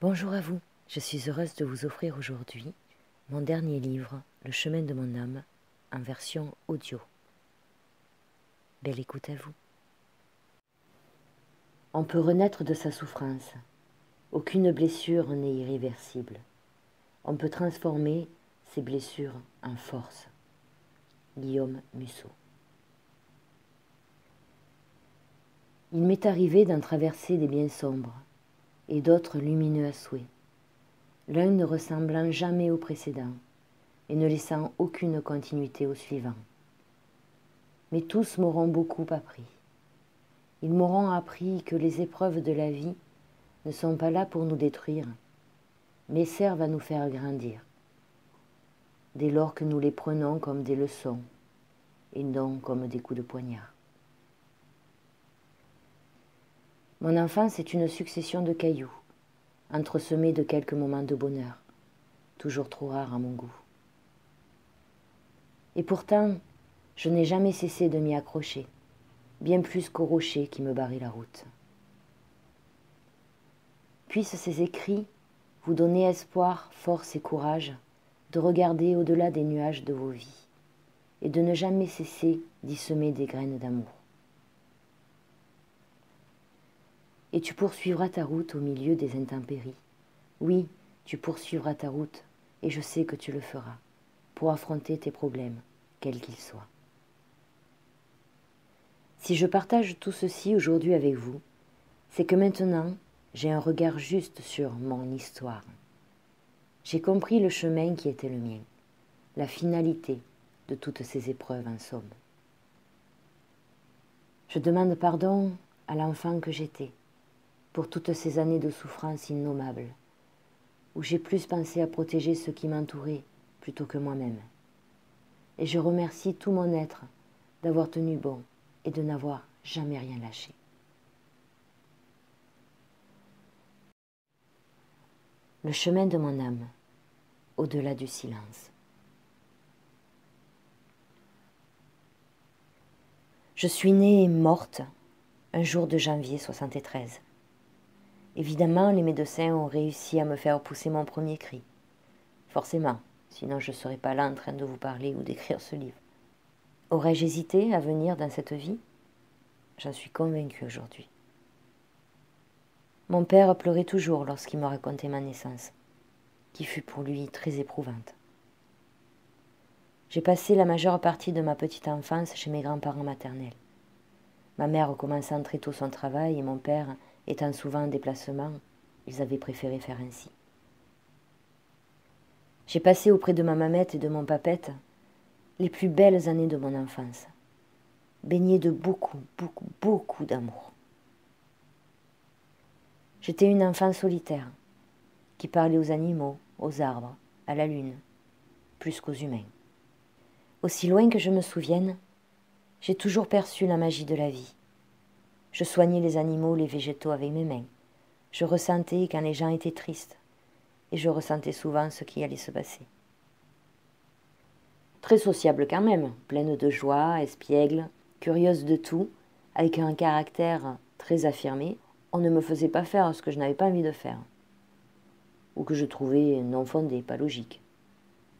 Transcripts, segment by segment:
Bonjour à vous, je suis heureuse de vous offrir aujourd'hui mon dernier livre, Le chemin de mon âme, en version audio. Belle écoute à vous. On peut renaître de sa souffrance. Aucune blessure n'est irréversible. On peut transformer ses blessures en force. Guillaume Musso. Il m'est arrivé d'en traverser des biens sombres et d'autres lumineux à souhait, l'un ne ressemblant jamais au précédent et ne laissant aucune continuité au suivant. Mais tous m'auront beaucoup appris. Ils m'auront appris que les épreuves de la vie ne sont pas là pour nous détruire, mais servent à nous faire grandir, dès lors que nous les prenons comme des leçons et non comme des coups de poignard. Mon enfance est une succession de cailloux, entresemés de quelques moments de bonheur, toujours trop rares à mon goût. Et pourtant, je n'ai jamais cessé de m'y accrocher, bien plus qu'aux rochers qui me barraient la route. Puissent ces écrits vous donner espoir, force et courage de regarder au-delà des nuages de vos vies et de ne jamais cesser d'y semer des graines d'amour. Et tu poursuivras ta route au milieu des intempéries. Oui, tu poursuivras ta route, et je sais que tu le feras, pour affronter tes problèmes, quels qu'ils soient. Si je partage tout ceci aujourd'hui avec vous, c'est que maintenant, j'ai un regard juste sur mon histoire. J'ai compris le chemin qui était le mien, la finalité de toutes ces épreuves en somme. Je demande pardon à l'enfant que j'étais, pour toutes ces années de souffrance innommables, où j'ai plus pensé à protéger ceux qui m'entouraient plutôt que moi-même. Et je remercie tout mon être d'avoir tenu bon et de n'avoir jamais rien lâché. Le chemin de mon âme, au-delà du silence. Je suis née morte un jour de janvier 73. Évidemment, les médecins ont réussi à me faire pousser mon premier cri. Forcément, sinon je ne serais pas là en train de vous parler ou d'écrire ce livre. Aurais-je hésité à venir dans cette vie? J'en suis convaincue aujourd'hui. Mon père pleurait toujours lorsqu'il me racontait ma naissance, qui fut pour lui très éprouvante. J'ai passé la majeure partie de ma petite enfance chez mes grands-parents maternels. Ma mère commençant très tôt son travail et mon père étant souvent en déplacement, ils avaient préféré faire ainsi. J'ai passé auprès de ma mamette et de mon papette les plus belles années de mon enfance, baignées de beaucoup d'amour. J'étais une enfant solitaire, qui parlait aux animaux, aux arbres, à la lune, plus qu'aux humains. Aussi loin que je me souvienne, j'ai toujours perçu la magie de la vie. Je soignais les animaux, les végétaux avec mes mains. Je ressentais quand les gens étaient tristes, et je ressentais souvent ce qui allait se passer. Très sociable quand même, pleine de joie, espiègle, curieuse de tout, avec un caractère très affirmé, on ne me faisait pas faire ce que je n'avais pas envie de faire, ou que je trouvais non fondé, pas logique.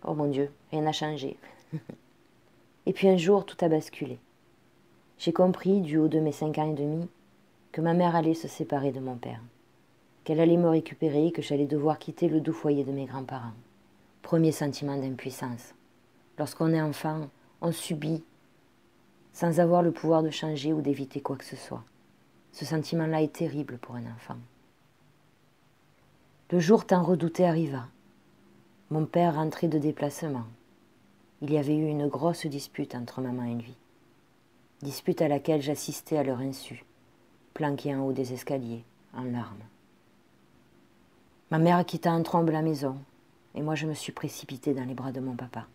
Oh mon Dieu, rien n'a changé. Et puis un jour, tout a basculé. J'ai compris, du haut de mes 5 ans et demi, que ma mère allait se séparer de mon père, qu'elle allait me récupérer, que j'allais devoir quitter le doux foyer de mes grands-parents. Premier sentiment d'impuissance. Lorsqu'on est enfant, on subit sans avoir le pouvoir de changer ou d'éviter quoi que ce soit. Ce sentiment-là est terrible pour un enfant. Le jour tant redouté arriva. Mon père rentrait de déplacement. Il y avait eu une grosse dispute entre maman et lui. Dispute à laquelle j'assistais à leur insu, planqué en haut des escaliers, en larmes. Ma mère quitta en trombe la maison, et moi je me suis précipitée dans les bras de mon papa.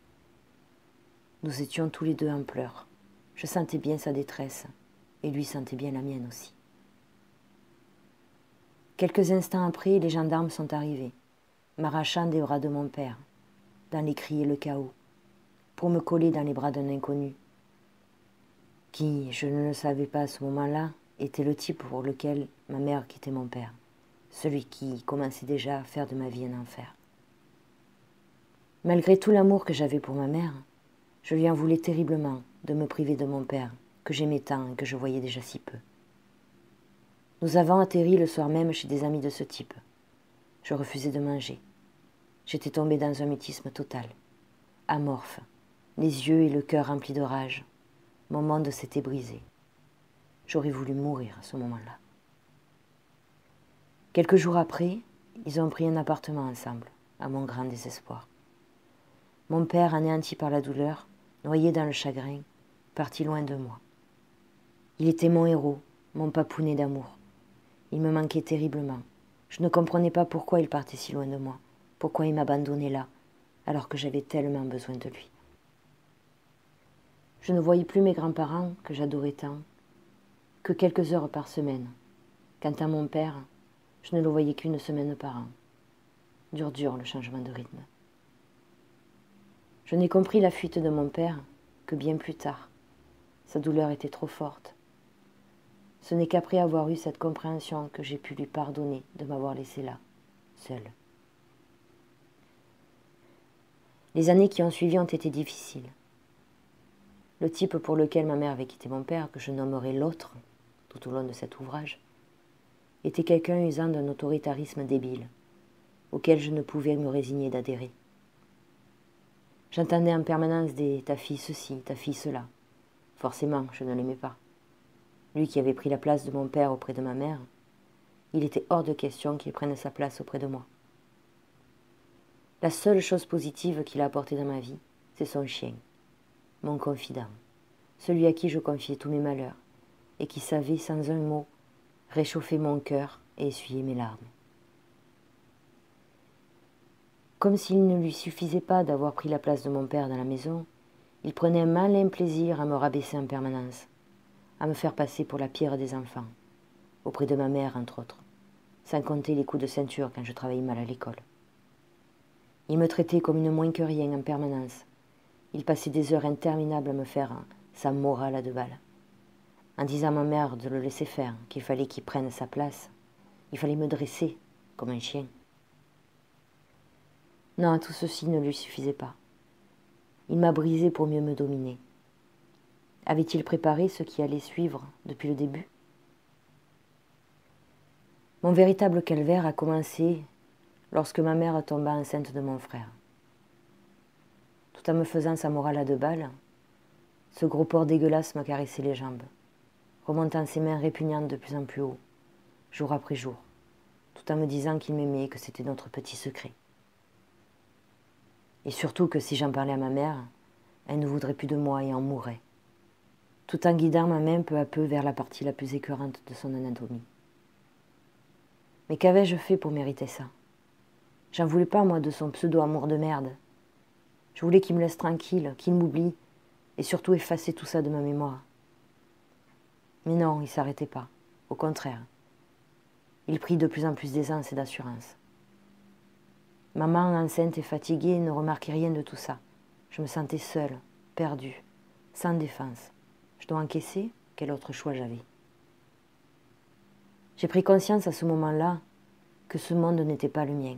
Nous étions tous les deux en pleurs. Je sentais bien sa détresse, et lui sentait bien la mienne aussi. Quelques instants après, les gendarmes sont arrivés, m'arrachant des bras de mon père, dans les cris et le chaos, pour me coller dans les bras d'un inconnu, qui, je ne le savais pas à ce moment-là, était le type pour lequel ma mère quittait mon père, celui qui commençait déjà à faire de ma vie un enfer. Malgré tout l'amour que j'avais pour ma mère, je lui en voulais terriblement de me priver de mon père, que j'aimais tant et que je voyais déjà si peu. Nous avons atterri le soir même chez des amis de ce type. Je refusais de manger. J'étais tombée dans un mutisme total, amorphe, les yeux et le cœur remplis de rage. Mon monde s'était brisé. J'aurais voulu mourir à ce moment-là. Quelques jours après, ils ont pris un appartement ensemble, à mon grand désespoir. Mon père, anéanti par la douleur, noyé dans le chagrin, partit loin de moi. Il était mon héros, mon papounet d'amour. Il me manquait terriblement. Je ne comprenais pas pourquoi il partait si loin de moi, pourquoi il m'abandonnait là, alors que j'avais tellement besoin de lui. Je ne voyais plus mes grands-parents, que j'adorais tant, que quelques heures par semaine. Quant à mon père, je ne le voyais qu'une semaine par an. Dur le changement de rythme. Je n'ai compris la fuite de mon père que bien plus tard. Sa douleur était trop forte. Ce n'est qu'après avoir eu cette compréhension que j'ai pu lui pardonner de m'avoir laissé là, seule. Les années qui ont suivi ont été difficiles. Le type pour lequel ma mère avait quitté mon père, que je nommerai l'autre, tout au long de cet ouvrage, était quelqu'un usant d'un autoritarisme débile, auquel je ne pouvais me résigner d'adhérer. J'entendais en permanence des « ta fille ceci, ta fille cela ». Forcément, je ne l'aimais pas. Lui qui avait pris la place de mon père auprès de ma mère, il était hors de question qu'il prenne sa place auprès de moi. La seule chose positive qu'il a apportée dans ma vie, c'est son chien, mon confident, celui à qui je confiais tous mes malheurs, et qui savait, sans un mot, réchauffer mon cœur et essuyer mes larmes. Comme s'il ne lui suffisait pas d'avoir pris la place de mon père dans la maison, il prenait un malin plaisir à me rabaisser en permanence, à me faire passer pour la pire des enfants, auprès de ma mère entre autres, sans compter les coups de ceinture quand je travaillais mal à l'école. Il me traitait comme une moins que rien en permanence. Il passait des heures interminables à me faire sa morale à 2 balles, en disant à ma mère de le laisser faire, qu'il fallait qu'il prenne sa place. Il fallait me dresser comme un chien. Non, tout ceci ne lui suffisait pas. Il m'a brisé pour mieux me dominer. Avait-il préparé ce qui allait suivre depuis le début? Mon véritable calvaire a commencé lorsque ma mère tomba enceinte de mon frère. Tout en me faisant sa morale à 2 balles, ce gros porc dégueulasse m'a caressé les jambes, remontant ses mains répugnantes de plus en plus haut, jour après jour, tout en me disant qu'il m'aimait et que c'était notre petit secret. Et surtout que si j'en parlais à ma mère, elle ne voudrait plus de moi et en mourrait, tout en guidant ma main peu à peu vers la partie la plus écœurante de son anatomie. Mais qu'avais-je fait pour mériter ça? J'en voulais pas, moi, de son pseudo-amour de merde. Je voulais qu'il me laisse tranquille, qu'il m'oublie, et surtout effacer tout ça de ma mémoire. Mais non, il s'arrêtait pas. Au contraire. Il prit de plus en plus d'aisance et d'assurance. Maman, enceinte et fatiguée, ne remarquait rien de tout ça. Je me sentais seule, perdue, sans défense. Je dois encaisser, quel autre choix j'avais? J'ai pris conscience à ce moment-là que ce monde n'était pas le mien,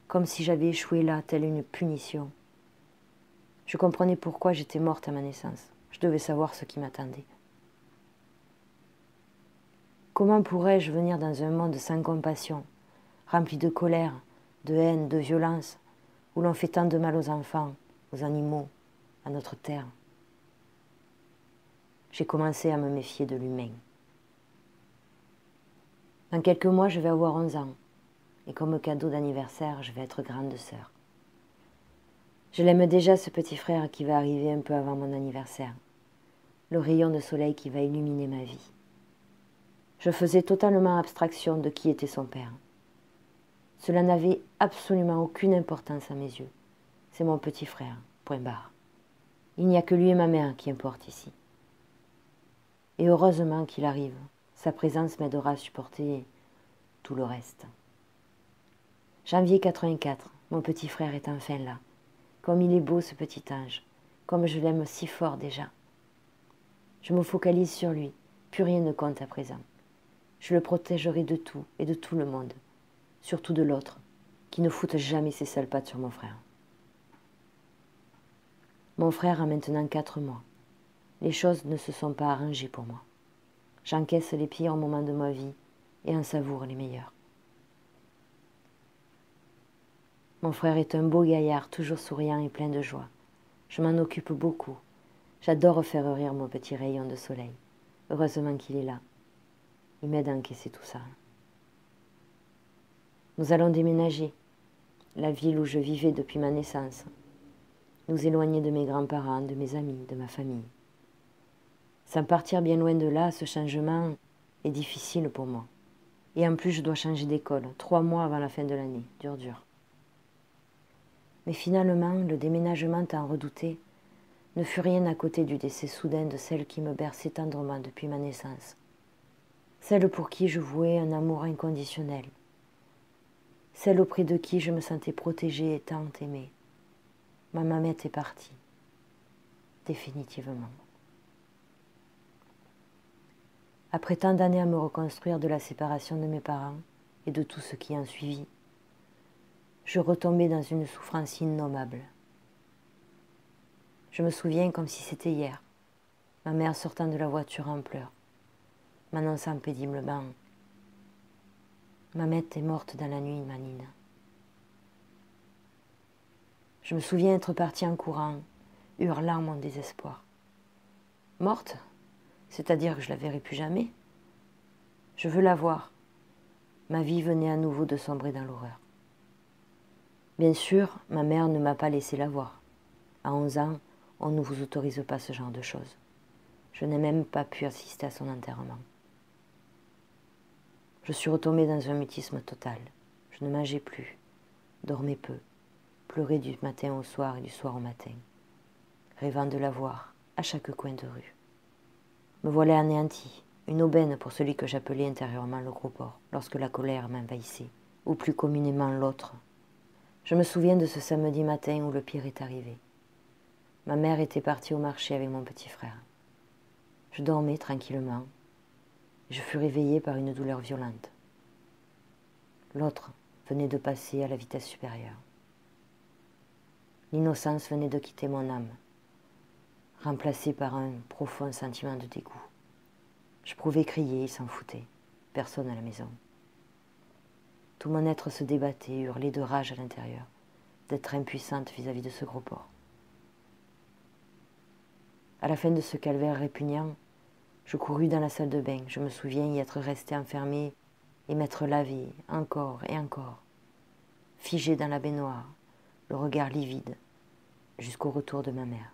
comme si j'avais échoué là, telle une punition. Je comprenais pourquoi j'étais morte à ma naissance. Je devais savoir ce qui m'attendait. Comment pourrais-je venir dans un monde sans compassion, rempli de colère, de haine, de violence, où l'on fait tant de mal aux enfants, aux animaux, à notre terre? J'ai commencé à me méfier de l'humain. Dans quelques mois, je vais avoir 11 ans, et comme cadeau d'anniversaire, je vais être grande sœur. Je l'aime déjà, ce petit frère qui va arriver un peu avant mon anniversaire, le rayon de soleil qui va illuminer ma vie. Je faisais totalement abstraction de qui était son père. Cela n'avait absolument aucune importance à mes yeux. C'est mon petit frère, point barre. Il n'y a que lui et ma mère qui importent ici. Et heureusement qu'il arrive. Sa présence m'aidera à supporter tout le reste. Janvier 84, mon petit frère est enfin là. Comme il est beau, ce petit ange. Comme je l'aime si fort déjà. Je me focalise sur lui. Plus rien ne compte à présent. Je le protégerai de tout et de tout le monde. surtout de l'autre, qui ne foute jamais ses sales pattes sur mon frère. Mon frère a maintenant 4 mois. Les choses ne se sont pas arrangées pour moi. J'encaisse les pires moments de ma vie et en savoure les meilleurs. Mon frère est un beau gaillard, toujours souriant et plein de joie. Je m'en occupe beaucoup. J'adore faire rire mon petit rayon de soleil. Heureusement qu'il est là. Il m'aide à encaisser tout ça. Nous allons déménager. La ville où je vivais depuis ma naissance. Nous éloigner de mes grands-parents, de mes amis, de ma famille. Sans partir bien loin de là, ce changement est difficile pour moi. Et en plus, je dois changer d'école, 3 mois avant la fin de l'année. Dur. Mais finalement, le déménagement tant redouté ne fut rien à côté du décès soudain de celle qui me berçait tendrement depuis ma naissance. Celle pour qui je vouais un amour inconditionnel. Celle auprès de qui je me sentais protégée et tant aimée. Ma mamette est partie. Définitivement. Après tant d'années à me reconstruire de la séparation de mes parents et de tout ce qui en suivit, je retombais dans une souffrance innommable. Je me souviens comme si c'était hier, ma mère sortant de la voiture en pleurs, m'annonçant péniblement « Mamette est morte dans la nuit, Manine ». Je me souviens être partie en courant, hurlant mon désespoir. Morte ? C'est-à-dire que je la verrai plus jamais ? Je veux la voir. Ma vie venait à nouveau de sombrer dans l'horreur. Bien sûr, ma mère ne m'a pas laissé la voir. À 11 ans, on ne vous autorise pas ce genre de choses. Je n'ai même pas pu assister à son enterrement. Je suis retombée dans un mutisme total. Je ne mangeais plus, dormais peu, pleurais du matin au soir et du soir au matin, rêvant de la voir à chaque coin de rue. Me voilà anéantie, une aubaine pour celui que j'appelais intérieurement le gros porc, lorsque la colère m'envahissait, ou plus communément l'autre. Je me souviens de ce samedi matin où le pire est arrivé. Ma mère était partie au marché avec mon petit frère. Je dormais tranquillement. Je fus réveillée par une douleur violente. L'autre venait de passer à la vitesse supérieure. L'innocence venait de quitter mon âme, remplacée par un profond sentiment de dégoût. Je pouvais crier, il s'en foutait. Personne à la maison. Tout mon être se débattait, hurlait de rage à l'intérieur, d'être impuissante vis-à-vis de ce gros porc. À la fin de ce calvaire répugnant, je courus dans la salle de bain. Je me souviens y être restée enfermée et m'être lavée encore et encore, figée dans la baignoire, le regard livide, jusqu'au retour de ma mère.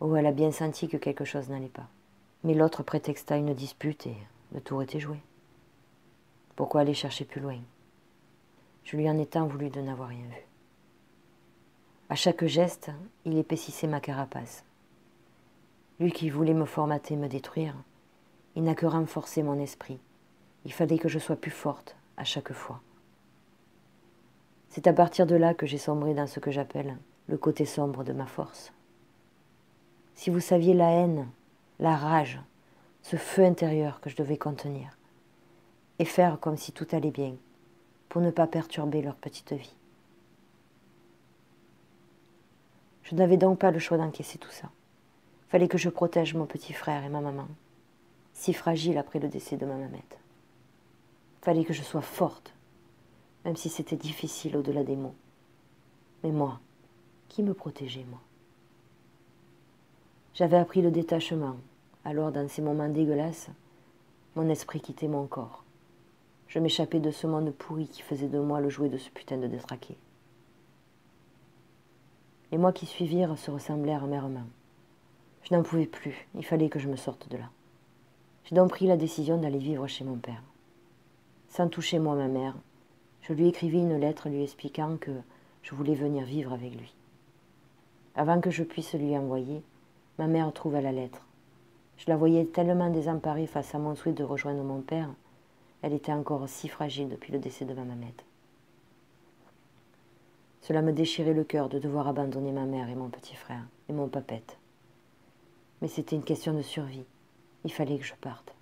Oh, elle a bien senti que quelque chose n'allait pas. Mais l'autre prétexta une dispute et le tour était joué. Pourquoi aller chercher plus loin? Je lui en ai tant voulu de n'avoir rien vu. À chaque geste, il épaississait ma carapace. Lui qui voulait me formater, me détruire, il n'a que renforcé mon esprit. Il fallait que je sois plus forte à chaque fois. C'est à partir de là que j'ai sombré dans ce que j'appelle le côté sombre de ma force. Si vous saviez la haine, la rage, ce feu intérieur que je devais contenir, et faire comme si tout allait bien, pour ne pas perturber leur petite vie. Je n'avais donc pas le choix d'encaisser tout ça. Fallait que je protège mon petit frère et ma maman, si fragile après le décès de ma mamette. Fallait que je sois forte, même si c'était difficile au-delà des mots. Mais moi, qui me protégeait, moi? J'avais appris le détachement, alors dans ces moments dégueulasses, mon esprit quittait mon corps. Je m'échappais de ce monde pourri qui faisait de moi le jouet de ce putain de détraqué. Les mois qui suivirent se ressemblèrent amèrement. Je n'en pouvais plus, il fallait que je me sorte de là. J'ai donc pris la décision d'aller vivre chez mon père. Sans toucher moi ma mère, je lui écrivis une lettre lui expliquant que je voulais venir vivre avec lui. Avant que je puisse lui envoyer, ma mère trouva la lettre. Je la voyais tellement désemparée face à mon souhait de rejoindre mon père. Elle était encore si fragile depuis le décès de ma mamette. Cela me déchirait le cœur de devoir abandonner ma mère et mon petit frère, et mon papette. Mais c'était une question de survie. Il fallait que je parte.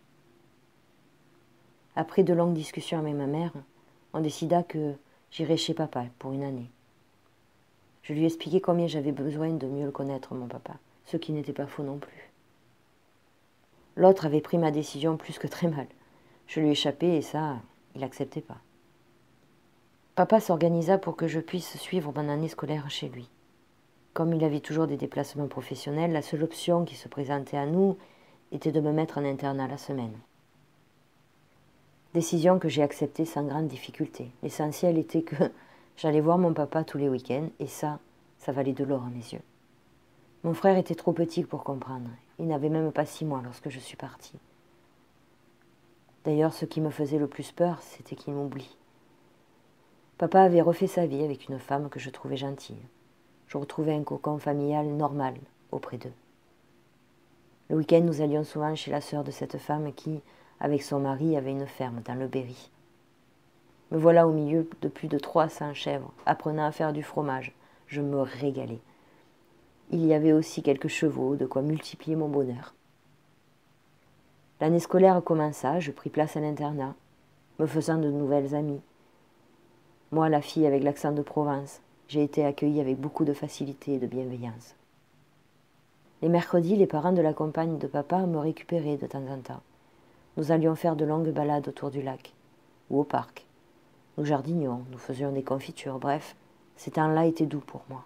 Après de longues discussions avec ma mère, on décida que j'irais chez papa pour une année. Je lui expliquai combien j'avais besoin de mieux le connaître, mon papa, ce qui n'était pas faux non plus. L'autre avait pris ma décision plus que très mal. Je lui échappais et ça, il n'acceptait pas. Papa s'organisa pour que je puisse suivre mon année scolaire chez lui. Comme il avait toujours des déplacements professionnels, la seule option qui se présentait à nous était de me mettre en internat la semaine. Décision que j'ai acceptée sans grande difficulté. L'essentiel était que j'allais voir mon papa tous les week-ends et ça valait de l'or à mes yeux. Mon frère était trop petit pour comprendre. Il n'avait même pas 6 mois lorsque je suis partie. D'ailleurs, ce qui me faisait le plus peur, c'était qu'il m'oublie. Papa avait refait sa vie avec une femme que je trouvais gentille. Je retrouvais un cocon familial normal auprès d'eux. Le week-end, nous allions souvent chez la sœur de cette femme qui, avec son mari, avait une ferme dans le Berry. Me voilà au milieu de plus de 300 chèvres, apprenant à faire du fromage. Je me régalais. Il y avait aussi quelques chevaux, de quoi multiplier mon bonheur. L'année scolaire commença, je pris place à l'internat, me faisant de nouvelles amies. Moi, la fille avec l'accent de Provence, j'ai été accueillie avec beaucoup de facilité et de bienveillance. Les mercredis, les parents de la compagne de papa me récupéraient de temps en temps. Nous allions faire de longues balades autour du lac ou au parc. Nous jardinions, nous faisions des confitures, bref, ces temps-là étaient doux pour moi.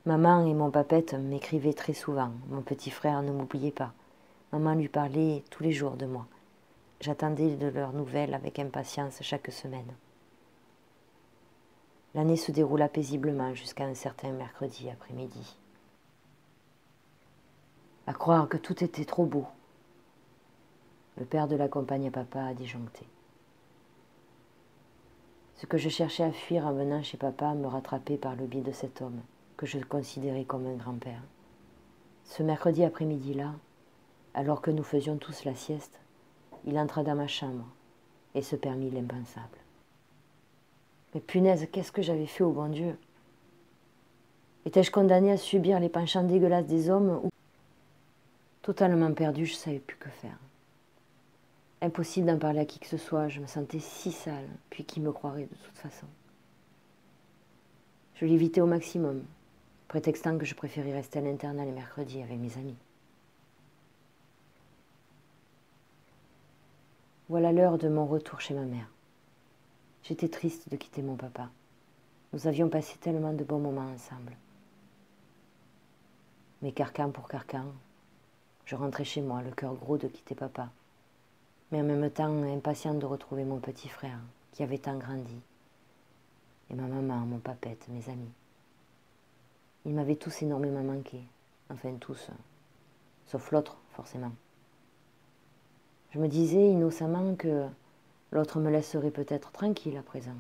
Maman et mon papette m'écrivaient très souvent. Mon petit frère ne m'oubliait pas. Maman lui parlait tous les jours de moi. J'attendais de leurs nouvelles avec impatience chaque semaine. L'année se déroula paisiblement jusqu'à un certain mercredi après-midi. À croire que tout était trop beau. Le père de la compagne à papa a disjoncté. Ce que je cherchais à fuir en venant chez papa me rattrapait par le biais de cet homme que je considérais comme un grand-père. Ce mercredi après-midi-là, alors que nous faisions tous la sieste, il entra dans ma chambre et se permit l'impensable. Mais punaise, qu'est-ce que j'avais fait au bon Dieu? Étais-je condamnée à subir les penchants dégueulasses des hommes ou... Totalement perdue, je ne savais plus que faire. Impossible d'en parler à qui que ce soit, je me sentais si sale, puis qui me croirait de toute façon. Je l'évitais au maximum, prétextant que je préférais rester à l'internat les mercredis avec mes amis. Voilà l'heure de mon retour chez ma mère. J'étais triste de quitter mon papa. Nous avions passé tellement de bons moments ensemble. Mais carcan pour carcan, je rentrais chez moi, le cœur gros de quitter papa, mais en même temps impatiente de retrouver mon petit frère, qui avait tant grandi, et ma maman, mon papette, mes amis. Ils m'avaient tous énormément manqué, enfin tous, sauf l'autre, forcément. Je me disais innocemment que l'autre me laisserait peut-être tranquille à présent.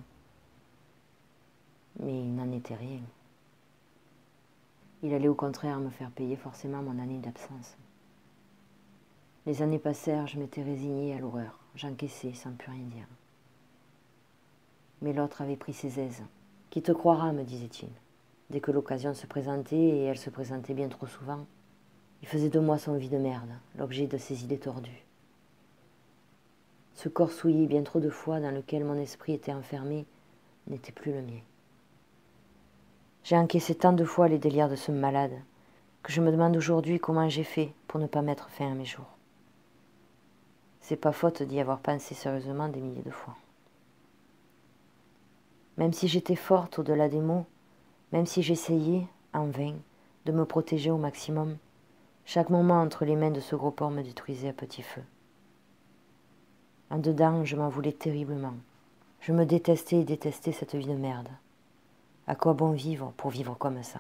Mais il n'en était rien. Il allait au contraire me faire payer forcément mon année d'absence. Les années passèrent, je m'étais résignée à l'horreur. J'encaissais sans plus rien dire. Mais l'autre avait pris ses aises. Qui te croira, me disait-il. Dès que l'occasion se présentait, et elle se présentait bien trop souvent, il faisait de moi son vie de merde, l'objet de ses idées tordues. Ce corps souillé bien trop de fois dans lequel mon esprit était enfermé n'était plus le mien. J'ai encaissé tant de fois les délires de ce malade que je me demande aujourd'hui comment j'ai fait pour ne pas mettre fin à mes jours. C'est pas faute d'y avoir pensé sérieusement des milliers de fois. Même si j'étais forte au-delà des mots, même si j'essayais, en vain, de me protéger au maximum, chaque moment entre les mains de ce gros porc me détruisait à petit feu. En dedans, je m'en voulais terriblement. Je me détestais et détestais cette vie de merde. À quoi bon vivre pour vivre comme ça?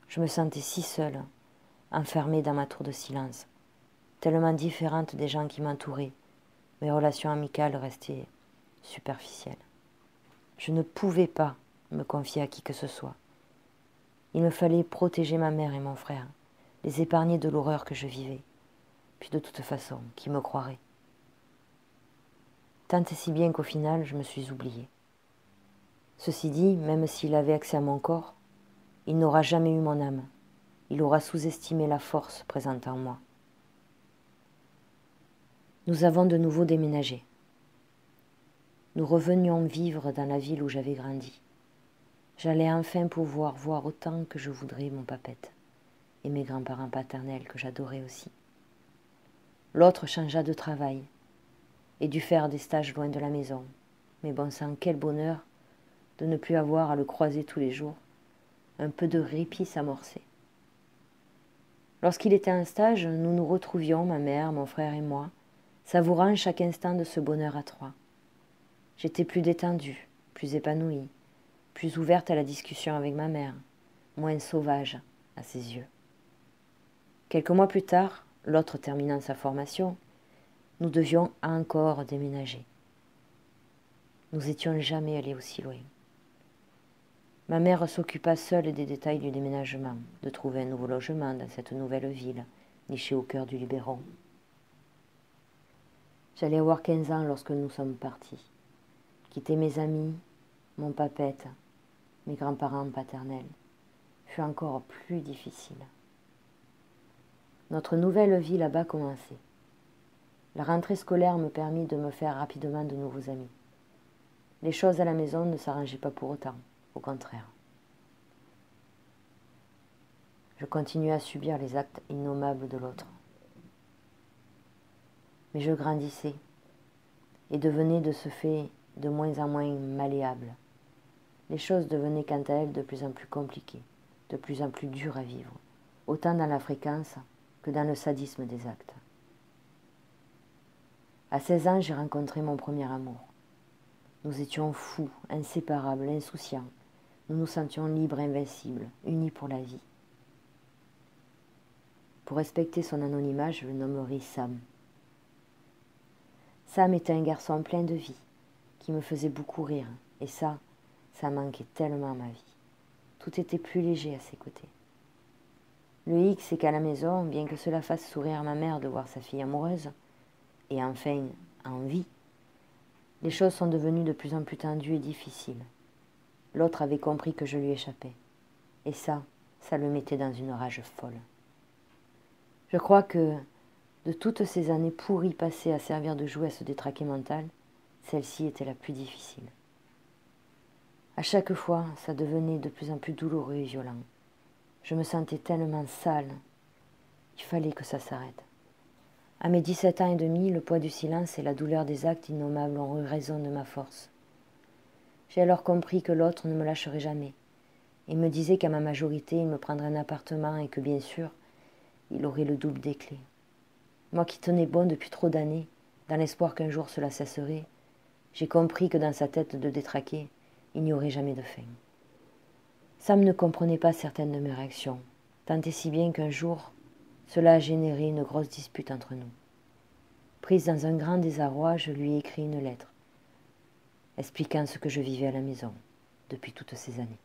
Je me sentais si seule, enfermée dans ma tour de silence, tellement différente des gens qui m'entouraient. Mes relations amicales restaient superficielles. Je ne pouvais pas me confier à qui que ce soit. Il me fallait protéger ma mère et mon frère, les épargner de l'horreur que je vivais. Puis de toute façon, qui me croirait? Tant et si bien qu'au final, je me suis oubliée. Ceci dit, même s'il avait accès à mon corps, il n'aura jamais eu mon âme. Il aura sous-estimé la force présente en moi. Nous avons de nouveau déménagé. nous revenions vivre dans la ville où j'avais grandi. J'allais enfin pouvoir voir autant que je voudrais mon papette et mes grands-parents paternels que j'adorais aussi. L'autre changea de travail et dut faire des stages loin de la maison. Mais bon sang, quel bonheur de ne plus avoir à le croiser tous les jours. Un peu de répit s'amorçait. Lorsqu'il était en stage, nous nous retrouvions, ma mère, mon frère et moi, savourant chaque instant de ce bonheur à trois. J'étais plus détendue, plus épanouie, plus ouverte à la discussion avec ma mère, moins sauvage à ses yeux. Quelques mois plus tard, l'autre terminant sa formation, nous devions encore déménager. Nous n'étions jamais allés aussi loin. Ma mère s'occupa seule des détails du déménagement, de trouver un nouveau logement dans cette nouvelle ville, nichée au cœur du Luberon. J'allais avoir 15 ans lorsque nous sommes partis. Quitter mes amis, mon papette, mes grands-parents paternels, fut encore plus difficile. Notre nouvelle vie là-bas commençait. La rentrée scolaire me permit de me faire rapidement de nouveaux amis. Les choses à la maison ne s'arrangeaient pas pour autant, au contraire. Je continuais à subir les actes innommables de l'autre. Mais je grandissais et devenais de ce fait de moins en moins malléable. Les choses devenaient quant à elles de plus en plus compliquées, de plus en plus dures à vivre, autant dans la fréquence que dans le sadisme des actes. À 16 ans, j'ai rencontré mon premier amour. Nous étions fous, inséparables, insouciants. Nous nous sentions libres, invincibles, unis pour la vie. Pour respecter son anonymat, je le nommerai Sam. Sam était un garçon plein de vie, qui me faisait beaucoup rire, et ça manquait tellement à ma vie. Tout était plus léger à ses côtés. Le hic, c'est qu'à la maison, bien que cela fasse sourire ma mère de voir sa fille amoureuse, et enfin en vie, les choses sont devenues de plus en plus tendues et difficiles. L'autre avait compris que je lui échappais, et ça le mettait dans une rage folle. Je crois que, de toutes ces années pourries passées à servir de jouet à ce détraqué mental, celle-ci était la plus difficile. À chaque fois, ça devenait de plus en plus douloureux et violent. Je me sentais tellement sale. Il fallait que ça s'arrête. À mes 17 ans et demi, le poids du silence et la douleur des actes innommables ont eu raison de ma force. J'ai alors compris que l'autre ne me lâcherait jamais, et me disait qu'à ma majorité, il me prendrait un appartement et que, bien sûr, il aurait le double des clés. Moi qui tenais bon depuis trop d'années, dans l'espoir qu'un jour cela cesserait, j'ai compris que dans sa tête de détraqué, il n'y aurait jamais de fin. Sam ne comprenait pas certaines de mes réactions, tant et si bien qu'un jour, cela a généré une grosse dispute entre nous. Prise dans un grand désarroi, je lui ai écrit une lettre, expliquant ce que je vivais à la maison depuis toutes ces années.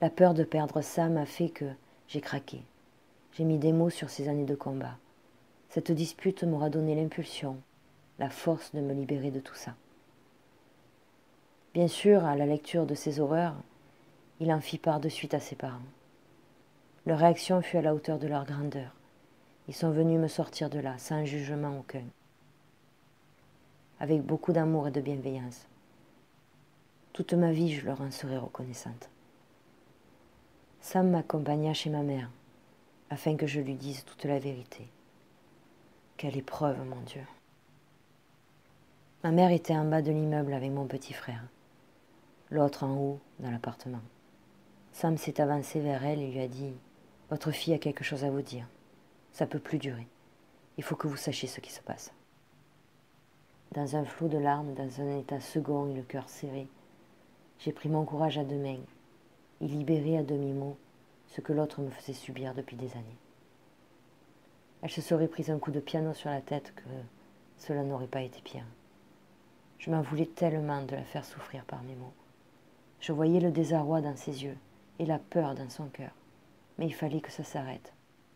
La peur de perdre Sam a fait que j'ai craqué. J'ai mis des mots sur ces années de combat. Cette dispute m'aura donné l'impulsion, la force de me libérer de tout ça. Bien sûr, à la lecture de ces horreurs, il en fit part de suite à ses parents. Leur réaction fut à la hauteur de leur grandeur. Ils sont venus me sortir de là, sans jugement aucun, avec beaucoup d'amour et de bienveillance. Toute ma vie, je leur en serai reconnaissante. Sam m'accompagna chez ma mère, afin que je lui dise toute la vérité. Quelle épreuve, mon Dieu! Ma mère était en bas de l'immeuble avec mon petit frère, l'autre en haut, dans l'appartement. Sam s'est avancé vers elle et lui a dit « Votre fille a quelque chose à vous dire. Ça ne peut plus durer. Il faut que vous sachiez ce qui se passe. » Dans un flot de larmes, dans un état second et le cœur serré, j'ai pris mon courage à deux mains et libéré à demi-mot ce que l'autre me faisait subir depuis des années. Elle se serait prise un coup de piano sur la tête que cela n'aurait pas été pire. Je m'en voulais tellement de la faire souffrir par mes mots. Je voyais le désarroi dans ses yeux et la peur dans son cœur. Mais il fallait que ça s'arrête.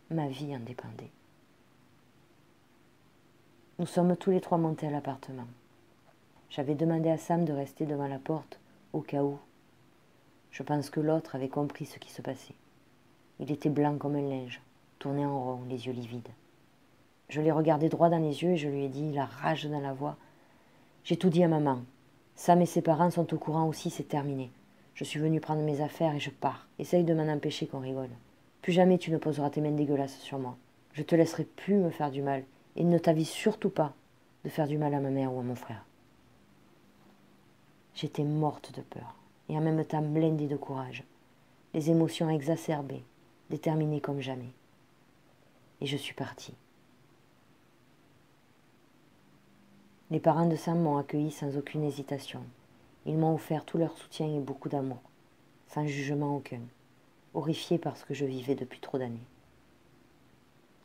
Ma vie en dépendait. Nous sommes tous les trois montés à l'appartement. J'avais demandé à Sam de rester devant la porte au cas où. Je pense que l'autre avait compris ce qui se passait. Il était blanc comme un linge, tourné en rond, les yeux livides. Je l'ai regardé droit dans les yeux et je lui ai dit, la rage dans la voix, « J'ai tout dit à maman. Sam et ses parents sont au courant aussi, c'est terminé. Je suis venue prendre mes affaires et je pars. Essaye de m'en empêcher qu'on rigole. Plus jamais tu ne poseras tes mains dégueulasses sur moi. Je te laisserai plus me faire du mal. Et ne t'avise surtout pas de faire du mal à ma mère ou à mon frère. J'étais morte de peur et en même temps blindée de courage. Les émotions exacerbées, déterminée comme jamais. Et je suis partie. Les parents de Sam m'ont accueilli sans aucune hésitation. Ils m'ont offert tout leur soutien et beaucoup d'amour, sans jugement aucun, horrifiée par ce que je vivais depuis trop d'années.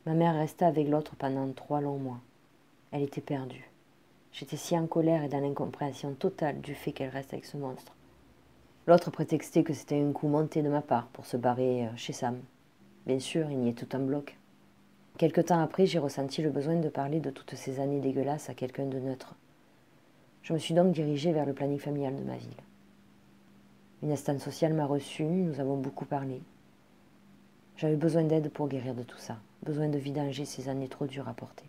Ma mère resta avec l'autre pendant 3 longs mois. Elle était perdue. J'étais si en colère et dans l'incompréhension totale du fait qu'elle reste avec ce monstre. L'autre prétextait que c'était un coup monté de ma part pour se barrer chez Sam. Bien sûr, il y est tout en bloc. Quelque temps après, j'ai ressenti le besoin de parler de toutes ces années dégueulasses à quelqu'un de neutre. Je me suis donc dirigée vers le planning familial de ma ville. Une assistante sociale m'a reçue, nous avons beaucoup parlé. J'avais besoin d'aide pour guérir de tout ça, besoin de vidanger ces années trop dures à porter.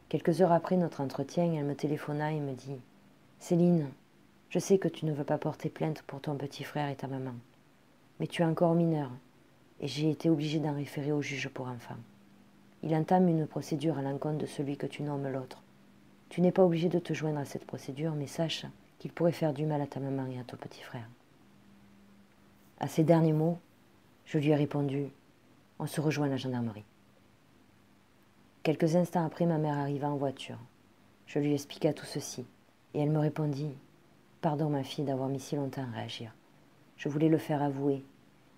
Quelques heures après notre entretien, elle me téléphona et me dit « Céline, je sais que tu ne veux pas porter plainte pour ton petit frère et ta maman, mais tu es encore mineure et j'ai été obligée d'en référer au juge pour enfants. Il entame une procédure à l'encontre de celui que tu nommes l'autre. Tu n'es pas obligé de te joindre à cette procédure, mais sache qu'il pourrait faire du mal à ta maman et à ton petit frère. » À ces derniers mots, je lui ai répondu « On se rejoint à la gendarmerie. » Quelques instants après, ma mère arriva en voiture. Je lui expliqua tout ceci, et elle me répondit « Pardon ma fille d'avoir mis si longtemps à réagir. Je voulais le faire avouer.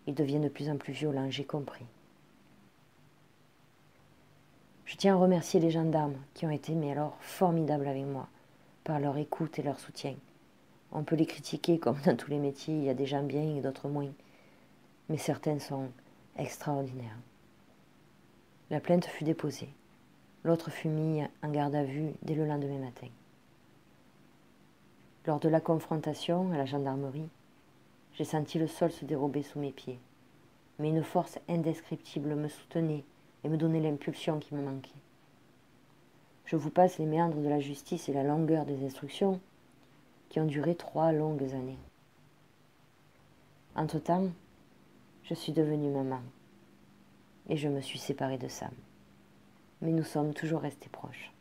Il devient de plus en plus violent, j'ai compris. » Je tiens à remercier les gendarmes qui ont été, mais alors, formidables avec moi, par leur écoute et leur soutien. On peut les critiquer comme dans tous les métiers, il y a des gens bien et d'autres moins, mais certains sont extraordinaires. La plainte fut déposée. L'autre fut mis en garde à vue dès le lendemain matin. Lors de la confrontation à la gendarmerie, j'ai senti le sol se dérober sous mes pieds, mais une force indescriptible me soutenait et me donnait l'impulsion qui me manquait. Je vous passe les méandres de la justice et la longueur des instructions qui ont duré 3 longues années. Entre-temps, je suis devenue maman et je me suis séparée de Sam. Mais nous sommes toujours restés proches.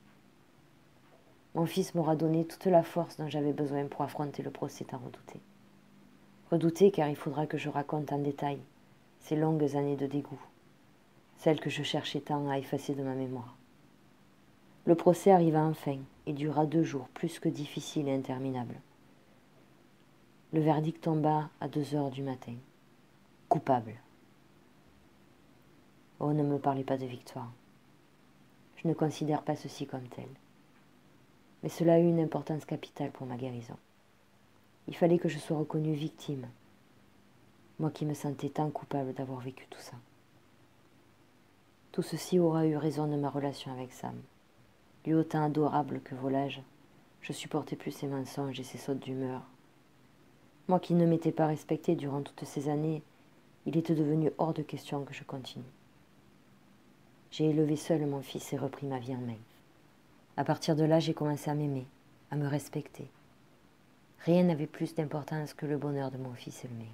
Mon fils m'aura donné toute la force dont j'avais besoin pour affronter le procès tant redouté. Redouté car il faudra que je raconte en détail ces longues années de dégoût, celles que je cherchais tant à effacer de ma mémoire. Le procès arriva enfin et dura 2 jours, plus que difficiles et interminables. Le verdict tomba à 2 heures du matin. Coupable. Oh, ne me parlez pas de victoire. Je ne considère pas ceci comme tel. Mais cela a eu une importance capitale pour ma guérison. Il fallait que je sois reconnue victime, moi qui me sentais tant coupable d'avoir vécu tout ça. Tout ceci aura eu raison de ma relation avec Sam. Lui autant adorable que volage, je supportais plus ses mensonges et ses sautes d'humeur. Moi qui ne m'étais pas respectée durant toutes ces années, il était devenu hors de question que je continue. J'ai élevé seul mon fils et repris ma vie en main. À partir de là, j'ai commencé à m'aimer, à me respecter. Rien n'avait plus d'importance que le bonheur de mon fils et le mien.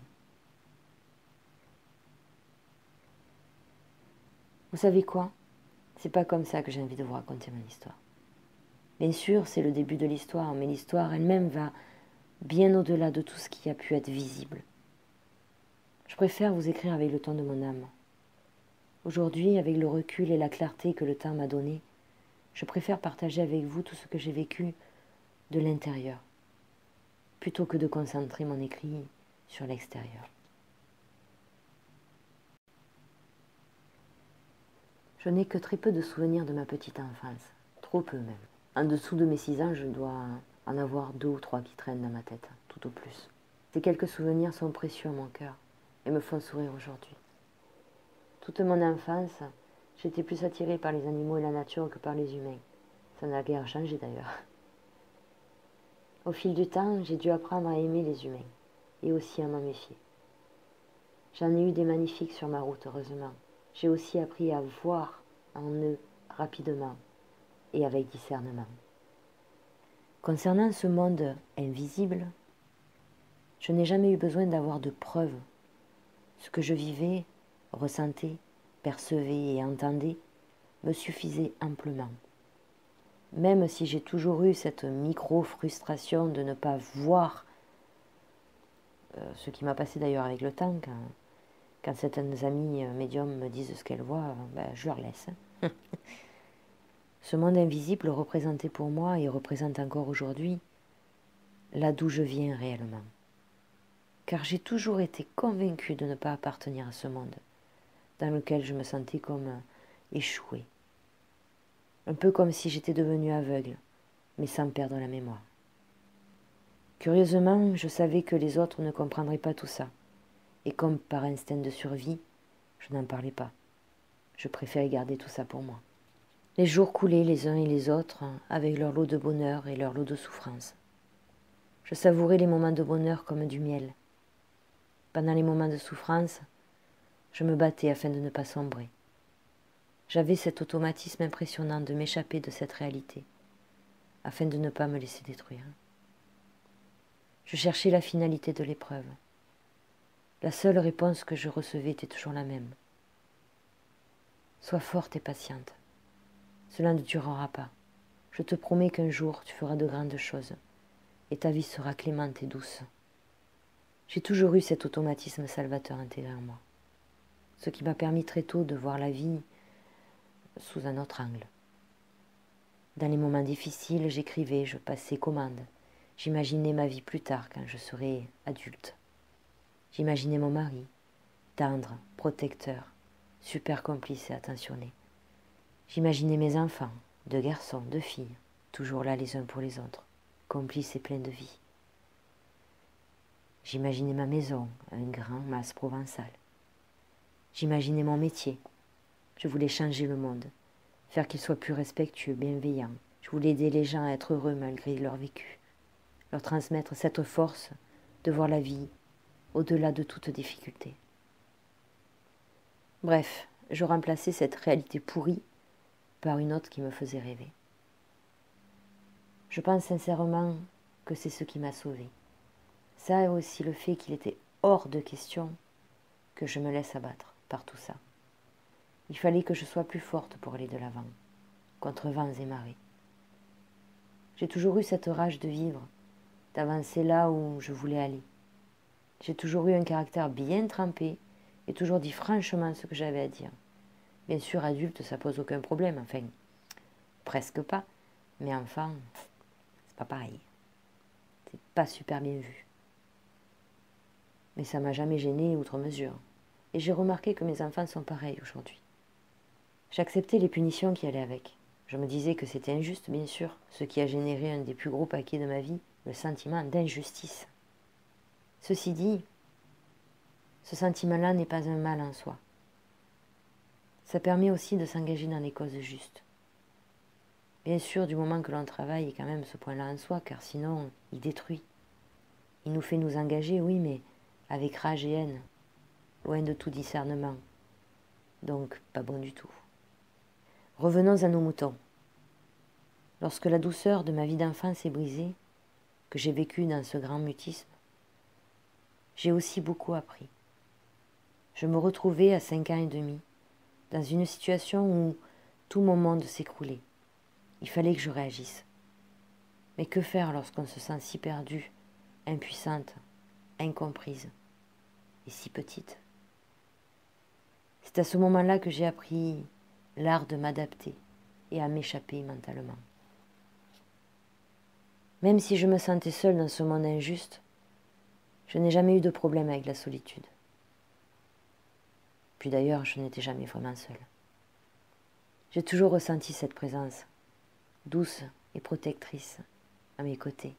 Vous savez quoi? C'est pas comme ça que j'ai envie de vous raconter mon histoire. Bien sûr, c'est le début de l'histoire, mais l'histoire elle-même va bien au-delà de tout ce qui a pu être visible. Je préfère vous écrire avec le ton de mon âme. Aujourd'hui, avec le recul et la clarté que le temps m'a donné, je préfère partager avec vous tout ce que j'ai vécu de l'intérieur, plutôt que de concentrer mon écrit sur l'extérieur. Je n'ai que très peu de souvenirs de ma petite enfance, trop peu même. En dessous de mes 6 ans, je dois en avoir 2 ou 3 qui traînent dans ma tête, tout au plus. Ces quelques souvenirs sont précieux à mon cœur et me font sourire aujourd'hui. Toute mon enfance, j'étais plus attirée par les animaux et la nature que par les humains. Ça n'a guère changé d'ailleurs. Au fil du temps, j'ai dû apprendre à aimer les humains et aussi à m'en méfier. J'en ai eu des magnifiques sur ma route, heureusement. J'ai aussi appris à voir en eux rapidement et avec discernement. Concernant ce monde invisible, je n'ai jamais eu besoin d'avoir de preuves. Ce que je vivais, ressentais, percevais et entendais me suffisait amplement. Même si j'ai toujours eu cette micro-frustration de ne pas voir, ce qui m'a passé d'ailleurs avec le temps, quand certaines amies médiums me disent ce qu'elles voient, je leur laisse. Ce monde invisible représentait pour moi et représente encore aujourd'hui là d'où je viens réellement. Car j'ai toujours été convaincue de ne pas appartenir à ce monde, dans lequel je me sentais comme échouée. Un peu comme si j'étais devenue aveugle, mais sans perdre la mémoire. Curieusement, je savais que les autres ne comprendraient pas tout ça, et comme par instinct de survie, je n'en parlais pas. Je préférais garder tout ça pour moi. Les jours coulaient les uns et les autres, avec leur lot de bonheur et leur lot de souffrance. Je savourais les moments de bonheur comme du miel. Pendant les moments de souffrance, je me battais afin de ne pas sombrer. J'avais cet automatisme impressionnant de m'échapper de cette réalité, afin de ne pas me laisser détruire. Je cherchais la finalité de l'épreuve. La seule réponse que je recevais était toujours la même. Sois forte et patiente. Cela ne durera pas. Je te promets qu'un jour tu feras de grandes choses, et ta vie sera clémente et douce. J'ai toujours eu cet automatisme salvateur intégré en moi, ce qui m'a permis très tôt de voir la vie sous un autre angle. Dans les moments difficiles, j'écrivais, je passais commande. J'imaginais ma vie plus tard quand je serai adulte. J'imaginais mon mari, tendre, protecteur, super complice et attentionné. J'imaginais mes enfants, 2 garçons, 2 filles, toujours là les uns pour les autres, complices et pleins de vie. J'imaginais ma maison, un grand mas provençal. J'imaginais mon métier. Je voulais changer le monde, faire qu'il soit plus respectueux, bienveillant. Je voulais aider les gens à être heureux malgré leur vécu, leur transmettre cette force de voir la vie au-delà de toute difficulté. Bref, je remplaçais cette réalité pourrie par une autre qui me faisait rêver. Je pense sincèrement que c'est ce qui m'a sauvée. Ça et aussi le fait qu'il était hors de question que je me laisse abattre par tout ça. Il fallait que je sois plus forte pour aller de l'avant, contre vents et marées. J'ai toujours eu cette rage de vivre, d'avancer là où je voulais aller. J'ai toujours eu un caractère bien trempé et toujours dit franchement ce que j'avais à dire. Bien sûr, adulte, ça pose aucun problème, enfin, presque pas, mais enfant, c'est pas pareil. C'est pas super bien vu. Mais ça m'a jamais gênée outre mesure. Et j'ai remarqué que mes enfants sont pareils aujourd'hui. J'acceptais les punitions qui allaient avec. Je me disais que c'était injuste, bien sûr, ce qui a généré un des plus gros paquets de ma vie, le sentiment d'injustice. Ceci dit, ce sentiment-là n'est pas un mal en soi. Ça permet aussi de s'engager dans les causes justes. Bien sûr, du moment que l'on travaille quand même ce point-là en soi, car sinon, il détruit. Il nous fait nous engager, oui, mais avec rage et haine, loin de tout discernement. Donc, pas bon du tout. Revenons à nos moutons. Lorsque la douceur de ma vie d'enfant s'est brisée, que j'ai vécu dans ce grand mutisme, j'ai aussi beaucoup appris. Je me retrouvais à 5 ans et demi, dans une situation où tout mon monde s'écroulait. Il fallait que je réagisse. Mais que faire lorsqu'on se sent si perdue, impuissante, incomprise et si petite? C'est à ce moment-là que j'ai appris l'art de m'adapter et à m'échapper mentalement. Même si je me sentais seule dans ce monde injuste, je n'ai jamais eu de problème avec la solitude. Puis d'ailleurs, je n'étais jamais vraiment seule. J'ai toujours ressenti cette présence, douce et protectrice, à mes côtés,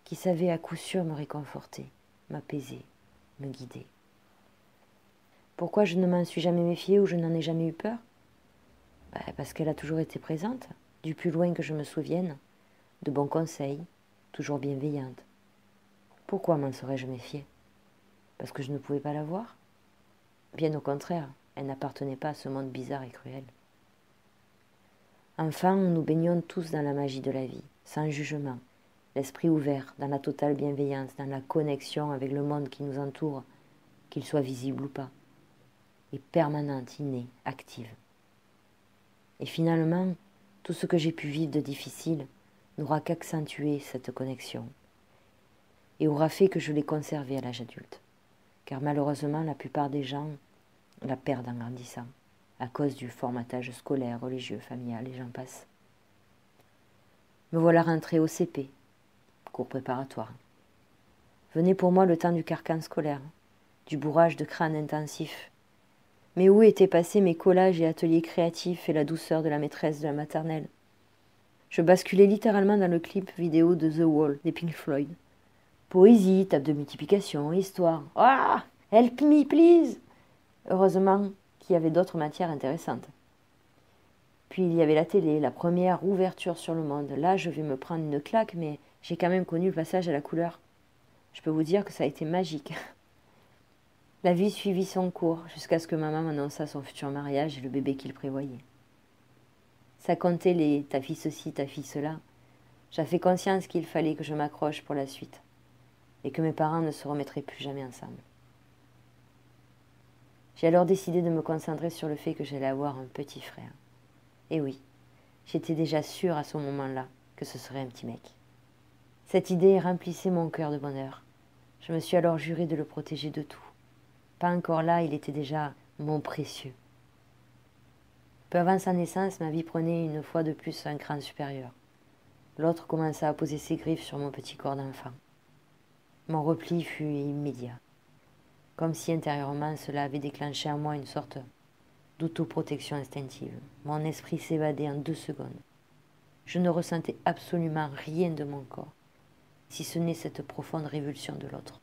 qui savait à coup sûr me réconforter, m'apaiser, me guider. Pourquoi je ne m'en suis jamais méfiée ou je n'en ai jamais eu peur? Parce qu'elle a toujours été présente, du plus loin que je me souvienne, de bons conseils, toujours bienveillante. Pourquoi m'en serais-je méfiée? Parce que je ne pouvais pas la voir? Bien au contraire, elle n'appartenait pas à ce monde bizarre et cruel. Enfant, nous baignons tous dans la magie de la vie, sans jugement, l'esprit ouvert, dans la totale bienveillance, dans la connexion avec le monde qui nous entoure, qu'il soit visible ou pas, et permanente, innée, active. Et finalement, tout ce que j'ai pu vivre de difficile n'aura qu'accentué cette connexion et aura fait que je l'ai conservée à l'âge adulte. Car malheureusement, la plupart des gens la perdent en grandissant, à cause du formatage scolaire, religieux, familial, et j'en passe. Me voilà rentrée au CP, cours préparatoire. Venait pour moi le temps du carcan scolaire, du bourrage de crâne intensif. Mais où étaient passés mes collages et ateliers créatifs et la douceur de la maîtresse de la maternelle? Je basculais littéralement dans le clip vidéo de The Wall des Pink Floyd. Poésie, table de multiplication, histoire. Ah! Help me, please! Heureusement qu'il y avait d'autres matières intéressantes. Puis il y avait la télé, la première ouverture sur le monde. Là, je vais me prendre une claque, mais j'ai quand même connu le passage à la couleur. Je peux vous dire que ça a été magique. La vie suivit son cours jusqu'à ce que maman m'annonça son futur mariage et le bébé qu'il prévoyait. Ça comptait les ta fille ceci, ta fille cela. J'avais conscience qu'il fallait que je m'accroche pour la suite et que mes parents ne se remettraient plus jamais ensemble. J'ai alors décidé de me concentrer sur le fait que j'allais avoir un petit frère. Et oui, j'étais déjà sûre à ce moment-là que ce serait un petit mec. Cette idée remplissait mon cœur de bonheur. Je me suis alors juré de le protéger de tout. Pas encore là, il était déjà mon précieux. Peu avant sa naissance, ma vie prenait une fois de plus un cran supérieur. L'autre commença à poser ses griffes sur mon petit corps d'enfant. Mon repli fut immédiat, comme si intérieurement cela avait déclenché en moi une sorte d'autoprotection instinctive. Mon esprit s'évadait en 2 secondes. Je ne ressentais absolument rien de mon corps, si ce n'est cette profonde révulsion de l'autre.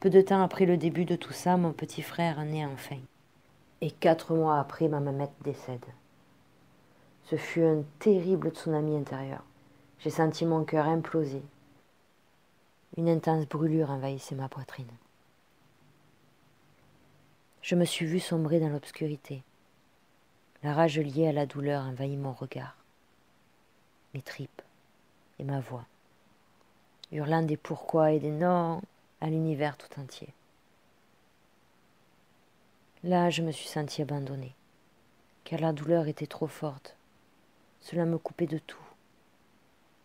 Peu de temps après le début de tout ça, mon petit frère naît enfin. Et 4 mois après, ma mamette décède. Ce fut un terrible tsunami intérieur. J'ai senti mon cœur imploser. Une intense brûlure envahissait ma poitrine. Je me suis vue sombrer dans l'obscurité. La rage liée à la douleur envahit mon regard, mes tripes et ma voix, hurlant des pourquoi et des non à l'univers tout entier. Là, je me suis sentie abandonnée, car la douleur était trop forte. Cela me coupait de tout.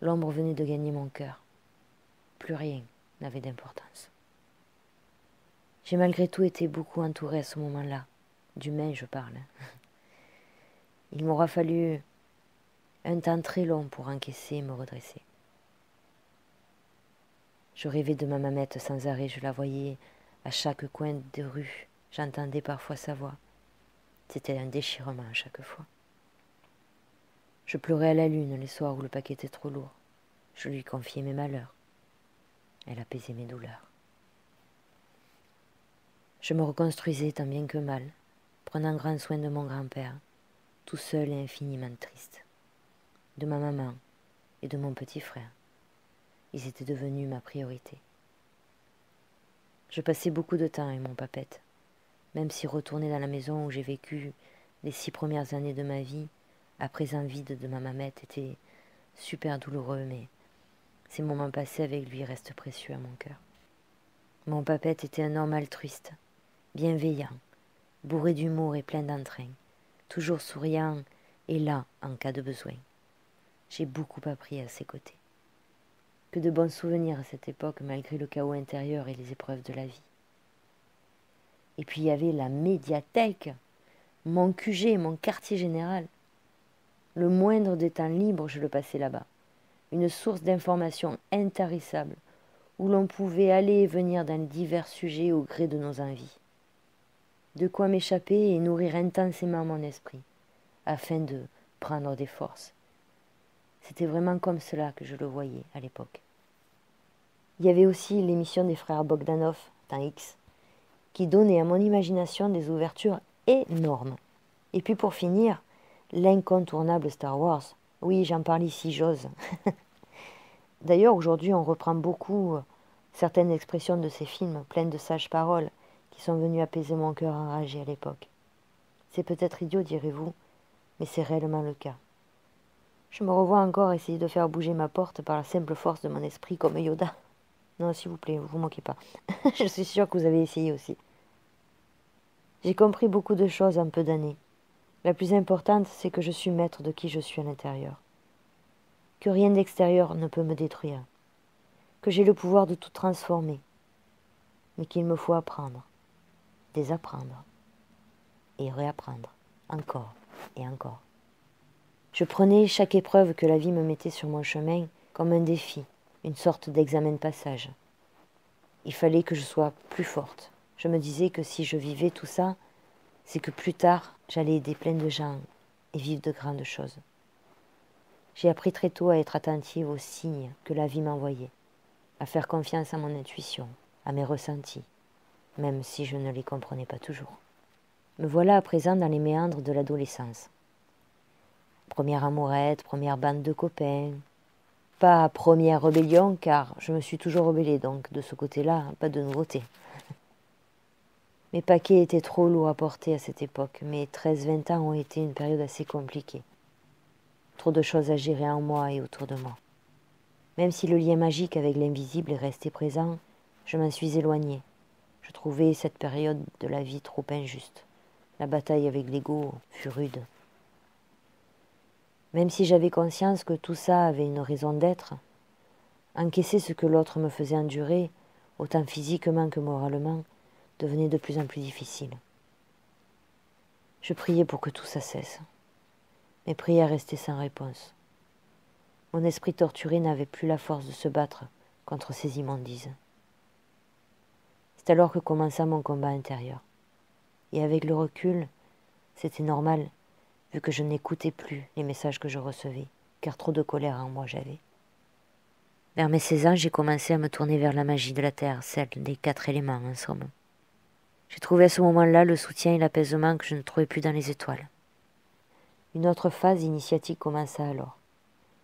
L'ombre venait de gagner mon cœur. Plus rien n'avait d'importance. J'ai malgré tout été beaucoup entourée à ce moment-là. D'humain, je parle. Il m'aura fallu un temps très long pour encaisser et me redresser. Je rêvais de ma mamette sans arrêt, je la voyais à chaque coin de rue. J'entendais parfois sa voix. C'était un déchirement à chaque fois. Je pleurais à la lune les soirs où le paquet était trop lourd. Je lui confiais mes malheurs. Elle apaisait mes douleurs. Je me reconstruisais tant bien que mal, prenant grand soin de mon grand-père, tout seul et infiniment triste, de ma maman et de mon petit frère. Ils étaient devenus ma priorité. Je passais beaucoup de temps avec mon papette, même si retourner dans la maison où j'ai vécu les 6 premières années de ma vie, à présent vide de ma mamette, était super douloureux, mais ces moments passés avec lui restent précieux à mon cœur. Mon papette était un homme altruiste, bienveillant, bourré d'humour et plein d'entrain, toujours souriant et là en cas de besoin. J'ai beaucoup appris à ses côtés. Que de bons souvenirs à cette époque, malgré le chaos intérieur et les épreuves de la vie. Et puis il y avait la médiathèque, mon QG, mon quartier général. Le moindre des temps libres, je le passais là-bas. Une source d'informations intarissable, où l'on pouvait aller et venir dans divers sujets au gré de nos envies. De quoi m'échapper et nourrir intensément mon esprit, afin de prendre des forces. C'était vraiment comme cela que je le voyais à l'époque. Il y avait aussi l'émission des frères Bogdanov, temps X, qui donnait à mon imagination des ouvertures énormes. Et puis pour finir, l'incontournable Star Wars. Oui, j'en parle ici, j'ose. D'ailleurs, aujourd'hui, on reprend beaucoup certaines expressions de ces films, pleines de sages paroles, qui sont venues apaiser mon cœur enragé à l'époque. C'est peut-être idiot, direz-vous, mais c'est réellement le cas. Je me revois encore essayer de faire bouger ma porte par la simple force de mon esprit comme Yoda. Non, s'il vous plaît, vous vous moquez pas. Je suis sûre que vous avez essayé aussi. J'ai compris beaucoup de choses en peu d'années. La plus importante, c'est que je suis maître de qui je suis à l'intérieur. Que rien d'extérieur ne peut me détruire. Que j'ai le pouvoir de tout transformer. Mais qu'il me faut apprendre, désapprendre et réapprendre, encore et encore. Je prenais chaque épreuve que la vie me mettait sur mon chemin comme un défi, une sorte d'examen de passage. Il fallait que je sois plus forte. Je me disais que si je vivais tout ça, c'est que plus tard, j'allais aider plein de gens et vivre de grandes choses. J'ai appris très tôt à être attentive aux signes que la vie m'envoyait, à faire confiance à mon intuition, à mes ressentis, même si je ne les comprenais pas toujours. Me voilà à présent dans les méandres de l'adolescence. Première amourette, première bande de copains. Pas première rébellion, car je me suis toujours rebellée, donc de ce côté-là, pas de nouveauté. Mes paquets étaient trop lourds à porter à cette époque. Mes 13-20 ans ont été une période assez compliquée. Trop de choses à gérer en moi et autour de moi. Même si le lien magique avec l'invisible est resté présent, je m'en suis éloignée. Je trouvais cette période de la vie trop injuste. La bataille avec l'ego fut rude. Même si j'avais conscience que tout ça avait une raison d'être, encaisser ce que l'autre me faisait endurer, autant physiquement que moralement, devenait de plus en plus difficile. Je priais pour que tout ça cesse. Mes prières restaient sans réponse. Mon esprit torturé n'avait plus la force de se battre contre ces immondices. C'est alors que commença mon combat intérieur. Et avec le recul, c'était normal, vu que je n'écoutais plus les messages que je recevais, car trop de colère en moi j'avais. Vers mes 16 ans, j'ai commencé à me tourner vers la magie de la terre, celle des 4 éléments en somme. J'ai trouvé à ce moment-là le soutien et l'apaisement que je ne trouvais plus dans les étoiles. Une autre phase initiatique commença alors,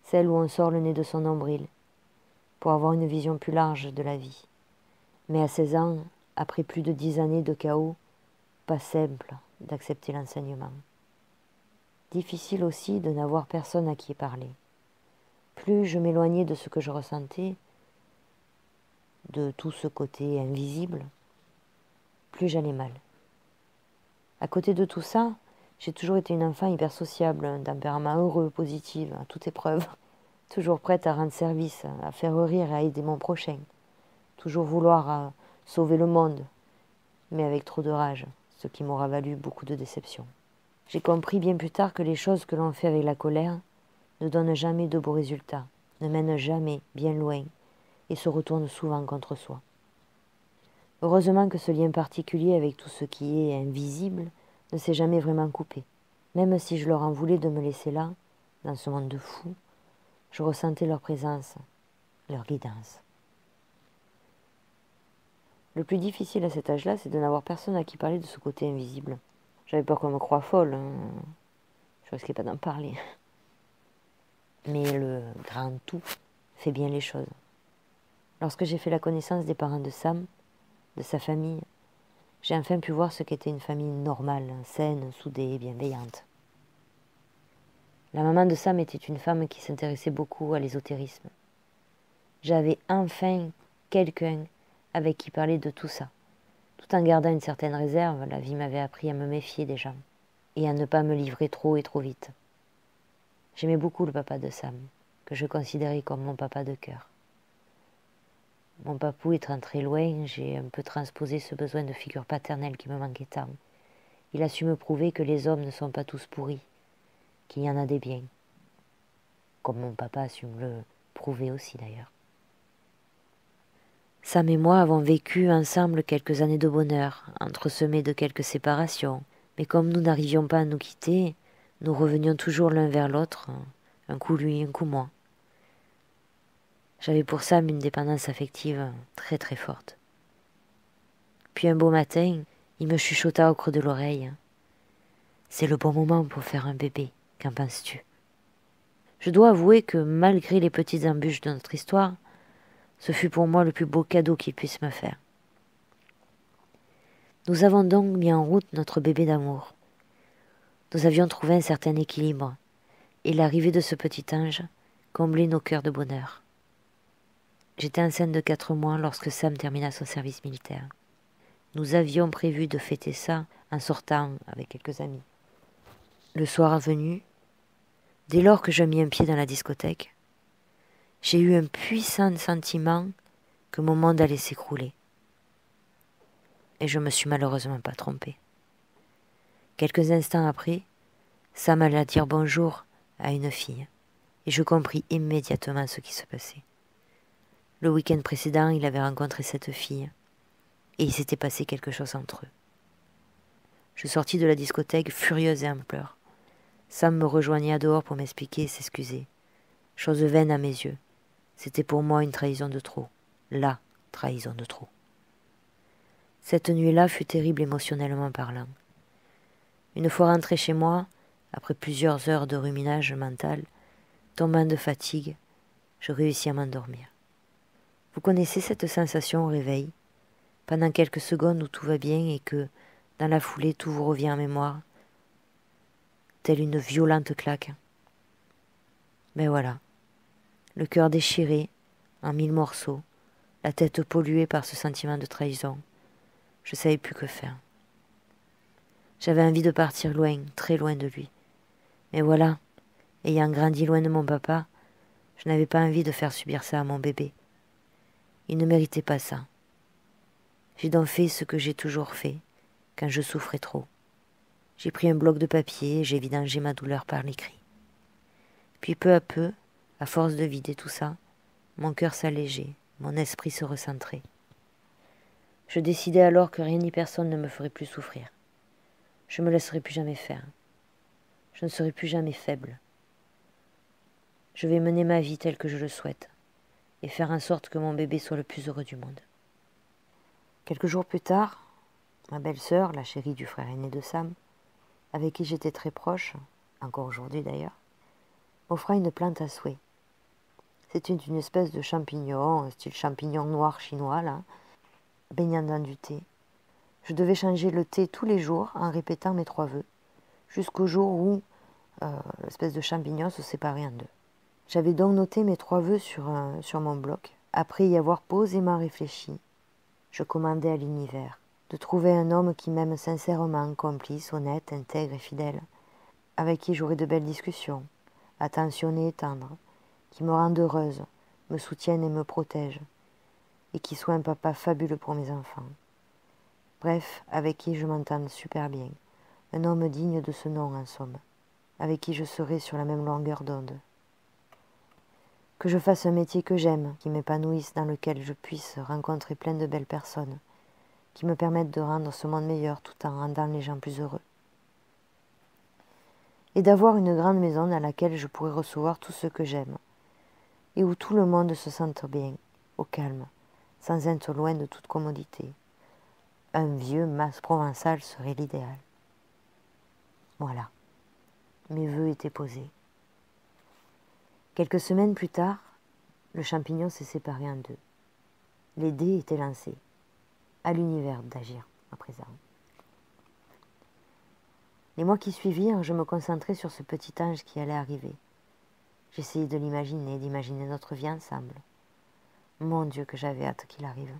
celle où on sort le nez de son nombril, pour avoir une vision plus large de la vie. Mais à 16 ans, après plus de 10 années de chaos, pas simple d'accepter l'enseignement. Difficile aussi de n'avoir personne à qui parler. Plus je m'éloignais de ce que je ressentais, de tout ce côté invisible, plus j'allais mal. À côté de tout ça, j'ai toujours été une enfant hyper sociable, un tempérament heureux, positif, à toute épreuve, toujours prête à rendre service, à faire rire et à aider mon prochain, toujours vouloir sauver le monde, mais avec trop de rage, ce qui m'aura valu beaucoup de déceptions. J'ai compris bien plus tard que les choses que l'on fait avec la colère ne donnent jamais de beaux résultats, ne mènent jamais bien loin et se retournent souvent contre soi. Heureusement que ce lien particulier avec tout ce qui est invisible ne s'est jamais vraiment coupé. Même si je leur en voulais de me laisser là, dans ce monde de fous, je ressentais leur présence, leur guidance. Le plus difficile à cet âge-là, c'est de n'avoir personne à qui parler de ce côté invisible. J'avais peur qu'on me croie folle, hein. Je risquais pas d'en parler. Mais le grand tout fait bien les choses. Lorsque j'ai fait la connaissance des parents de Sam, de sa famille, j'ai enfin pu voir ce qu'était une famille normale, saine, soudée et bienveillante. La maman de Sam était une femme qui s'intéressait beaucoup à l'ésotérisme. J'avais enfin quelqu'un avec qui parler de tout ça. Tout en gardant une certaine réserve, la vie m'avait appris à me méfier des gens et à ne pas me livrer trop et trop vite. J'aimais beaucoup le papa de Sam, que je considérais comme mon papa de cœur. Mon papou étant très loin, j'ai un peu transposé ce besoin de figure paternelle qui me manquait tant. Il a su me prouver que les hommes ne sont pas tous pourris, qu'il y en a des biens. Comme mon papa a su me le prouver aussi d'ailleurs. Sam et moi avons vécu ensemble quelques années de bonheur, entresemées de quelques séparations. Mais comme nous n'arrivions pas à nous quitter, nous revenions toujours l'un vers l'autre, un coup lui, un coup moi. J'avais pour Sam une dépendance affective très très forte. Puis un beau matin, il me chuchota au creux de l'oreille. « C'est le bon moment pour faire un bébé, qu'en penses-tu » Je dois avouer que malgré les petites embûches de notre histoire, ce fut pour moi le plus beau cadeau qu'il puisse me faire. Nous avons donc mis en route notre bébé d'amour. Nous avions trouvé un certain équilibre, et l'arrivée de ce petit ange comblait nos cœurs de bonheur. J'étais enceinte de 4 mois lorsque Sam termina son service militaire. Nous avions prévu de fêter ça en sortant avec quelques amis. Le soir venu, dès lors que je mis un pied dans la discothèque, j'ai eu un puissant sentiment que mon monde allait s'écrouler. Et je me suis malheureusement pas trompée. Quelques instants après, Sam alla dire bonjour à une fille, et je compris immédiatement ce qui se passait. Le week-end précédent, il avait rencontré cette fille, et il s'était passé quelque chose entre eux. Je sortis de la discothèque furieuse et en pleurs. Sam me rejoignit à dehors pour m'expliquer et s'excuser. Chose vaine à mes yeux. C'était pour moi une trahison de trop. La trahison de trop. Cette nuit-là fut terrible émotionnellement parlant. Une fois rentré chez moi, après plusieurs heures de ruminage mental, tombant de fatigue, je réussis à m'endormir. Vous connaissez cette sensation au réveil, pendant quelques secondes où tout va bien et que, dans la foulée, tout vous revient en mémoire, telle une violente claque. Ben voilà, le cœur déchiré, en 1000 morceaux, la tête polluée par ce sentiment de trahison, je savais plus que faire. J'avais envie de partir loin, très loin de lui. Mais voilà, ayant grandi loin de mon papa, je n'avais pas envie de faire subir ça à mon bébé. Il ne méritait pas ça. J'ai donc fait ce que j'ai toujours fait, quand je souffrais trop. J'ai pris un bloc de papier et j'ai vidangé ma douleur par l'écrit. Puis peu à peu, à force de vider tout ça, mon cœur s'allégeait, mon esprit se recentrait. Je décidai alors que rien ni personne ne me ferait plus souffrir. Je ne me laisserai plus jamais faire. Je ne serai plus jamais faible. Je vais mener ma vie telle que je le souhaite et faire en sorte que mon bébé soit le plus heureux du monde. Quelques jours plus tard, ma belle-sœur, la chérie du frère aîné de Sam, avec qui j'étais très proche, encore aujourd'hui d'ailleurs, m'offra une plante à souhait. C'était une espèce de champignon, style champignon noir chinois, là, baignant dans du thé. Je devais changer le thé tous les jours en répétant mes 3 vœux, jusqu'au jour où l'espèce de champignon se séparait en 2. J'avais donc noté mes 3 vœux sur mon bloc. Après y avoir posément réfléchi, je commandais à l'univers de trouver un homme qui m'aime sincèrement, complice, honnête, intègre et fidèle, avec qui j'aurai de belles discussions, attentionné et tendre, qui me rende heureuse, me soutienne et me protège, et qui soit un papa fabuleux pour mes enfants. Bref, avec qui je m'entende super bien, un homme digne de ce nom en somme, avec qui je serai sur la même longueur d'onde. Que je fasse un métier que j'aime, qui m'épanouisse, dans lequel je puisse rencontrer plein de belles personnes, qui me permettent de rendre ce monde meilleur tout en rendant les gens plus heureux. Et d'avoir une grande maison dans laquelle je pourrais recevoir tout ce que j'aime, et où tout le monde se sente bien, au calme, sans être loin de toute commodité. Un vieux mas provençal serait l'idéal. Voilà, mes vœux étaient posés. Quelques semaines plus tard, le champignon s'est séparé en 2. Les dés étaient lancés. À l'univers d'agir à présent. Les mois qui suivirent, je me concentrais sur ce petit ange qui allait arriver. J'essayais de l'imaginer, d'imaginer notre vie ensemble. Mon Dieu, que j'avais hâte qu'il arrive.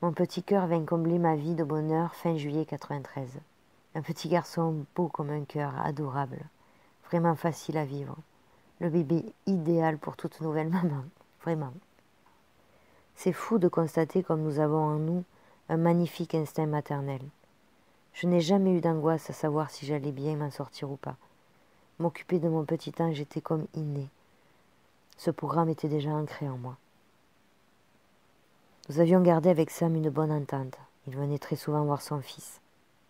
Mon petit cœur vint combler ma vie de bonheur fin juillet 93. Un petit garçon beau comme un cœur, adorable, vraiment facile à vivre. Le bébé idéal pour toute nouvelle maman, vraiment. C'est fou de constater comme nous avons en nous un magnifique instinct maternel. Je n'ai jamais eu d'angoisse à savoir si j'allais bien m'en sortir ou pas. M'occuper de mon petit ange était comme inné. Ce programme était déjà ancré en moi. Nous avions gardé avec Sam une bonne entente. Il venait très souvent voir son fils.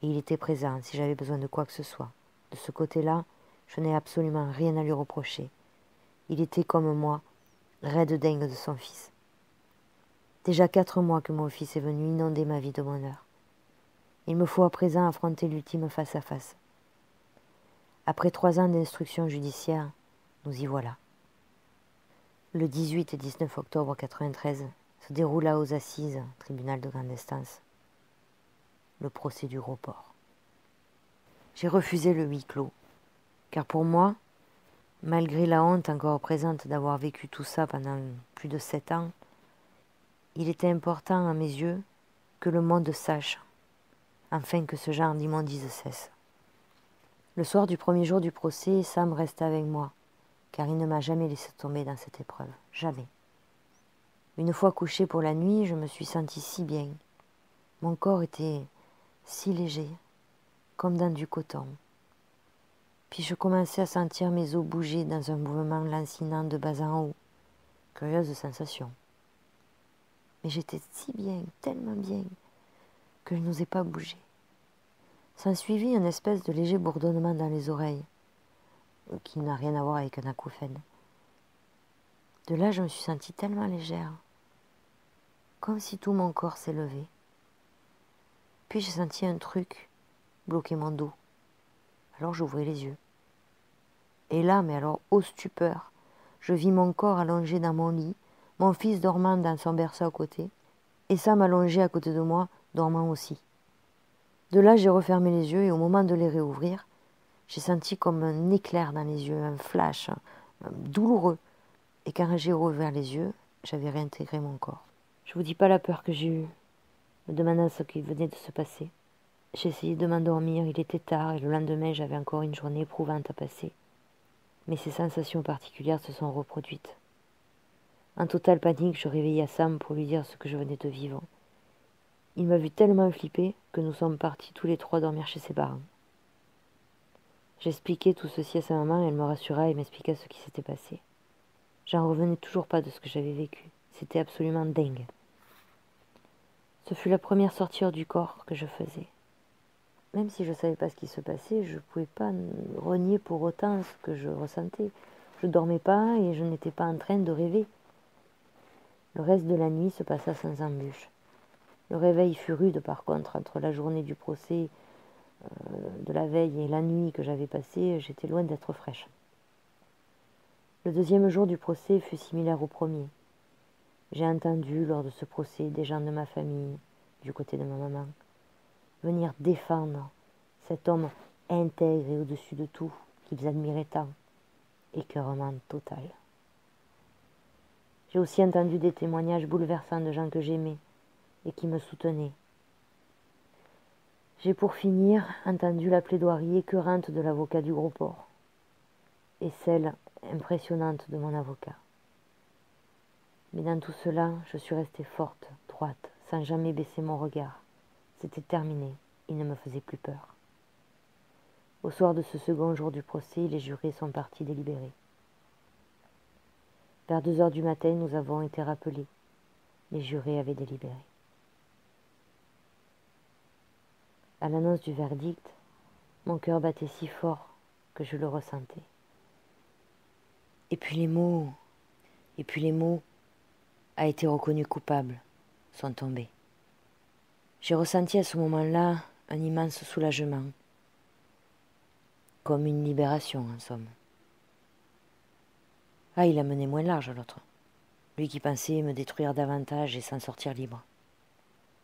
Et il était présent si j'avais besoin de quoi que ce soit. De ce côté-là, je n'ai absolument rien à lui reprocher. Il était comme moi, raide dingue de son fils. Déjà 4 mois que mon fils est venu inonder ma vie de bonheur. Il me faut à présent affronter l'ultime face à face. Après 3 ans d'instruction judiciaire, nous y voilà. Le 18 et 19 octobre 93 se déroula aux assises, tribunal de grande instance, le procès du gros porc. J'ai refusé le huis clos. Car pour moi, malgré la honte encore présente d'avoir vécu tout ça pendant plus de 7 ans, il était important à mes yeux que le monde sache, afin que ce genre d'immondice cesse. Le soir du premier jour du procès, Sam resta avec moi, car il ne m'a jamais laissé tomber dans cette épreuve, jamais. Une fois couché pour la nuit, je me suis sentie si bien. Mon corps était si léger, comme dans du coton. Puis je commençais à sentir mes os bouger dans un mouvement lancinant de bas en haut. Curieuse sensation. Mais j'étais si bien, tellement bien, que je n'osais pas bouger. S'ensuivit une espèce de léger bourdonnement dans les oreilles, qui n'a rien à voir avec un acouphène. De là, je me suis sentie tellement légère, comme si tout mon corps s'élevait. Puis j'ai senti un truc bloquer mon dos. Alors j'ouvris les yeux. Et là, mais alors, ô stupeur, je vis mon corps allongé dans mon lit, mon fils dormant dans son berceau à côté, et Sam allongé à côté de moi, dormant aussi. De là, j'ai refermé les yeux et au moment de les réouvrir, j'ai senti comme un éclair dans les yeux, un flash douloureux. Et quand j'ai rouvert les yeux, j'avais réintégré mon corps. Je vous dis pas la peur que j'ai eue, me demandant ce qui venait de se passer. J'ai essayé de m'endormir, il était tard et le lendemain, j'avais encore une journée éprouvante à passer. Mais ces sensations particulières se sont reproduites. En totale panique, je réveillai Sam pour lui dire ce que je venais de vivre. Il m'a vu tellement flipper que nous sommes partis tous les trois dormir chez ses parents. J'expliquai tout ceci à sa maman, elle me rassura et m'expliqua ce qui s'était passé. J'en revenais toujours pas de ce que j'avais vécu. C'était absolument dingue. Ce fut la première sortie hors du corps que je faisais. Même si je ne savais pas ce qui se passait, je ne pouvais pas renier pour autant ce que je ressentais. Je ne dormais pas et je n'étais pas en train de rêver. Le reste de la nuit se passa sans embûche. Le réveil fut rude par contre, entre la journée du procès de la veille et la nuit que j'avais passée, j'étais loin d'être fraîche. Le deuxième jour du procès fut similaire au premier. J'ai entendu lors de ce procès des gens de ma famille, du côté de ma maman, venir défendre cet homme intègre et au-dessus de tout, qu'ils admiraient tant. Écœurement total. J'ai aussi entendu des témoignages bouleversants de gens que j'aimais et qui me soutenaient. J'ai pour finir entendu la plaidoirie écœurante de l'avocat du gros porc et celle impressionnante de mon avocat. Mais dans tout cela, je suis restée forte, droite, sans jamais baisser mon regard. C'était terminé, il ne me faisait plus peur. Au soir de ce second jour du procès, les jurés sont partis délibérer. Vers 2 heures du matin, nous avons été rappelés. Les jurés avaient délibéré. À l'annonce du verdict, mon cœur battait si fort que je le ressentais. Et puis les mots, a été reconnu coupable, sont tombés. J'ai ressenti à ce moment-là un immense soulagement, comme une libération en somme. Ah, il a mené moins large l'autre, lui qui pensait me détruire davantage et s'en sortir libre.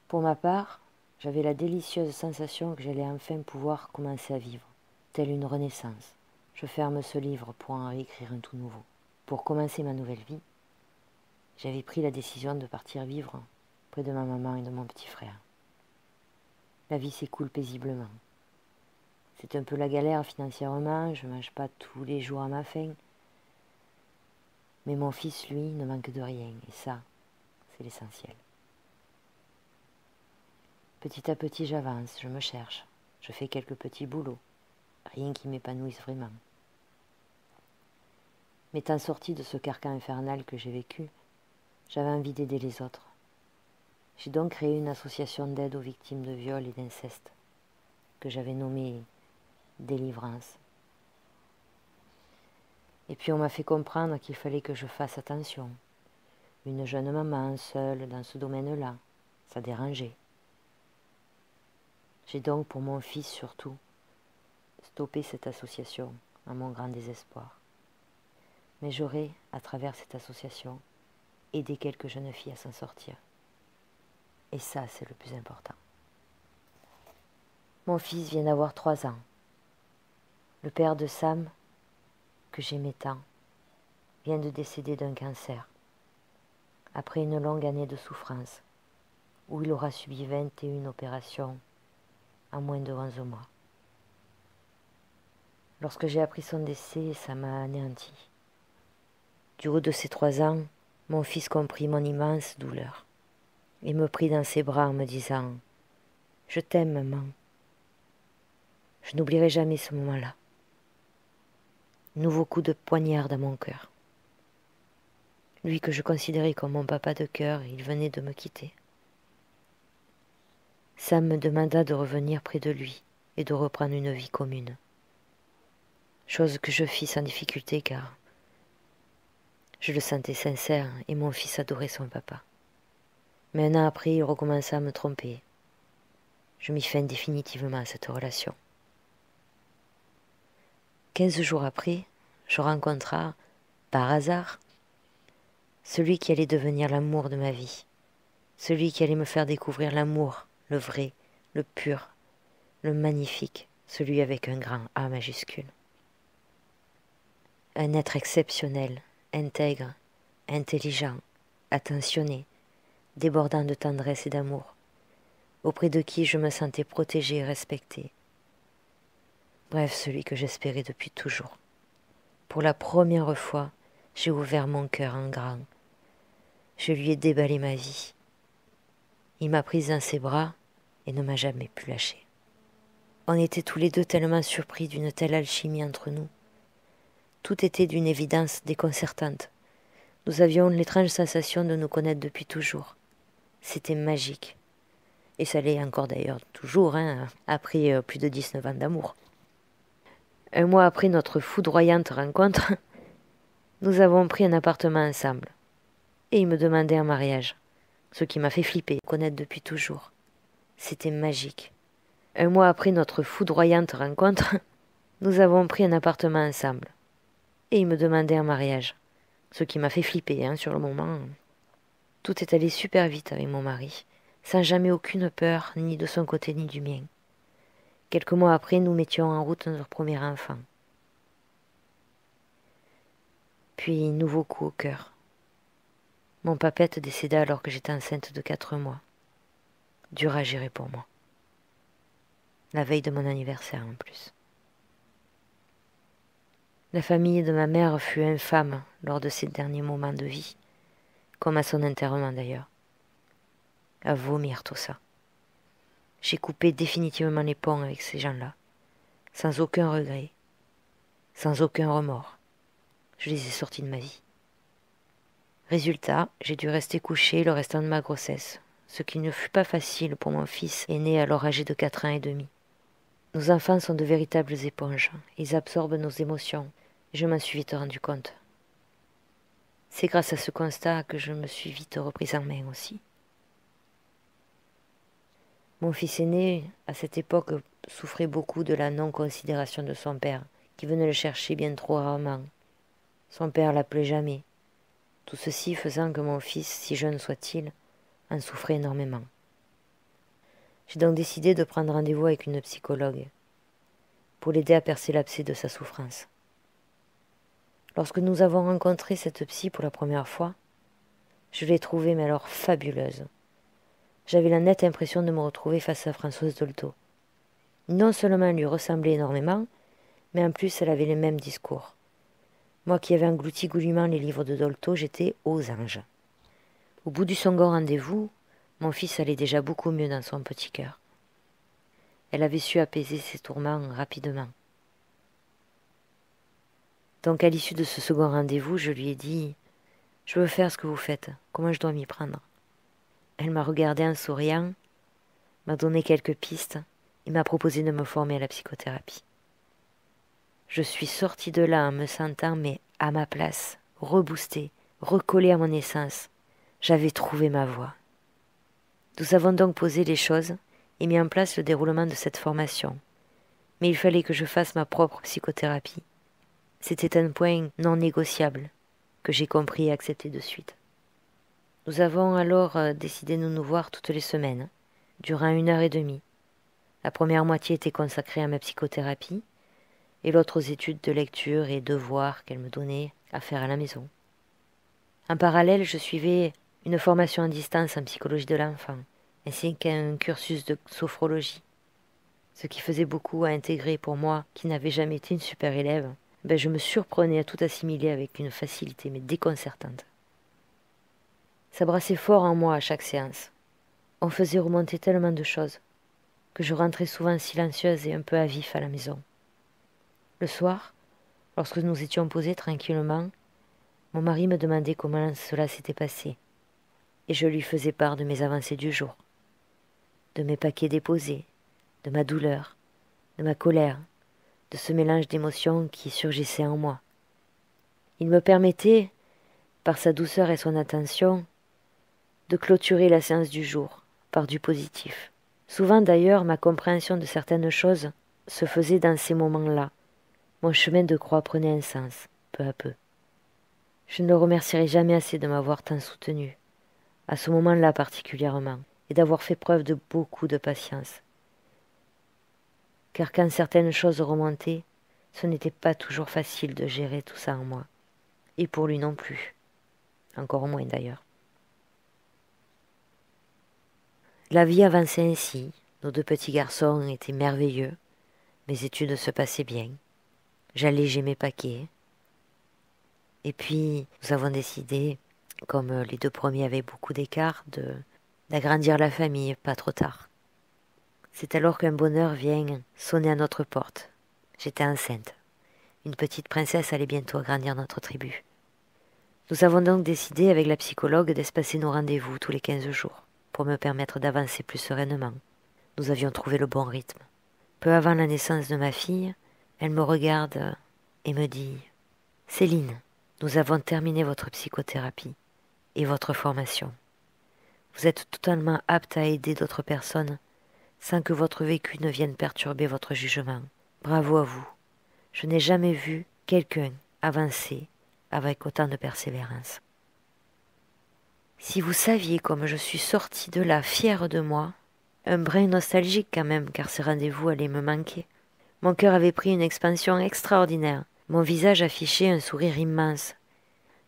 Pour ma part, j'avais la délicieuse sensation que j'allais enfin pouvoir commencer à vivre, telle une renaissance. Je ferme ce livre pour en réécrire un tout nouveau. Pour commencer ma nouvelle vie, j'avais pris la décision de partir vivre près de ma maman et de mon petit frère. La vie s'écoule paisiblement. C'est un peu la galère financièrement, je ne mange pas tous les jours à ma faim. Mais mon fils, lui, ne manque de rien, et ça, c'est l'essentiel. Petit à petit, j'avance, je me cherche, je fais quelques petits boulots, rien qui m'épanouisse vraiment. M'étant sortie de ce carcan infernal que j'ai vécu, j'avais envie d'aider les autres. J'ai donc créé une association d'aide aux victimes de viol et d'inceste, que j'avais nommée Délivrance. Et puis on m'a fait comprendre qu'il fallait que je fasse attention. Une jeune maman seule dans ce domaine-là, ça dérangeait. J'ai donc, pour mon fils surtout, stoppé cette association, à mon grand désespoir. Mais j'aurais, à travers cette association, aidé quelques jeunes filles à s'en sortir. Et ça, c'est le plus important. Mon fils vient d'avoir 3 ans. Le père de Sam, que j'aimais tant, vient de décéder d'un cancer, après une longue année de souffrance, où il aura subi 21 opérations en moins de 11 mois. Lorsque j'ai appris son décès, ça m'a anéanti. Du haut de ses 3 ans, mon fils comprit mon immense douleur et me prit dans ses bras en me disant « Je t'aime, maman ». Je n'oublierai jamais ce moment-là. Nouveau coup de poignard dans mon cœur. Lui que je considérais comme mon papa de cœur, il venait de me quitter. Sam me demanda de revenir près de lui et de reprendre une vie commune. Chose que je fis sans difficulté car je le sentais sincère et mon fils adorait son papa. Mais un an après, il recommença à me tromper. Je mis fin définitivement à cette relation. 15 jours après, je rencontra, par hasard, celui qui allait devenir l'amour de ma vie, celui qui allait me faire découvrir l'amour, le vrai, le pur, le magnifique, celui avec un grand A majuscule. Un être exceptionnel, intègre, intelligent, attentionné, débordant de tendresse et d'amour, auprès de qui je me sentais protégée et respectée. Bref, celui que j'espérais depuis toujours. Pour la première fois, j'ai ouvert mon cœur en grand. Je lui ai déballé ma vie. Il m'a prise dans ses bras et ne m'a jamais pu lâcher. On était tous les deux tellement surpris d'une telle alchimie entre nous. Tout était d'une évidence déconcertante. Nous avions l'étrange sensation de nous connaître depuis toujours. C'était magique. Et ça l'est encore d'ailleurs toujours, après plus de 19 ans d'amour. Un mois après notre foudroyante rencontre, nous avons pris un appartement ensemble. Et il me demandait en mariage, ce qui m'a fait flipper, connaître depuis toujours. C'était magique. Un mois après notre foudroyante rencontre, nous avons pris un appartement ensemble. Et il me demandait en mariage, ce qui m'a fait flipper sur le moment. Tout est allé super vite avec mon mari, sans jamais aucune peur, ni de son côté ni du mien. Quelques mois après, nous mettions en route notre premier enfant. Puis, nouveau coup au cœur. Mon papette décéda alors que j'étais enceinte de 4 mois. Dur à gérer pour moi. La veille de mon anniversaire en plus. La famille de ma mère fut infâme lors de ses derniers moments de vie, comme à son enterrement d'ailleurs. À vomir tout ça. J'ai coupé définitivement les ponts avec ces gens-là, sans aucun regret, sans aucun remords. Je les ai sortis de ma vie. Résultat, j'ai dû rester couchée le restant de ma grossesse, ce qui ne fut pas facile pour mon fils aîné alors âgé de 4 ans et demi. Nos enfants sont de véritables éponges, ils absorbent nos émotions, et je m'en suis vite rendu compte. C'est grâce à ce constat que je me suis vite reprise en main aussi. Mon fils aîné, à cette époque, souffrait beaucoup de la non-considération de son père, qui venait le chercher bien trop rarement. Son père l'appelait jamais. Tout ceci faisant que mon fils, si jeune soit-il, en souffrait énormément. J'ai donc décidé de prendre rendez-vous avec une psychologue pour l'aider à percer l'abcès de sa souffrance. Lorsque nous avons rencontré cette psy pour la première fois, je l'ai trouvée mais alors fabuleuse. J'avais la nette impression de me retrouver face à Françoise Dolto. Non seulement elle lui ressemblait énormément, mais en plus elle avait les mêmes discours. Moi qui avais englouti goulûment les livres de Dolto, j'étais aux anges. Au bout du second rendez-vous, mon fils allait déjà beaucoup mieux dans son petit cœur. Elle avait su apaiser ses tourments rapidement. Donc à l'issue de ce second rendez-vous, je lui ai dit « Je veux faire ce que vous faites, comment je dois m'y prendre ?» Elle m'a regardé en souriant, m'a donné quelques pistes et m'a proposé de me former à la psychothérapie. Je suis sortie de là en me sentant mais à ma place, reboostée, recollée à mon essence. J'avais trouvé ma voie. Nous avons donc posé les choses et mis en place le déroulement de cette formation. Mais il fallait que je fasse ma propre psychothérapie. C'était un point non négociable que j'ai compris et accepté de suite. Nous avons alors décidé de nous voir toutes les semaines, durant 1 heure et demie. La première moitié était consacrée à ma psychothérapie et l'autre aux études de lecture et devoirs qu'elle me donnait à faire à la maison. En parallèle, je suivais une formation à distance en psychologie de l'enfant, ainsi qu'un cursus de sophrologie. Ce qui faisait beaucoup à intégrer pour moi, qui n'avais jamais été une super élève. Je me surprenais à tout assimiler avec une facilité, mais déconcertante. Ça brassait fort en moi à chaque séance. On faisait remonter tellement de choses, que je rentrais souvent silencieuse et un peu à vif à la maison. Le soir, lorsque nous étions posés tranquillement, mon mari me demandait comment cela s'était passé, et je lui faisais part de mes avancées du jour, de mes paquets déposés, de ma douleur, de ma colère, de ce mélange d'émotions qui surgissait en moi. Il me permettait, par sa douceur et son attention, de clôturer la séance du jour par du positif. Souvent d'ailleurs, ma compréhension de certaines choses se faisait dans ces moments-là. Mon chemin de croix prenait un sens, peu à peu. Je ne le remercierai jamais assez de m'avoir tant soutenu, à ce moment-là particulièrement, et d'avoir fait preuve de beaucoup de patience. Car quand certaines choses remontaient, ce n'était pas toujours facile de gérer tout ça en moi. Et pour lui non plus. Encore moins d'ailleurs. La vie avançait ainsi. Nos 2 petits garçons étaient merveilleux. Mes études se passaient bien. J'allégeais mes paquets. Et puis, nous avons décidé, comme les 2 premiers avaient beaucoup d'écart, d'agrandir la famille, pas trop tard. C'est alors qu'un bonheur vient sonner à notre porte. J'étais enceinte. Une petite princesse allait bientôt agrandir notre tribu. Nous avons donc décidé avec la psychologue d'espacer nos rendez-vous tous les 15 jours, pour me permettre d'avancer plus sereinement. Nous avions trouvé le bon rythme. Peu avant la naissance de ma fille, elle me regarde et me dit « Céline, nous avons terminé votre psychothérapie et votre formation. Vous êtes totalement apte à aider d'autres personnes sans que votre vécu ne vienne perturber votre jugement. Bravo à vous. Je n'ai jamais vu quelqu'un avancer avec autant de persévérance. Si vous saviez comme je suis sortie de là fière de moi, un brin nostalgique quand même, car ces rendez-vous allaient me manquer. Mon cœur avait pris une expansion extraordinaire. Mon visage affichait un sourire immense.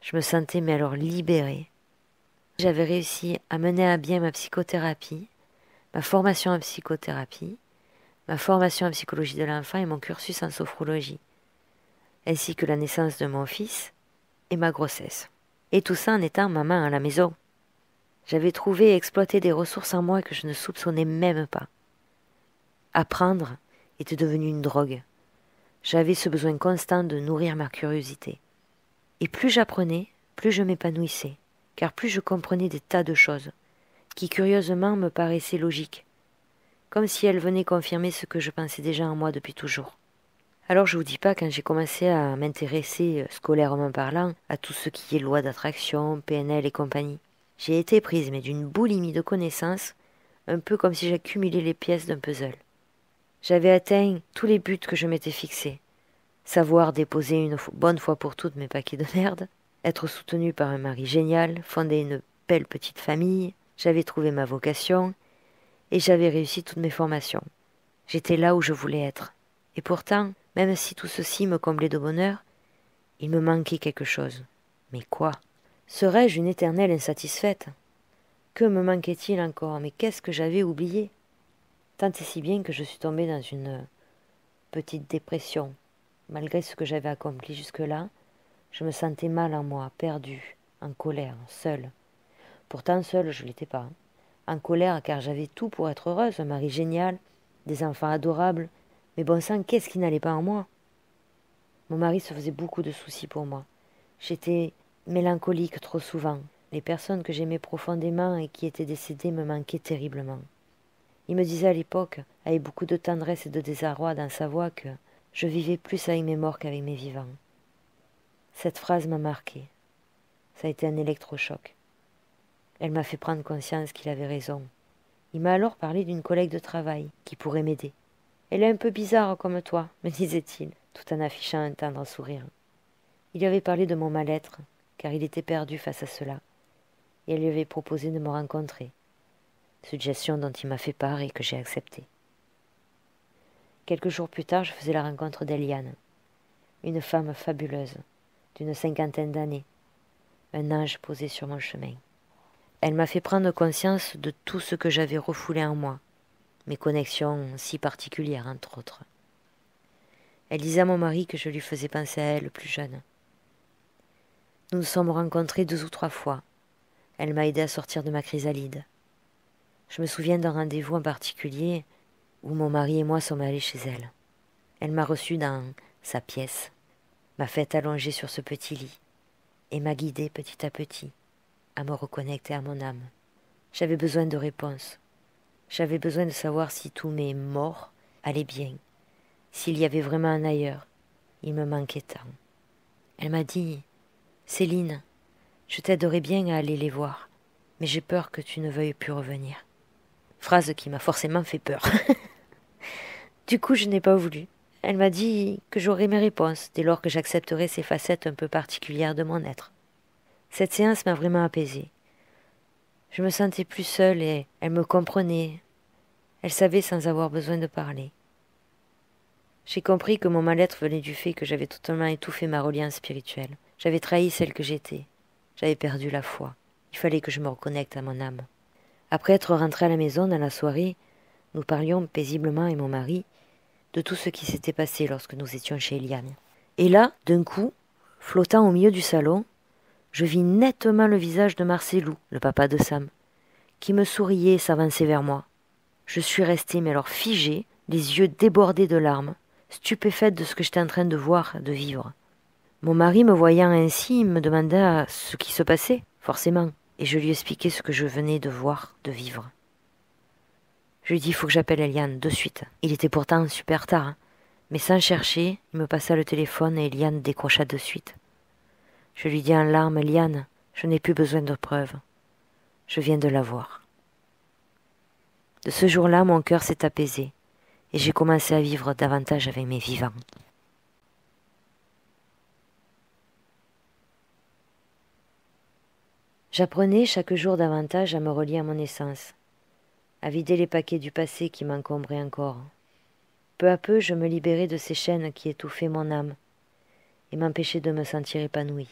Je me sentais mais alors libérée. J'avais réussi à mener à bien ma psychothérapie, ma formation en psychothérapie, ma formation en psychologie de l'enfant et mon cursus en sophrologie, ainsi que la naissance de mon fils et ma grossesse. Et tout ça en étant maman à la maison. J'avais trouvé et exploité des ressources en moi que je ne soupçonnais même pas. Apprendre était devenu une drogue. J'avais ce besoin constant de nourrir ma curiosité. Et plus j'apprenais, plus je m'épanouissais, car plus je comprenais des tas de choses, qui curieusement me paraissaient logiques, comme si elles venaient confirmer ce que je pensais déjà en moi depuis toujours. Alors je vous dis pas, quand j'ai commencé à m'intéresser, scolairement parlant, à tout ce qui est loi d'attraction, PNL et compagnie, j'ai été prise, mais d'une boulimie de connaissances, un peu comme si j'accumulais les pièces d'un puzzle. J'avais atteint tous les buts que je m'étais fixés. Savoir déposer une bonne fois pour toutes mes paquets de merde, être soutenue par un mari génial, fonder une belle petite famille, j'avais trouvé ma vocation, et j'avais réussi toutes mes formations. J'étais là où je voulais être. Et pourtant, même si tout ceci me comblait de bonheur, il me manquait quelque chose. Mais quoi? Serais-je une éternelle insatisfaite? Que me manquait-il encore? Mais qu'est-ce que j'avais oublié? Tant et si bien que je suis tombée dans une petite dépression. Malgré ce que j'avais accompli jusque-là, je me sentais mal en moi, perdue, en colère, seule. Pourtant seule, je ne l'étais pas. En colère car j'avais tout pour être heureuse, un mari génial, des enfants adorables, mais bon sang, qu'est-ce qui n'allait pas en moi? Mon mari se faisait beaucoup de soucis pour moi. J'étais mélancolique trop souvent. Les personnes que j'aimais profondément et qui étaient décédées me manquaient terriblement. Il me disait à l'époque, avec beaucoup de tendresse et de désarroi dans sa voix, que je vivais plus avec mes morts qu'avec mes vivants. Cette phrase m'a marquée. Ça a été un électrochoc. Elle m'a fait prendre conscience qu'il avait raison. Il m'a alors parlé d'une collègue de travail qui pourrait m'aider. Elle est un peu bizarre comme toi, me disait-il, tout en affichant un tendre sourire. Il lui avait parlé de mon mal-être, car il était perdu face à cela, et elle lui avait proposé de me rencontrer, suggestion dont il m'a fait part et que j'ai acceptée. Quelques jours plus tard, je faisais la rencontre d'Eliane. une femme fabuleuse, d'une 50aine d'années, un ange posé sur mon chemin. Elle m'a fait prendre conscience de tout ce que j'avais refoulé en moi, mes connexions si particulières entre autres. Elle disait à mon mari que je lui faisais penser à elle plus jeune. Nous nous sommes rencontrés 2 ou 3 fois. Elle m'a aidé à sortir de ma chrysalide. Je me souviens d'un rendez-vous en particulier où mon mari et moi sommes allés chez elle. Elle m'a reçu dans sa pièce, m'a fait allonger sur ce petit lit et m'a guidé petit à petit à me reconnecter à mon âme. J'avais besoin de réponses. J'avais besoin de savoir si tous mes morts allaient bien, s'il y avait vraiment un ailleurs. Il me manquait tant. Elle m'a dit « Céline, je t'aiderais bien à aller les voir, mais j'ai peur que tu ne veuilles plus revenir. » Phrase qui m'a forcément fait peur. Du coup, je n'ai pas voulu. Elle m'a dit que j'aurais mes réponses dès lors que j'accepterais ces facettes un peu particulières de mon être. Cette séance m'a vraiment apaisée. Je me sentais plus seule et elle me comprenait. Elle savait sans avoir besoin de parler. J'ai compris que mon mal-être venait du fait que j'avais totalement étouffé ma reliance spirituelle. J'avais trahi celle que j'étais. J'avais perdu la foi. Il fallait que je me reconnecte à mon âme. Après être rentrée à la maison dans la soirée, nous parlions paisiblement et mon mari de tout ce qui s'était passé lorsque nous étions chez Eliane. Et là, d'un coup, flottant au milieu du salon, je vis nettement le visage de Marcellou, le papa de Sam, qui me souriait et s'avançait vers moi. Je suis restée mais alors figée, les yeux débordés de larmes, stupéfaite de ce que j'étais en train de voir, de vivre. Mon mari, me voyant ainsi, me demanda ce qui se passait, forcément, et je lui expliquai ce que je venais de voir, de vivre. Je lui dis, il faut que j'appelle Eliane, de suite. Il était pourtant super tard, mais sans chercher, il me passa le téléphone et Eliane décrocha de suite. Je lui dis en larmes, Eliane, je n'ai plus besoin de preuves. Je viens de la voir. De ce jour-là, mon cœur s'est apaisé et j'ai commencé à vivre davantage avec mes vivants. J'apprenais chaque jour davantage à me relier à mon essence, à vider les paquets du passé qui m'encombraient encore. Peu à peu, je me libérais de ces chaînes qui étouffaient mon âme et m'empêchaient de me sentir épanouie.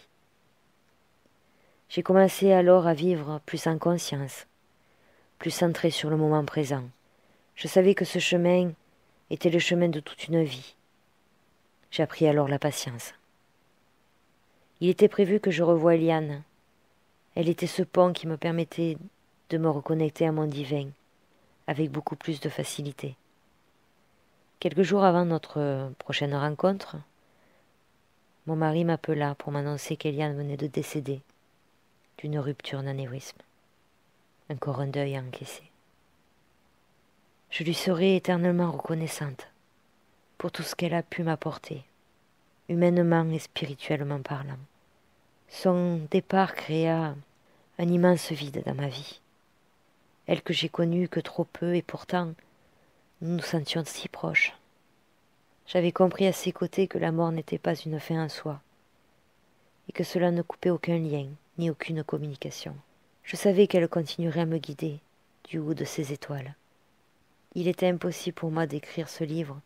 J'ai commencé alors à vivre plus en conscience, plus centrée sur le moment présent. Je savais que ce chemin était le chemin de toute une vie. J'ai appris alors la patience. Il était prévu que je revoie Eliane. Elle était ce pont qui me permettait de me reconnecter à mon divin, avec beaucoup plus de facilité. Quelques jours avant notre prochaine rencontre, mon mari m'appela pour m'annoncer qu'Eliane venait de décéder d'une rupture d'anévrisme. Encore un deuil à encaisser. Je lui serai éternellement reconnaissante pour tout ce qu'elle a pu m'apporter, humainement et spirituellement parlant. Son départ créa un immense vide dans ma vie. Elle que j'ai connue que trop peu et pourtant nous nous sentions si proches. J'avais compris à ses côtés que la mort n'était pas une fin en soi et que cela ne coupait aucun lien ni aucune communication. Je savais qu'elle continuerait à me guider du haut de ses étoiles. Il était impossible pour moi d'écrire ce livre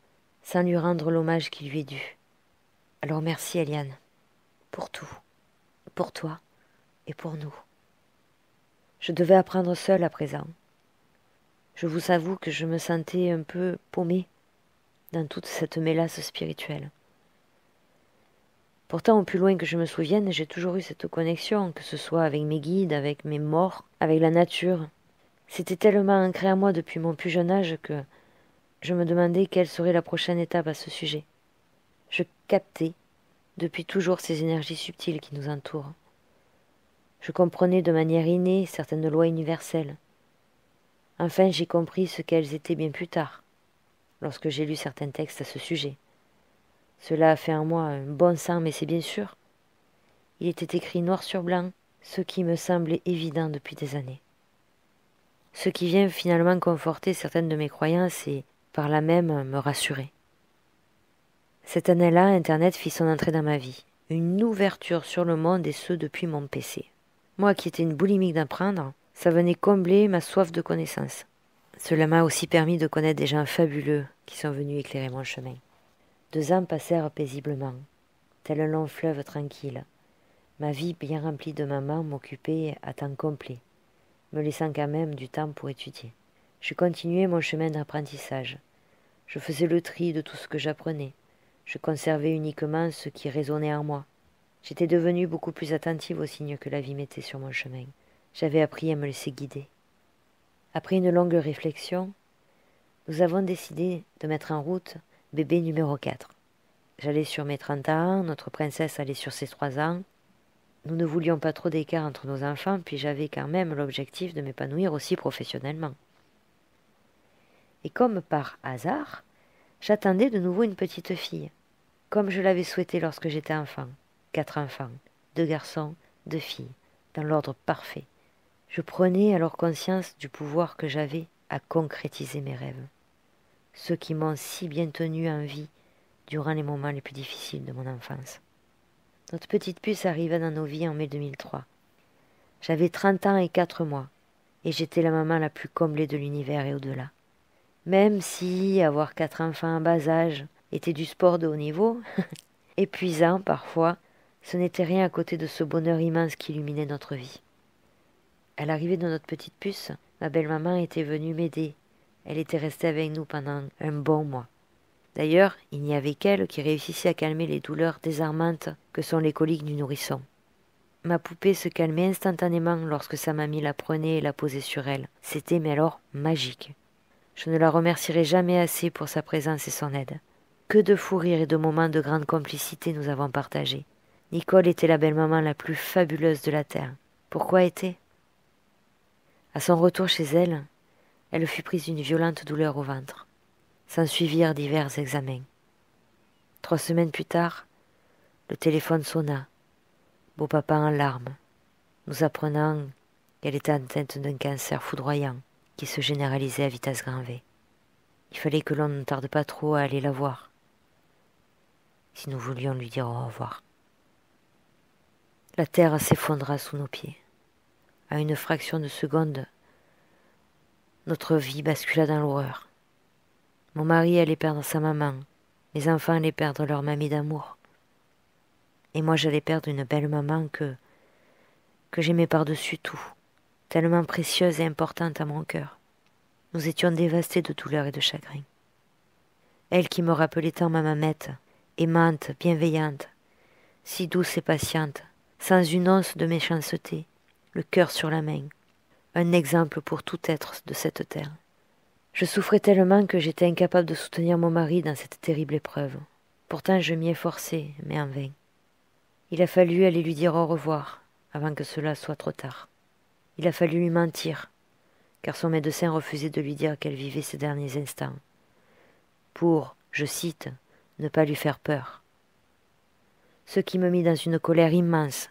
sans lui rendre l'hommage qui lui est dû. Alors merci Eliane, pour tout, pour toi et pour nous. Je devais apprendre seule à présent. Je vous avoue que je me sentais un peu paumée dans toute cette mélasse spirituelle. Pourtant, au plus loin que je me souvienne, j'ai toujours eu cette connexion, que ce soit avec mes guides, avec mes morts, avec la nature. C'était tellement ancré en moi depuis mon plus jeune âge que je me demandais quelle serait la prochaine étape à ce sujet. Je captais depuis toujours ces énergies subtiles qui nous entourent. Je comprenais de manière innée certaines lois universelles. Enfin, j'ai compris ce qu'elles étaient bien plus tard, lorsque j'ai lu certains textes à ce sujet. Cela a fait en moi un bon sang, mais c'est bien sûr. Il était écrit noir sur blanc, ce qui me semblait évident depuis des années. Ce qui vient finalement conforter certaines de mes croyances et, par là même, me rassurer. Cette année-là, Internet fit son entrée dans ma vie. Une ouverture sur le monde et ce depuis mon PC. Moi qui étais une boulimique d'apprendre, ça venait combler ma soif de connaissances. Cela m'a aussi permis de connaître des gens fabuleux qui sont venus éclairer mon chemin. 2 ans passèrent paisiblement. tel un long fleuve tranquille. Ma vie bien remplie de maman m'occupait à temps complet, me laissant quand même du temps pour étudier. Je continuais mon chemin d'apprentissage. Je faisais le tri de tout ce que j'apprenais. Je conservais uniquement ce qui résonnait en moi. J'étais devenue beaucoup plus attentive aux signes que la vie mettait sur mon chemin. J'avais appris à me laisser guider. Après une longue réflexion, nous avons décidé de mettre en route bébé numéro 4. J'allais sur mes 30 ans, notre princesse allait sur ses 3 ans. Nous ne voulions pas trop d'écart entre nos enfants, puis j'avais quand même l'objectif de m'épanouir aussi professionnellement. Et comme par hasard, j'attendais de nouveau une petite fille, comme je l'avais souhaité lorsque j'étais enfant. 4 enfants, 2 garçons, 2 filles, dans l'ordre parfait. Je prenais alors conscience du pouvoir que j'avais à concrétiser mes rêves, ceux qui m'ont si bien tenu en vie durant les moments les plus difficiles de mon enfance. Notre petite puce arriva dans nos vies en mai 2003. J'avais 30 ans et 4 mois, et j'étais la maman la plus comblée de l'univers et au-delà. Même si avoir 4 enfants en bas âge était du sport de haut niveau, épuisant parfois, ce n'était rien à côté de ce bonheur immense qui illuminait notre vie. À l'arrivée de notre petite puce, ma belle-maman était venue m'aider. Elle était restée avec nous pendant un bon mois. D'ailleurs, il n'y avait qu'elle qui réussissait à calmer les douleurs désarmantes que sont les coliques du nourrisson. Ma poupée se calmait instantanément lorsque sa mamie la prenait et la posait sur elle. C'était, mais alors, magique. Je ne la remercierai jamais assez pour sa présence et son aide. Que de fous rires et de moments de grande complicité nous avons partagés. Nicole était la belle-maman la plus fabuleuse de la terre. Pourquoi était? À son retour chez elle, elle fut prise d'une violente douleur au ventre. S'ensuivirent divers examens. 3 semaines plus tard, le téléphone sonna. Beau-papa en larmes, nous apprenant qu'elle était atteinte d'un cancer foudroyant qui se généralisait à vitesse grand V. Il fallait que l'on ne tarde pas trop à aller la voir, si nous voulions lui dire au revoir. La terre s'effondra sous nos pieds. À une fraction de seconde, notre vie bascula dans l'horreur. Mon mari allait perdre sa maman, mes enfants allaient perdre leur mamie d'amour. Et moi j'allais perdre une belle maman que j'aimais par-dessus tout, tellement précieuse et importante à mon cœur. Nous étions dévastés de douleur et de chagrin. Elle qui me rappelait tant ma mamette, aimante, bienveillante, si douce et patiente, sans une once de méchanceté, le cœur sur la main, un exemple pour tout être de cette terre. Je souffrais tellement que j'étais incapable de soutenir mon mari dans cette terrible épreuve. Pourtant je m'y efforçais, mais en vain. Il a fallu aller lui dire au revoir, avant que cela soit trop tard. Il a fallu lui mentir, car son médecin refusait de lui dire qu'elle vivait ses derniers instants, pour, je cite, ne pas lui faire peur. Ce qui me mit dans une colère immense.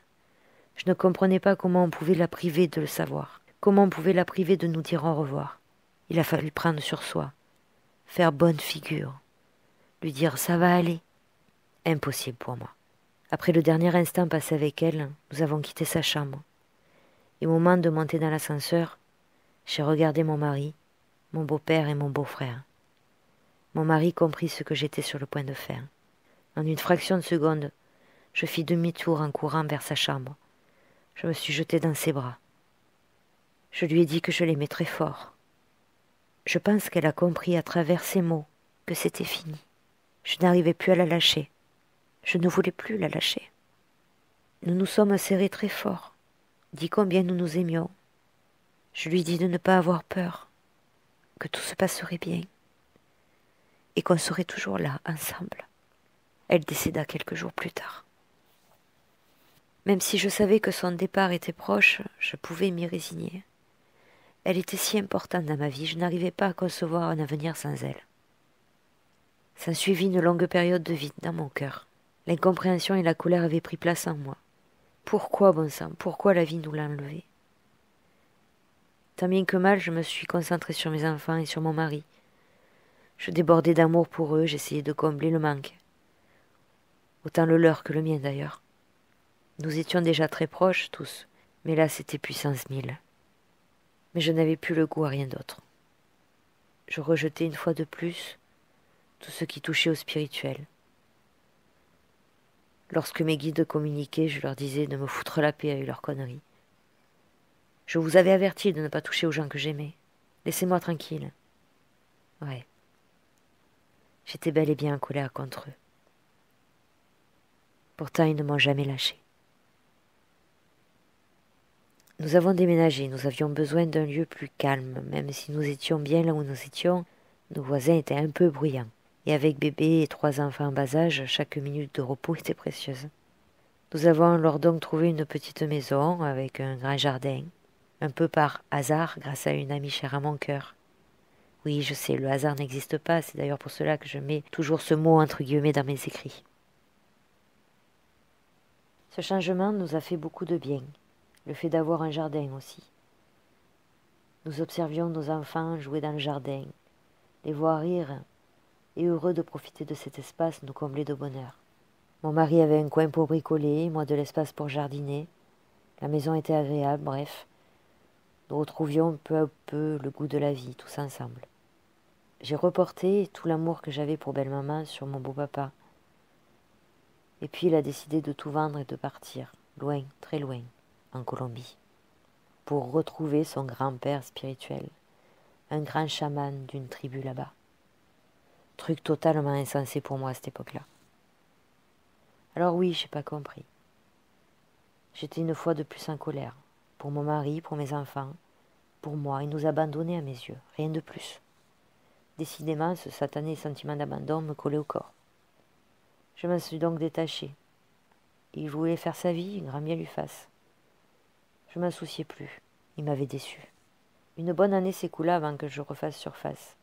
Je ne comprenais pas comment on pouvait la priver de le savoir, comment on pouvait la priver de nous dire au revoir. Il a fallu prendre sur soi, faire bonne figure, lui dire « ça va aller ». Impossible pour moi. Après le dernier instant passé avec elle, nous avons quitté sa chambre. Et au moment de monter dans l'ascenseur, j'ai regardé mon mari, mon beau-père et mon beau-frère. Mon mari comprit ce que j'étais sur le point de faire. En une fraction de seconde, je fis demi-tour en courant vers sa chambre. Je me suis jetée dans ses bras. Je lui ai dit que je l'aimais très fort. Je pense qu'elle a compris à travers ces mots que c'était fini. Je n'arrivais plus à la lâcher. Je ne voulais plus la lâcher. Nous nous sommes serrés très fort, dit combien nous nous aimions. Je lui dis de ne pas avoir peur, que tout se passerait bien, et qu'on serait toujours là, ensemble. Elle décéda quelques jours plus tard. Même si je savais que son départ était proche, je pouvais m'y résigner. Elle était si importante dans ma vie, je n'arrivais pas à concevoir un avenir sans elle. S'ensuivit une longue période de vide dans mon cœur. L'incompréhension et la colère avaient pris place en moi. Pourquoi, bon sang, pourquoi la vie nous l'a enlevé? Tant bien que mal, je me suis concentrée sur mes enfants et sur mon mari. Je débordais d'amour pour eux, j'essayais de combler le manque. Autant le leur que le mien d'ailleurs. Nous étions déjà très proches tous, mais là c'était puissance 1000. Mais je n'avais plus le goût à rien d'autre. Je rejetais une fois de plus tout ce qui touchait au spirituel. Lorsque mes guides communiquaient, je leur disais de me foutre la paix avec leurs conneries. Je vous avais averti de ne pas toucher aux gens que j'aimais. Laissez-moi tranquille. Ouais. J'étais bel et bien en colère contre eux. Pourtant, ils ne m'ont jamais lâché. Nous avons déménagé, nous avions besoin d'un lieu plus calme. Même si nous étions bien là où nous étions, nos voisins étaient un peu bruyants. Et avec bébé et 3 enfants en bas âge, chaque minute de repos était précieuse. Nous avons alors donc trouvé une petite maison avec un grand jardin, un peu par hasard grâce à une amie chère à mon cœur. Oui, je sais, le hasard n'existe pas, c'est d'ailleurs pour cela que je mets toujours ce mot entre guillemets dans mes écrits. Ce changement nous a fait beaucoup de bien, le fait d'avoir un jardin aussi. Nous observions nos enfants jouer dans le jardin, les voir rire et heureux de profiter de cet espace nous comblait de bonheur. Mon mari avait un coin pour bricoler, moi de l'espace pour jardiner. La maison était agréable, bref. Nous retrouvions peu à peu le goût de la vie, tous ensemble. J'ai reporté tout l'amour que j'avais pour belle-maman sur mon beau-papa. Et puis il a décidé de tout vendre et de partir, loin, très loin, en Colombie, pour retrouver son grand-père spirituel, un grand chaman d'une tribu là-bas. Truc totalement insensé pour moi à cette époque-là. Alors oui, j'ai pas compris. J'étais une fois de plus en colère, pour mon mari, pour mes enfants, pour moi, il nous abandonnait à mes yeux, rien de plus. Décidément, ce satané sentiment d'abandon me collait au corps. Je m'en suis donc détachée. Il voulait faire sa vie, grand bien lui fasse. Je m'en souciais plus, il m'avait déçu. Une bonne année s'écoula avant que je refasse surface.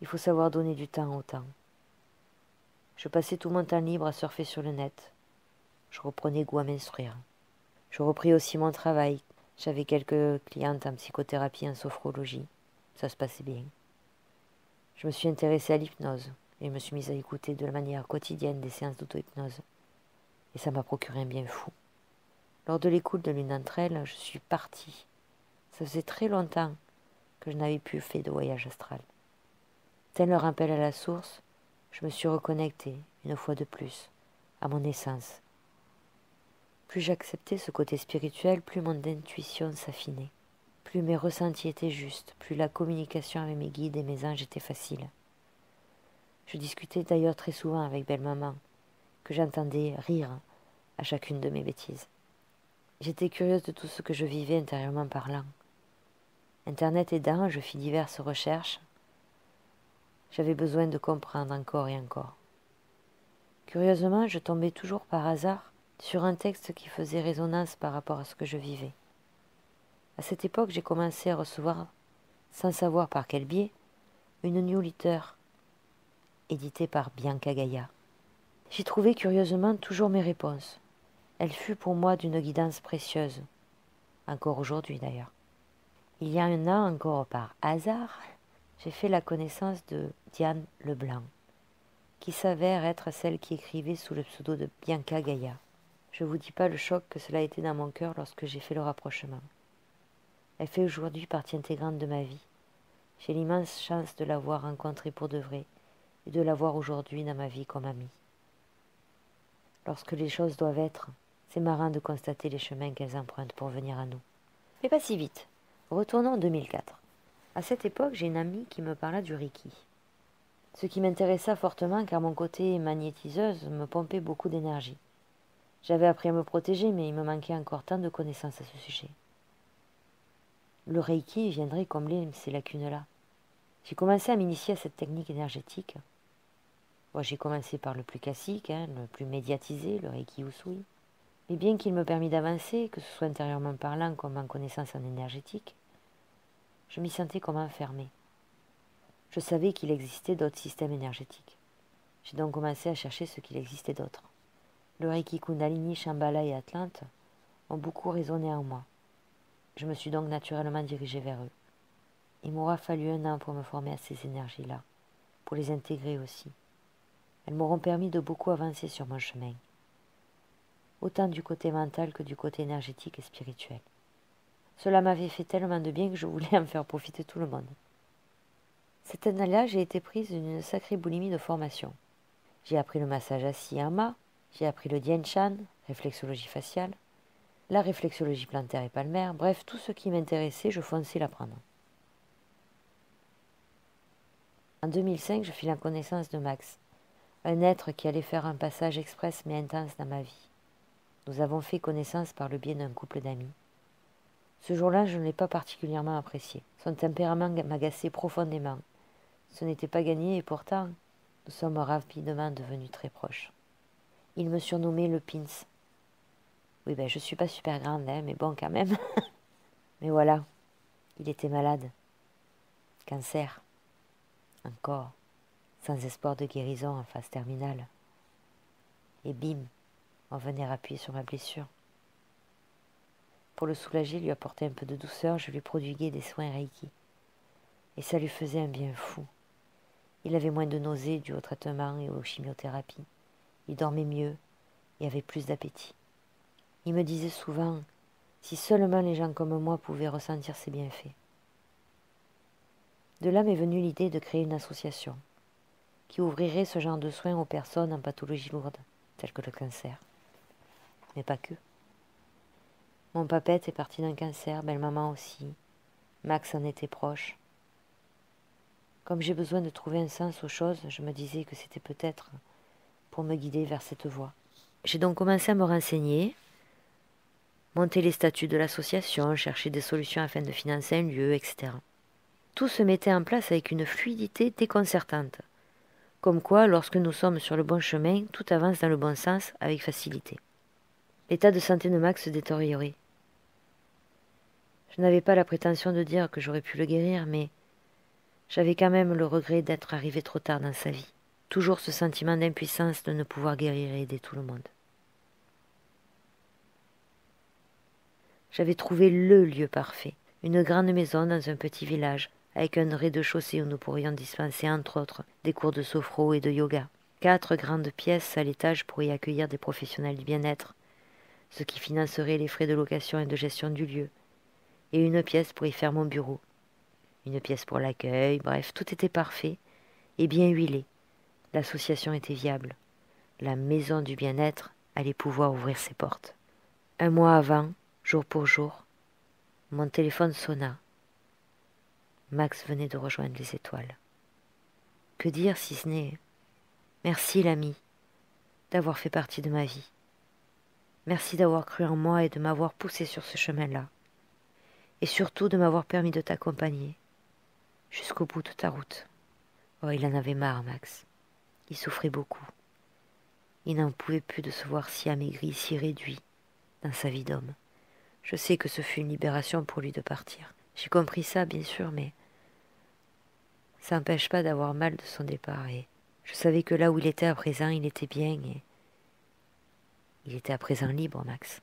Il faut savoir donner du temps au temps. Je passais tout mon temps libre à surfer sur le net. Je reprenais goût à m'instruire. Je repris aussi mon travail. J'avais quelques clientes en psychothérapie et en sophrologie. Ça se passait bien. Je me suis intéressée à l'hypnose et me suis mise à écouter de la manière quotidienne des séances d'auto-hypnose. Et ça m'a procuré un bien fou. Lors de l'écoute de l'une d'entre elles, je suis partie. Ça faisait très longtemps que je n'avais plus fait de voyage astral. Tel un rappel à la source, je me suis reconnectée, une fois de plus, à mon essence. Plus j'acceptais ce côté spirituel, plus mon intuition s'affinait. Plus mes ressentis étaient justes, plus la communication avec mes guides et mes anges était facile. Je discutais d'ailleurs très souvent avec belle-maman, que j'entendais rire à chacune de mes bêtises. J'étais curieuse de tout ce que je vivais intérieurement parlant. Internet aidant, je fis diverses recherches. J'avais besoin de comprendre encore et encore. Curieusement, je tombais toujours par hasard sur un texte qui faisait résonance par rapport à ce que je vivais. À cette époque, j'ai commencé à recevoir, sans savoir par quel biais, une newsletter éditée par Bianca Gaia. J'y trouvais curieusement toujours mes réponses. Elle fut pour moi d'une guidance précieuse, encore aujourd'hui d'ailleurs. Il y a un an encore par hasard, j'ai fait la connaissance de Diane Leblanc, qui s'avère être celle qui écrivait sous le pseudo de Bianca Gaia. Je ne vous dis pas le choc que cela a été dans mon cœur lorsque j'ai fait le rapprochement. Elle fait aujourd'hui partie intégrante de ma vie. J'ai l'immense chance de l'avoir rencontrée pour de vrai et de l'avoir aujourd'hui dans ma vie comme amie. Lorsque les choses doivent être, c'est marrant de constater les chemins qu'elles empruntent pour venir à nous. Mais pas si vite. Retournons en 2004. À cette époque, j'ai une amie qui me parla du Reiki. Ce qui m'intéressa fortement car mon côté magnétiseuse me pompait beaucoup d'énergie. J'avais appris à me protéger, mais il me manquait encore tant de connaissances à ce sujet. Le Reiki viendrait combler ces lacunes-là. J'ai commencé à m'initier à cette technique énergétique. Bon, j'ai commencé par le plus classique, le plus médiatisé, le Reiki Usui. Mais bien qu'il me permît d'avancer, que ce soit intérieurement parlant comme en connaissance en énergétique, je m'y sentais comme enfermée. Je savais qu'il existait d'autres systèmes énergétiques. J'ai donc commencé à chercher ce qu'il existait d'autre. Le Reiki Kundalini, Shambhala et Atlante ont beaucoup résonné en moi. Je me suis donc naturellement dirigée vers eux. Il m'aura fallu 1 an pour me former à ces énergies-là, pour les intégrer aussi. Elles m'auront permis de beaucoup avancer sur mon chemin, autant du côté mental que du côté énergétique et spirituel. Cela m'avait fait tellement de bien que je voulais en faire profiter tout le monde. Cette année-là, j'ai été prise d'une sacrée boulimie de formation. J'ai appris le massage assis en mât, J'ai appris le Dien Shan, réflexologie faciale, la réflexologie plantaire et palmaire, bref, tout ce qui m'intéressait, je fonçais l'apprendre. En 2005, je fis la connaissance de Max, un être qui allait faire un passage express mais intense dans ma vie. Nous avons fait connaissance par le biais d'un couple d'amis. Ce jour-là, je ne l'ai pas particulièrement apprécié. Son tempérament m'agaçait profondément. Ce n'était pas gagné et pourtant, nous sommes rapidement devenus très proches. Il me surnommait le Pins. Oui, je suis pas super grande, hein, mais bon, quand même. Mais voilà, il était malade. Cancer. Encore. Sans espoir de guérison en phase terminale. Et bim, on venait appuyer sur ma blessure. Pour le soulager, lui apporter un peu de douceur, je lui prodiguais des soins Reiki. Et ça lui faisait un bien fou. Il avait moins de nausées dues au traitement et aux chimiothérapies. Il dormait mieux et avait plus d'appétit. Il me disait souvent, si seulement les gens comme moi pouvaient ressentir ces bienfaits. De là m'est venue l'idée de créer une association qui ouvrirait ce genre de soins aux personnes en pathologie lourde, telles que le cancer. Mais pas que. Mon papette est parti d'un cancer, belle-maman aussi. Max en était proche. Comme j'ai besoin de trouver un sens aux choses, je me disais que c'était peut-être pour me guider vers cette voie. J'ai donc commencé à me renseigner, monter les statuts de l'association, chercher des solutions afin de financer un lieu, etc. Tout se mettait en place avec une fluidité déconcertante. Comme quoi, lorsque nous sommes sur le bon chemin, tout avance dans le bon sens avec facilité. L'état de santé de Max se détériorait. Je n'avais pas la prétention de dire que j'aurais pu le guérir, mais j'avais quand même le regret d'être arrivé trop tard dans sa vie. Toujours ce sentiment d'impuissance de ne pouvoir guérir et aider tout le monde. J'avais trouvé le lieu parfait, une grande maison dans un petit village, avec un rez-de-chaussée où nous pourrions dispenser entre autres des cours de sophro et de yoga. 4 grandes pièces à l'étage pour y accueillir des professionnels du bien-être, ce qui financerait les frais de location et de gestion du lieu, et une pièce pour y faire mon bureau. Une pièce pour l'accueil, bref, tout était parfait et bien huilé. L'association était viable. La maison du bien-être allait pouvoir ouvrir ses portes. Un mois avant, jour pour jour, mon téléphone sonna. Max venait de rejoindre les étoiles. Que dire si ce n'est « Merci l'ami d'avoir fait partie de ma vie. Merci d'avoir cru en moi et de m'avoir poussé sur ce chemin-là. Et surtout de m'avoir permis de t'accompagner jusqu'au bout de ta route. » Oh, il en avait marre, Max. Il souffrait beaucoup. Il n'en pouvait plus de se voir si amaigri, si réduit dans sa vie d'homme. Je sais que ce fut une libération pour lui de partir. J'ai compris ça, bien sûr, mais ça n'empêche pas d'avoir mal de son départ. Et je savais que là où il était à présent, il était bien et il était à présent libre, Max.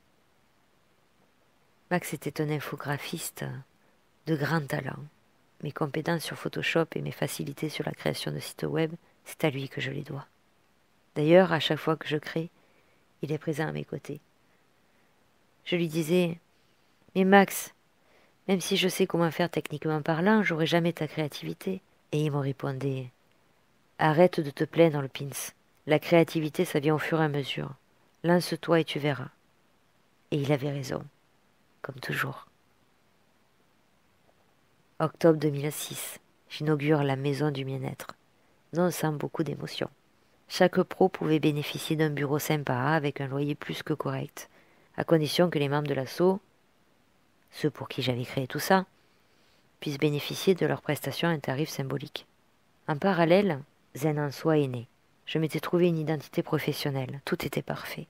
Max était un infographiste de grand talent. Mes compétences sur Photoshop et mes facilités sur la création de sites web, c'est à lui que je les dois. D'ailleurs, à chaque fois que je crée, il est présent à mes côtés. Je lui disais, mais Max, même si je sais comment faire techniquement parlant, j'aurai jamais ta créativité. Et il me répondait, arrête de te plaindre, le Pins. La créativité, ça vient au fur et à mesure. Lance-toi et tu verras. Et il avait raison, comme toujours. Octobre 2006, j'inaugure la maison du bien-être, non sans beaucoup d'émotion. Chaque pro pouvait bénéficier d'un bureau sympa avec un loyer plus que correct, à condition que les membres de l'asso, ceux pour qui j'avais créé tout ça, puissent bénéficier de leurs prestations à un tarif symbolique. En parallèle, Zen en soi est né. Je m'étais trouvé une identité professionnelle, tout était parfait.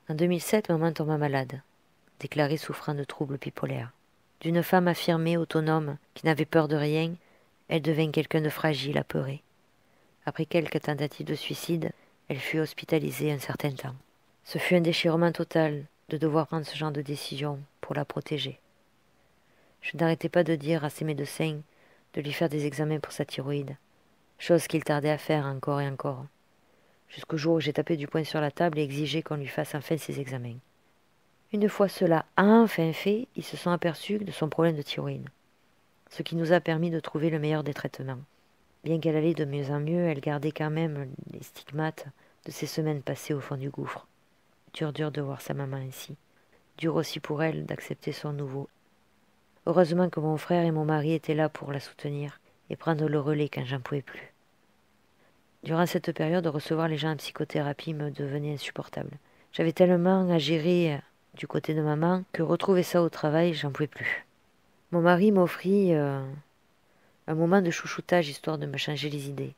En 2007, maman tomba malade, déclarée souffrant de troubles bipolaires. D'une femme affirmée, autonome, qui n'avait peur de rien, elle devint quelqu'un de fragile, apeuré. Après quelques tentatives de suicide, elle fut hospitalisée un certain temps. Ce fut un déchirement total de devoir prendre ce genre de décision pour la protéger. Je n'arrêtais pas de dire à ses médecins de lui faire des examens pour sa thyroïde, chose qu'il tardait à faire encore et encore, jusqu'au jour où j'ai tapé du poing sur la table et exigé qu'on lui fasse enfin ses examens. Une fois cela enfin fait, ils se sont aperçus de son problème de thyroïde, ce qui nous a permis de trouver le meilleur des traitements. Bien qu'elle allait de mieux en mieux, elle gardait quand même les stigmates de ces semaines passées au fond du gouffre. Dur de voir sa maman ainsi. Dur aussi pour elle d'accepter son nouveau. Heureusement que mon frère et mon mari étaient là pour la soutenir et prendre le relais quand j'en pouvais plus. Durant cette période, recevoir les gens en psychothérapie me devenait insupportable. J'avais tellement à gérer du côté de maman que retrouver ça au travail, j'en pouvais plus. Mon mari m'offrit un moment de chouchoutage histoire de me changer les idées.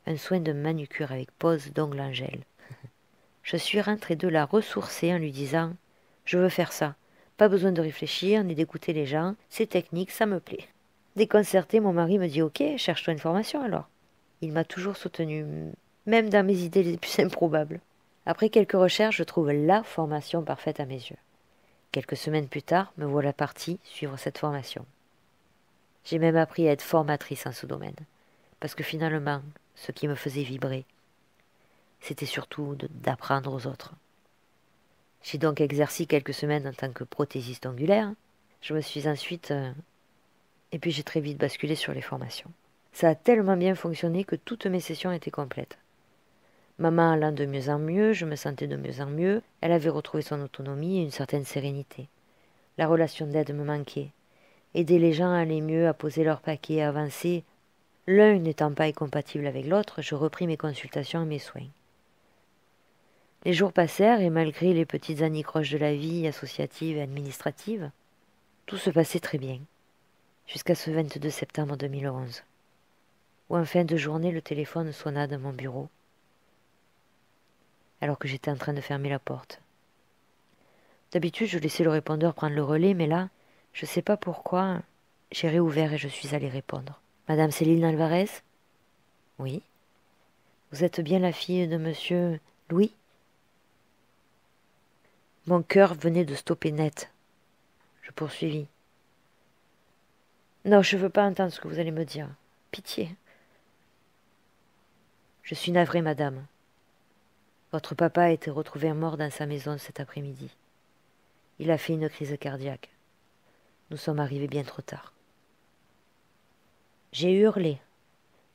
Un soin de manucure avec pose d'ongles en gel. Je suis rentrée de là ressourcée en lui disant « Je veux faire ça. Pas besoin de réfléchir ni d'écouter les gens. C'est technique, ça me plaît. » Déconcerté, mon mari me dit « Ok, cherche-toi une formation alors. » Il m'a toujours soutenue, même dans mes idées les plus improbables. Après quelques recherches, je trouve la formation parfaite à mes yeux. Quelques semaines plus tard, me voilà partie suivre cette formation. J'ai même appris à être formatrice en ce domaine, parce que finalement, ce qui me faisait vibrer, c'était surtout d'apprendre aux autres. J'ai donc exercé quelques semaines en tant que prothésiste ongulaire. Je me suis ensuite... et puis j'ai très vite basculé sur les formations. Ça a tellement bien fonctionné que toutes mes sessions étaient complètes. Maman allant de mieux en mieux, je me sentais de mieux en mieux. Elle avait retrouvé son autonomie et une certaine sérénité. La relation d'aide me manquait. Aider les gens à aller mieux, à poser leurs paquets, à avancer. L'un n'étant pas incompatible avec l'autre, je repris mes consultations et mes soins. Les jours passèrent et malgré les petites anicroches de la vie associative et administrative, tout se passait très bien, jusqu'à ce 22 septembre 2011, où en fin de journée le téléphone sonna dans mon bureau, alors que j'étais en train de fermer la porte. D'habitude, je laissais le répondeur prendre le relais, mais là, je ne sais pas pourquoi, j'ai réouvert et je suis allée répondre. « Madame Céline Alvarez ?»« Oui. »« Vous êtes bien la fille de monsieur Louis ?» Mon cœur venait de stopper net. Je poursuivis. « Non, je ne veux pas entendre ce que vous allez me dire. Pitié. »« Je suis navrée, madame. Votre papa a été retrouvé mort dans sa maison cet après-midi. Il a fait une crise cardiaque. Nous sommes arrivés bien trop tard. » J'ai hurlé.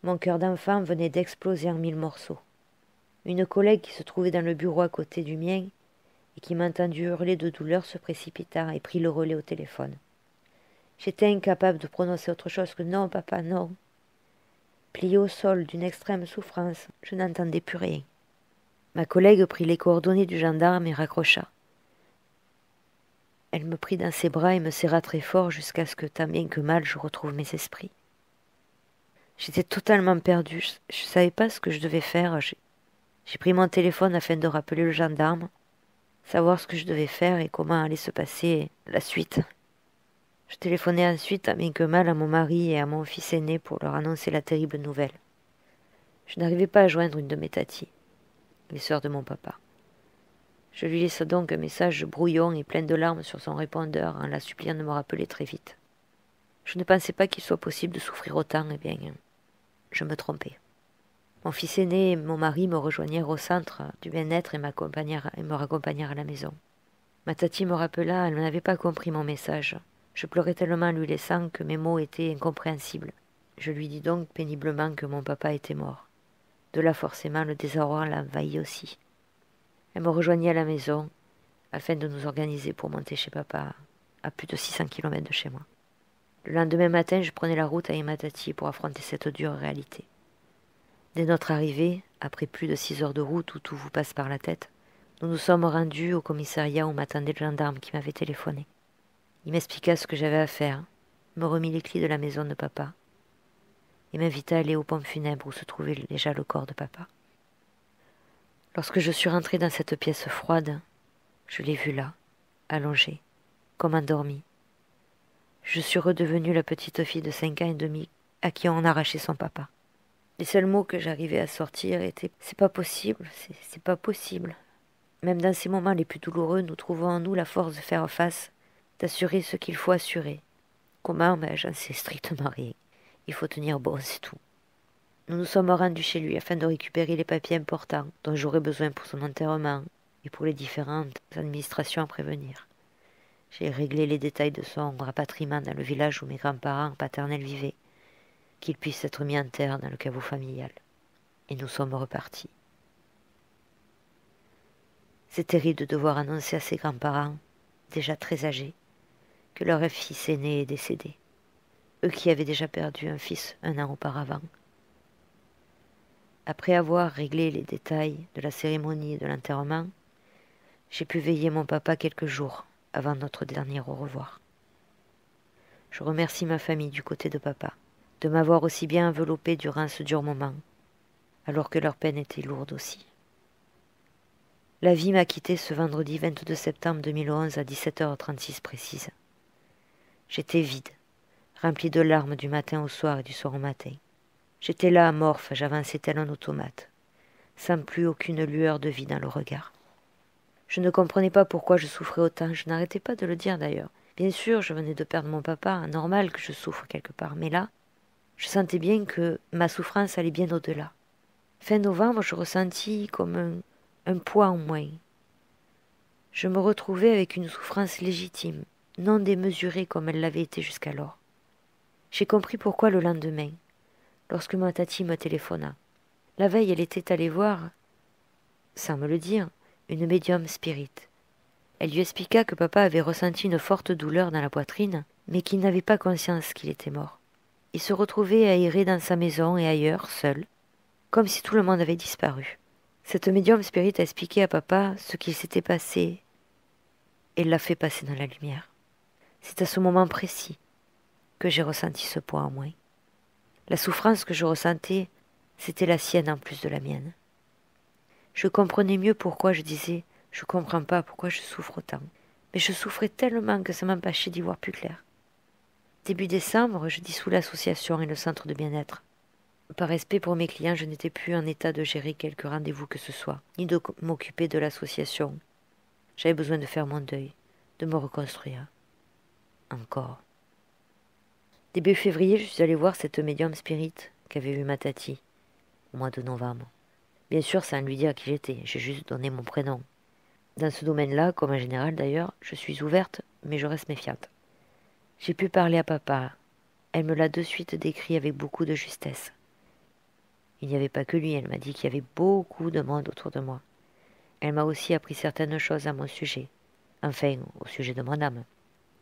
Mon cœur d'enfant venait d'exploser en 1000 morceaux. Une collègue qui se trouvait dans le bureau à côté du mien et qui m'a entendu hurler de douleur se précipita et prit le relais au téléphone. J'étais incapable de prononcer autre chose que « Non, papa, non ». Plié au sol d'une extrême souffrance, je n'entendais plus rien. Ma collègue prit les coordonnées du gendarme et raccrocha. Elle me prit dans ses bras et me serra très fort jusqu'à ce que, tant bien que mal, je retrouve mes esprits. J'étais totalement perdue, je ne savais pas ce que je devais faire. J'ai pris mon téléphone afin de rappeler le gendarme, savoir ce que je devais faire et comment allait se passer la suite. Je téléphonai ensuite, tant bien que mal, à mon mari et à mon fils aîné pour leur annoncer la terrible nouvelle. Je n'arrivais pas à joindre une de mes tatis, les sœurs de mon papa. Je lui laissa donc un message brouillon et plein de larmes sur son répondeur en la suppliant de me rappeler très vite. Je ne pensais pas qu'il soit possible de souffrir autant, eh bien, je me trompais. Mon fils aîné et mon mari me rejoignirent au centre du bien-être et me raccompagnèrent à la maison. Ma tati me rappela, elle n'avait pas compris mon message. Je pleurais tellement en lui laissant que mes mots étaient incompréhensibles. Je lui dis donc péniblement que mon papa était mort. De là forcément le désarroi l'envahit aussi. Elle me rejoignit à la maison afin de nous organiser pour monter chez papa à plus de 600 km de chez moi. Le lendemain matin, je prenais la route avec ma tati pour affronter cette dure réalité. Dès notre arrivée, après plus de 6 heures de route où tout vous passe par la tête, nous nous sommes rendus au commissariat où m'attendait le gendarme qui m'avait téléphoné. Il m'expliqua ce que j'avais à faire, me remit les clés de la maison de papa et m'invita à aller aux pompes funèbres où se trouvait déjà le corps de papa. Lorsque je suis rentrée dans cette pièce froide, je l'ai vu là, allongé, comme endormi. Je suis redevenue la petite fille de 5 ans et demi à qui on arrachait son papa. Les seuls mots que j'arrivais à sortir étaient « c'est pas possible, c'est pas possible ». Même dans ces moments les plus douloureux, nous trouvons en nous la force de faire face, d'assurer ce qu'il faut assurer. Comment? J'en sais strictement rien. Il faut tenir bon, c'est tout. Nous nous sommes rendus chez lui afin de récupérer les papiers importants dont j'aurais besoin pour son enterrement et pour les différentes administrations à prévenir. J'ai réglé les détails de son rapatriement dans le village où mes grands-parents paternels vivaient. qu'il puisse être mis en terre dans le caveau familial. Et nous sommes repartis. C'est terrible de devoir annoncer à ses grands-parents, déjà très âgés, que leur fils aîné est décédé. Eux qui avaient déjà perdu un fils 1 an auparavant. Après avoir réglé les détails de la cérémonie et de l'enterrement, j'ai pu veiller mon papa quelques jours avant notre dernier au revoir. Je remercie ma famille du côté de papa de m'avoir aussi bien enveloppé durant ce dur moment, alors que leur peine était lourde aussi. La vie m'a quitté ce vendredi 22 septembre 2011 à 17h36 précise. J'étais vide, rempli de larmes du matin au soir et du soir au matin. J'étais là amorphe, j'avançais tel un automate, sans plus aucune lueur de vie dans le regard. Je ne comprenais pas pourquoi je souffrais autant, je n'arrêtais pas de le dire d'ailleurs. Bien sûr, je venais de perdre mon papa, normal que je souffre quelque part, mais là, je sentais bien que ma souffrance allait bien au-delà. Fin novembre, je ressentis comme un poids en moins. Je me retrouvais avec une souffrance légitime, non démesurée comme elle l'avait été jusqu'alors. J'ai compris pourquoi le lendemain, lorsque ma tati me téléphona. La veille, elle était allée voir, sans me le dire, une médium spirit. Elle lui expliqua que papa avait ressenti une forte douleur dans la poitrine, mais qu'il n'avait pas conscience qu'il était mort. Il se retrouvait à errer dans sa maison et ailleurs, seul, comme si tout le monde avait disparu. Cette médium spirit a expliqué à papa ce qu'il s'était passé et l'a fait passer dans la lumière. C'est à ce moment précis que j'ai ressenti ce poids en moins. La souffrance que je ressentais, c'était la sienne en plus de la mienne. Je comprenais mieux pourquoi je disais « je comprends pas pourquoi je souffre autant ». Mais je souffrais tellement que ça m'empêchait d'y voir plus clair. Début décembre, je dissous l'association et le centre de bien-être. Par respect pour mes clients, je n'étais plus en état de gérer quelque rendez-vous que ce soit, ni de m'occuper de l'association. J'avais besoin de faire mon deuil, de me reconstruire. Encore. Début février, je suis allée voir cette médium spirit qu'avait vu ma tati, au mois de novembre. Bien sûr, sans lui dire qui j'étais, j'ai juste donné mon prénom. Dans ce domaine-là, comme en général d'ailleurs, je suis ouverte, mais je reste méfiante. J'ai pu parler à papa. Elle me l'a de suite décrit avec beaucoup de justesse. Il n'y avait pas que lui, elle m'a dit qu'il y avait beaucoup de monde autour de moi. Elle m'a aussi appris certaines choses à mon sujet, enfin, au sujet de mon âme.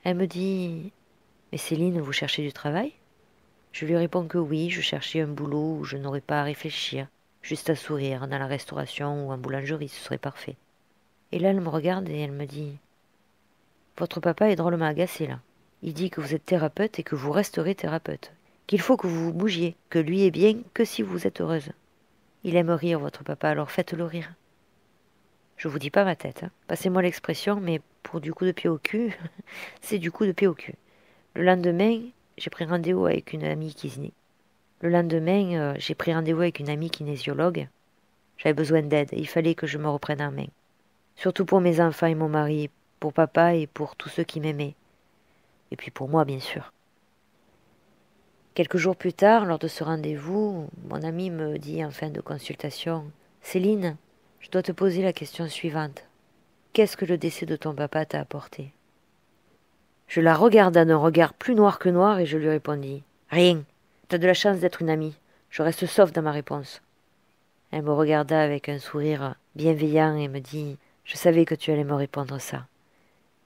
Elle me dit « Mais Céline, vous cherchez du travail ?» Je lui réponds que oui, je cherchais un boulot où je n'aurais pas à réfléchir, juste à sourire, dans la restauration ou en boulangerie, ce serait parfait. Et là, elle me regarde et elle me dit « Votre papa est drôlement agacé, là. Il dit que vous êtes thérapeute et que vous resterez thérapeute. Qu'il faut que vous vous bougiez, que lui est bien que si vous êtes heureuse. Il aime rire, votre papa, alors faites-le rire. » Je vous dis pas ma tête, hein. Passez-moi l'expression, mais pour du coup de pied au cul, c'est du coup de pied au cul. Le lendemain, j'ai pris rendez-vous avec une amie kinésiologue. J'avais besoin d'aide, il fallait que je me reprenne en main. Surtout pour mes enfants et mon mari, pour papa et pour tous ceux qui m'aimaient. Et puis pour moi, bien sûr. Quelques jours plus tard, lors de ce rendez-vous, mon ami me dit en fin de consultation « Céline, je dois te poser la question suivante. Qu'est-ce que le décès de ton papa t'a apporté ?» Je la regarda d'un regard plus noir que noir et je lui répondis « Rien, t'as de la chance d'être une amie. Je reste sauve dans ma réponse. » Elle me regarda avec un sourire bienveillant et me dit « Je savais que tu allais me répondre ça.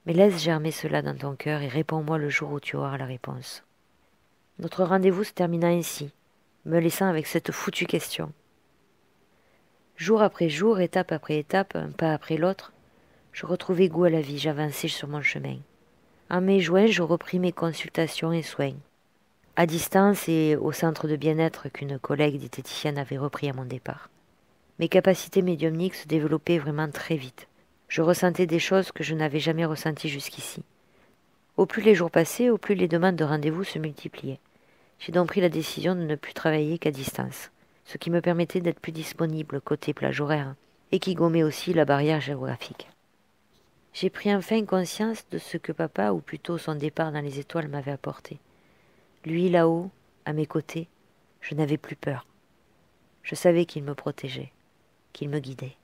Mais laisse germer cela dans ton cœur et réponds-moi le jour où tu auras la réponse. » Notre rendez-vous se termina ainsi, me laissant avec cette foutue question. Jour après jour, étape après étape, un pas après l'autre, je retrouvais goût à la vie, j'avançais sur mon chemin. En mai-juin, je repris mes consultations et soins, à distance et au centre de bien-être qu'une collègue diététicienne avait repris à mon départ. Mes capacités médiumniques se développaient vraiment très vite. Je ressentais des choses que je n'avais jamais ressenties jusqu'ici. Au plus les jours passaient, au plus les demandes de rendez-vous se multipliaient. J'ai donc pris la décision de ne plus travailler qu'à distance, ce qui me permettait d'être plus disponible côté plage horaire et qui gommait aussi la barrière géographique. J'ai pris enfin conscience de ce que papa, ou plutôt son départ dans les étoiles, m'avait apporté. Lui là-haut, à mes côtés, je n'avais plus peur. Je savais qu'il me protégeait, qu'il me guidait.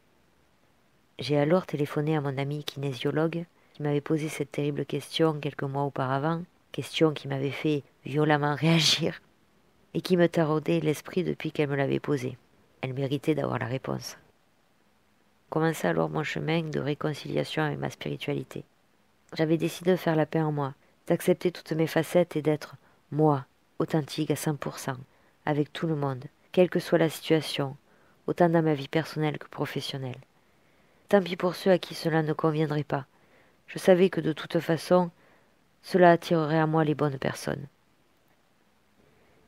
J'ai alors téléphoné à mon ami kinésiologue qui m'avait posé cette terrible question quelques mois auparavant, question qui m'avait fait violemment réagir. et qui me taraudait l'esprit depuis qu'elle me l'avait posée. Elle méritait d'avoir la réponse. Commençait alors mon chemin de réconciliation avec ma spiritualité. J'avais décidé de faire la paix en moi, d'accepter toutes mes facettes et d'être moi, authentique à 100%, avec tout le monde, quelle que soit la situation, autant dans ma vie personnelle que professionnelle. Tant pis pour ceux à qui cela ne conviendrait pas. Je savais que de toute façon, cela attirerait à moi les bonnes personnes.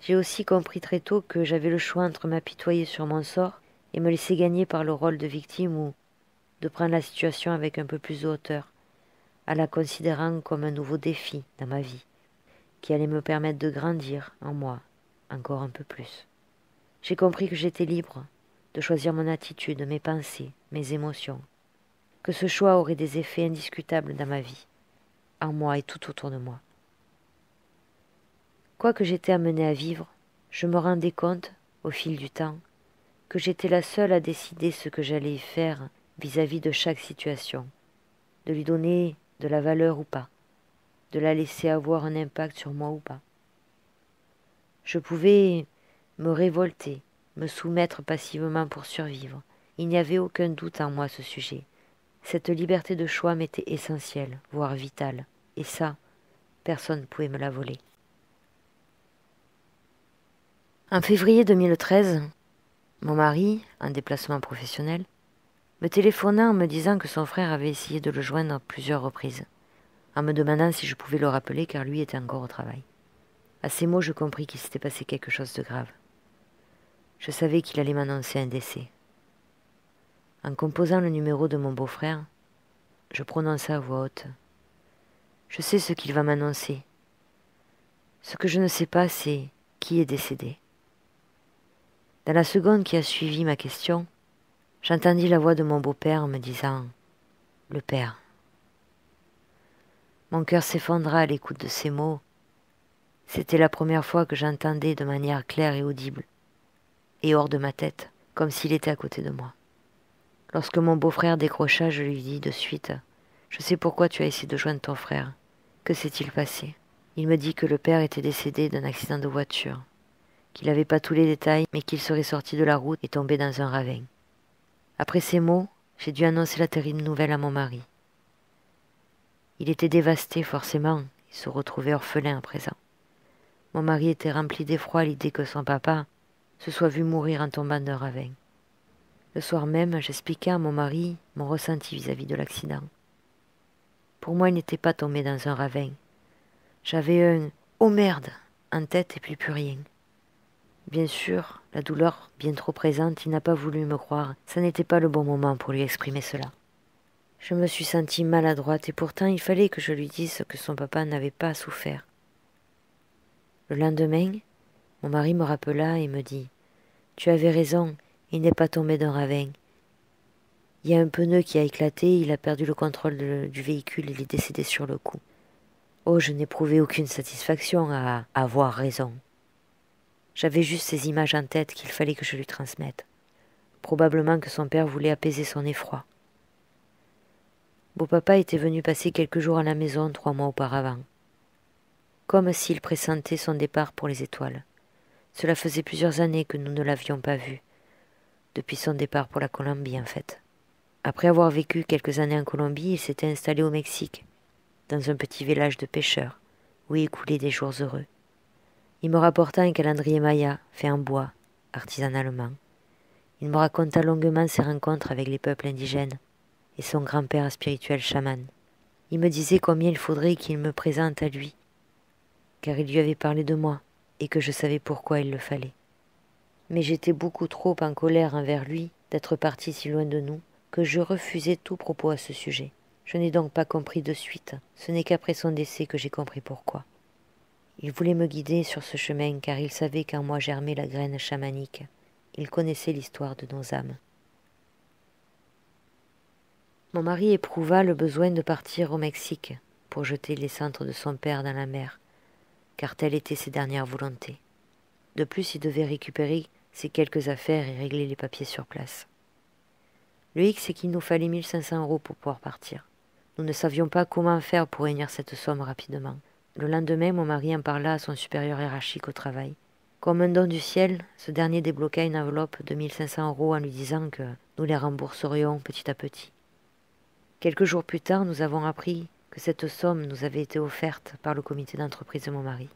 J'ai aussi compris très tôt que j'avais le choix entre m'apitoyer sur mon sort et me laisser gagner par le rôle de victime ou de prendre la situation avec un peu plus de hauteur, en la considérant comme un nouveau défi dans ma vie, qui allait me permettre de grandir en moi encore un peu plus. J'ai compris que j'étais libre de choisir mon attitude, mes pensées, mes émotions, que ce choix aurait des effets indiscutables dans ma vie, en moi et tout autour de moi. Quoi que j'étais amenée à vivre, je me rendais compte, au fil du temps, que j'étais la seule à décider ce que j'allais y faire vis-à-vis de chaque situation, de lui donner de la valeur ou pas, de la laisser avoir un impact sur moi ou pas. Je pouvais me révolter, me soumettre passivement pour survivre. Il n'y avait aucun doute en moi à ce sujet. Cette liberté de choix m'était essentielle, voire vitale, et ça, personne ne pouvait me la voler. En février 2013, mon mari, en déplacement professionnel, me téléphona en me disant que son frère avait essayé de le joindre à plusieurs reprises, en me demandant si je pouvais le rappeler car lui était encore au travail. À ces mots, je compris qu'il s'était passé quelque chose de grave. Je savais qu'il allait m'annoncer un décès. En composant le numéro de mon beau-frère, je prononçai à voix haute. Je sais ce qu'il va m'annoncer. Ce que je ne sais pas, c'est qui est décédé. Dans la seconde qui a suivi ma question, j'entendis la voix de mon beau-père me disant « Le père ». Mon cœur s'effondra à l'écoute de ces mots. C'était la première fois que j'entendais de manière claire et audible, et hors de ma tête, comme s'il était à côté de moi. Lorsque mon beau-frère décrocha, je lui dis de suite « Je sais pourquoi tu as essayé de joindre ton frère. Que s'est-il passé ?» Il me dit que le père était décédé d'un accident de voiture, qu'il n'avait pas tous les détails, mais qu'il serait sorti de la route et tombé dans un ravin. Après ces mots, j'ai dû annoncer la terrible nouvelle à mon mari. Il était dévasté, forcément, il se retrouvait orphelin à présent. Mon mari était rempli d'effroi à l'idée que son papa se soit vu mourir en tombant d'un ravin. Le soir même, j'expliquai à mon mari mon ressenti vis-à-vis de l'accident. Pour moi, il n'était pas tombé dans un ravin. J'avais un « oh merde » en tête et puis plus rien. Bien sûr, la douleur bien trop présente, il n'a pas voulu me croire. Ça n'était pas le bon moment pour lui exprimer cela. Je me suis sentie maladroite et pourtant il fallait que je lui dise que son papa n'avait pas souffert. Le lendemain, mon mari me rappela et me dit « Tu avais raison, il n'est pas tombé d'un ravin. Il y a un pneu qui a éclaté, il a perdu le contrôle du véhicule et il est décédé sur le coup. » Oh, je n'éprouvais aucune satisfaction à avoir raison. J'avais juste ces images en tête qu'il fallait que je lui transmette. Probablement que son père voulait apaiser son effroi. Beau-papa était venu passer quelques jours à la maison 3 mois auparavant, comme s'il pressentait son départ pour les étoiles. Cela faisait plusieurs années que nous ne l'avions pas vu, depuis son départ pour la Colombie en fait. Après avoir vécu quelques années en Colombie, il s'était installé au Mexique, dans un petit village de pêcheurs, où il écoulait des jours heureux. Il me rapporta un calendrier maya fait en bois, artisanalement. Il me raconta longuement ses rencontres avec les peuples indigènes et son grand-père spirituel chaman. Il me disait combien il faudrait qu'il me présente à lui, car il lui avait parlé de moi et que je savais pourquoi il le fallait. Mais j'étais beaucoup trop en colère envers lui d'être parti si loin de nous que je refusais tout propos à ce sujet. Je n'ai donc pas compris de suite, ce n'est qu'après son décès que j'ai compris pourquoi. Il voulait me guider sur ce chemin car il savait qu'en moi germait la graine chamanique. Il connaissait l'histoire de nos âmes. Mon mari éprouva le besoin de partir au Mexique pour jeter les cendres de son père dans la mer, car telles étaient ses dernières volontés. De plus, il devait récupérer ses quelques affaires et régler les papiers sur place. Le hic, c'est qu'il nous fallait 1500 € pour pouvoir partir. Nous ne savions pas comment faire pour réunir cette somme rapidement. Le lendemain, mon mari en parla à son supérieur hiérarchique au travail. Comme un don du ciel, ce dernier débloqua une enveloppe de 1500 € en lui disant que nous les rembourserions petit à petit. Quelques jours plus tard, nous avons appris que cette somme nous avait été offerte par le comité d'entreprise de mon mari.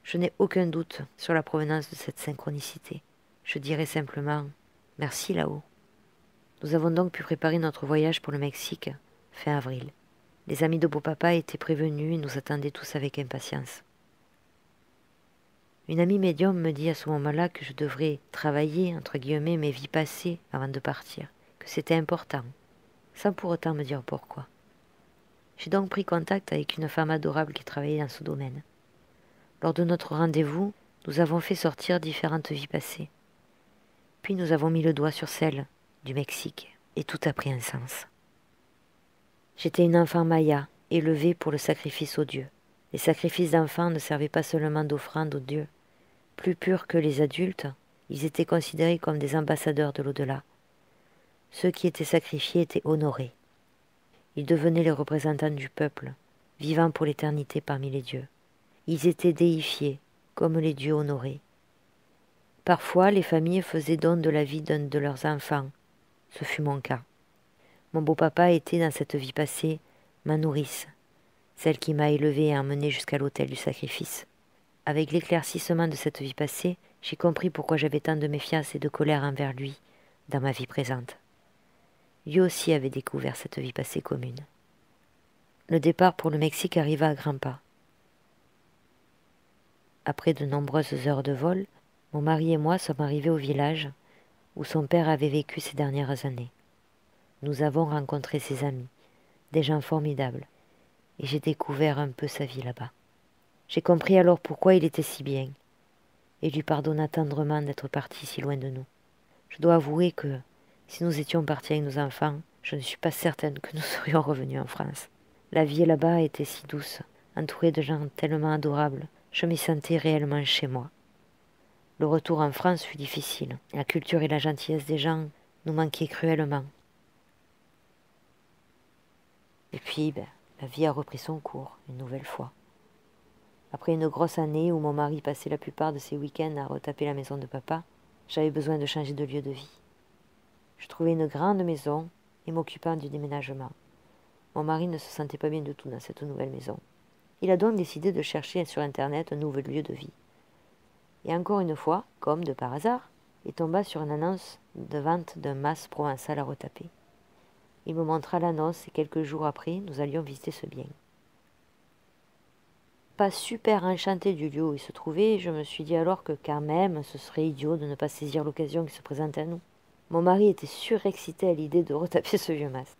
Je n'ai aucun doute sur la provenance de cette synchronicité. Je dirais simplement « Merci là-haut ». Nous avons donc pu préparer notre voyage pour le Mexique fin avril. Les amis de beau-papa étaient prévenus et nous attendaient tous avec impatience. Une amie médium me dit à ce moment-là que je devrais travailler, entre guillemets, mes vies passées avant de partir, que c'était important, sans pour autant me dire pourquoi. J'ai donc pris contact avec une femme adorable qui travaillait dans ce domaine. Lors de notre rendez-vous, nous avons fait sortir différentes vies passées. Puis nous avons mis le doigt sur celle du Mexique, et tout a pris un sens. J'étais une enfant maya, élevée pour le sacrifice aux dieux. Les sacrifices d'enfants ne servaient pas seulement d'offrande aux dieux. Plus purs que les adultes, ils étaient considérés comme des ambassadeurs de l'au-delà. Ceux qui étaient sacrifiés étaient honorés. Ils devenaient les représentants du peuple, vivant pour l'éternité parmi les dieux. Ils étaient déifiés, comme les dieux honorés. Parfois, les familles faisaient don de la vie d'un de leurs enfants. Ce fut mon cas. Mon beau-papa était dans cette vie passée ma nourrice, celle qui m'a élevée et emmenée jusqu'à l'autel du sacrifice. Avec l'éclaircissement de cette vie passée, j'ai compris pourquoi j'avais tant de méfiance et de colère envers lui dans ma vie présente. Lui aussi avait découvert cette vie passée commune. Le départ pour le Mexique arriva à grands pas. Après de nombreuses heures de vol, mon mari et moi sommes arrivés au village où son père avait vécu ces dernières années. Nous avons rencontré ses amis, des gens formidables, et j'ai découvert un peu sa vie là-bas. J'ai compris alors pourquoi il était si bien, et lui pardonna tendrement d'être parti si loin de nous. Je dois avouer que, si nous étions partis avec nos enfants, je ne suis pas certaine que nous serions revenus en France. La vie là-bas était si douce, entourée de gens tellement adorables, je m'y sentais réellement chez moi. Le retour en France fut difficile. La culture et la gentillesse des gens nous manquaient cruellement. Et puis, la vie a repris son cours, une nouvelle fois. Après une grosse année où mon mari passait la plupart de ses week-ends à retaper la maison de papa, j'avais besoin de changer de lieu de vie. Je trouvais une grande maison et m'occupant du déménagement. Mon mari ne se sentait pas bien du tout dans cette nouvelle maison. Il a donc décidé de chercher sur Internet un nouvel lieu de vie. Et encore une fois, comme de par hasard, il tomba sur une annonce de vente d'un mas provençal à retaper. Il me montra l'annonce et quelques jours après, nous allions visiter ce bien. Pas super enchanté du lieu où il se trouvait, je me suis dit alors que quand même, ce serait idiot de ne pas saisir l'occasion qui se présentait à nous. Mon mari était surexcité à l'idée de retaper ce vieux mas.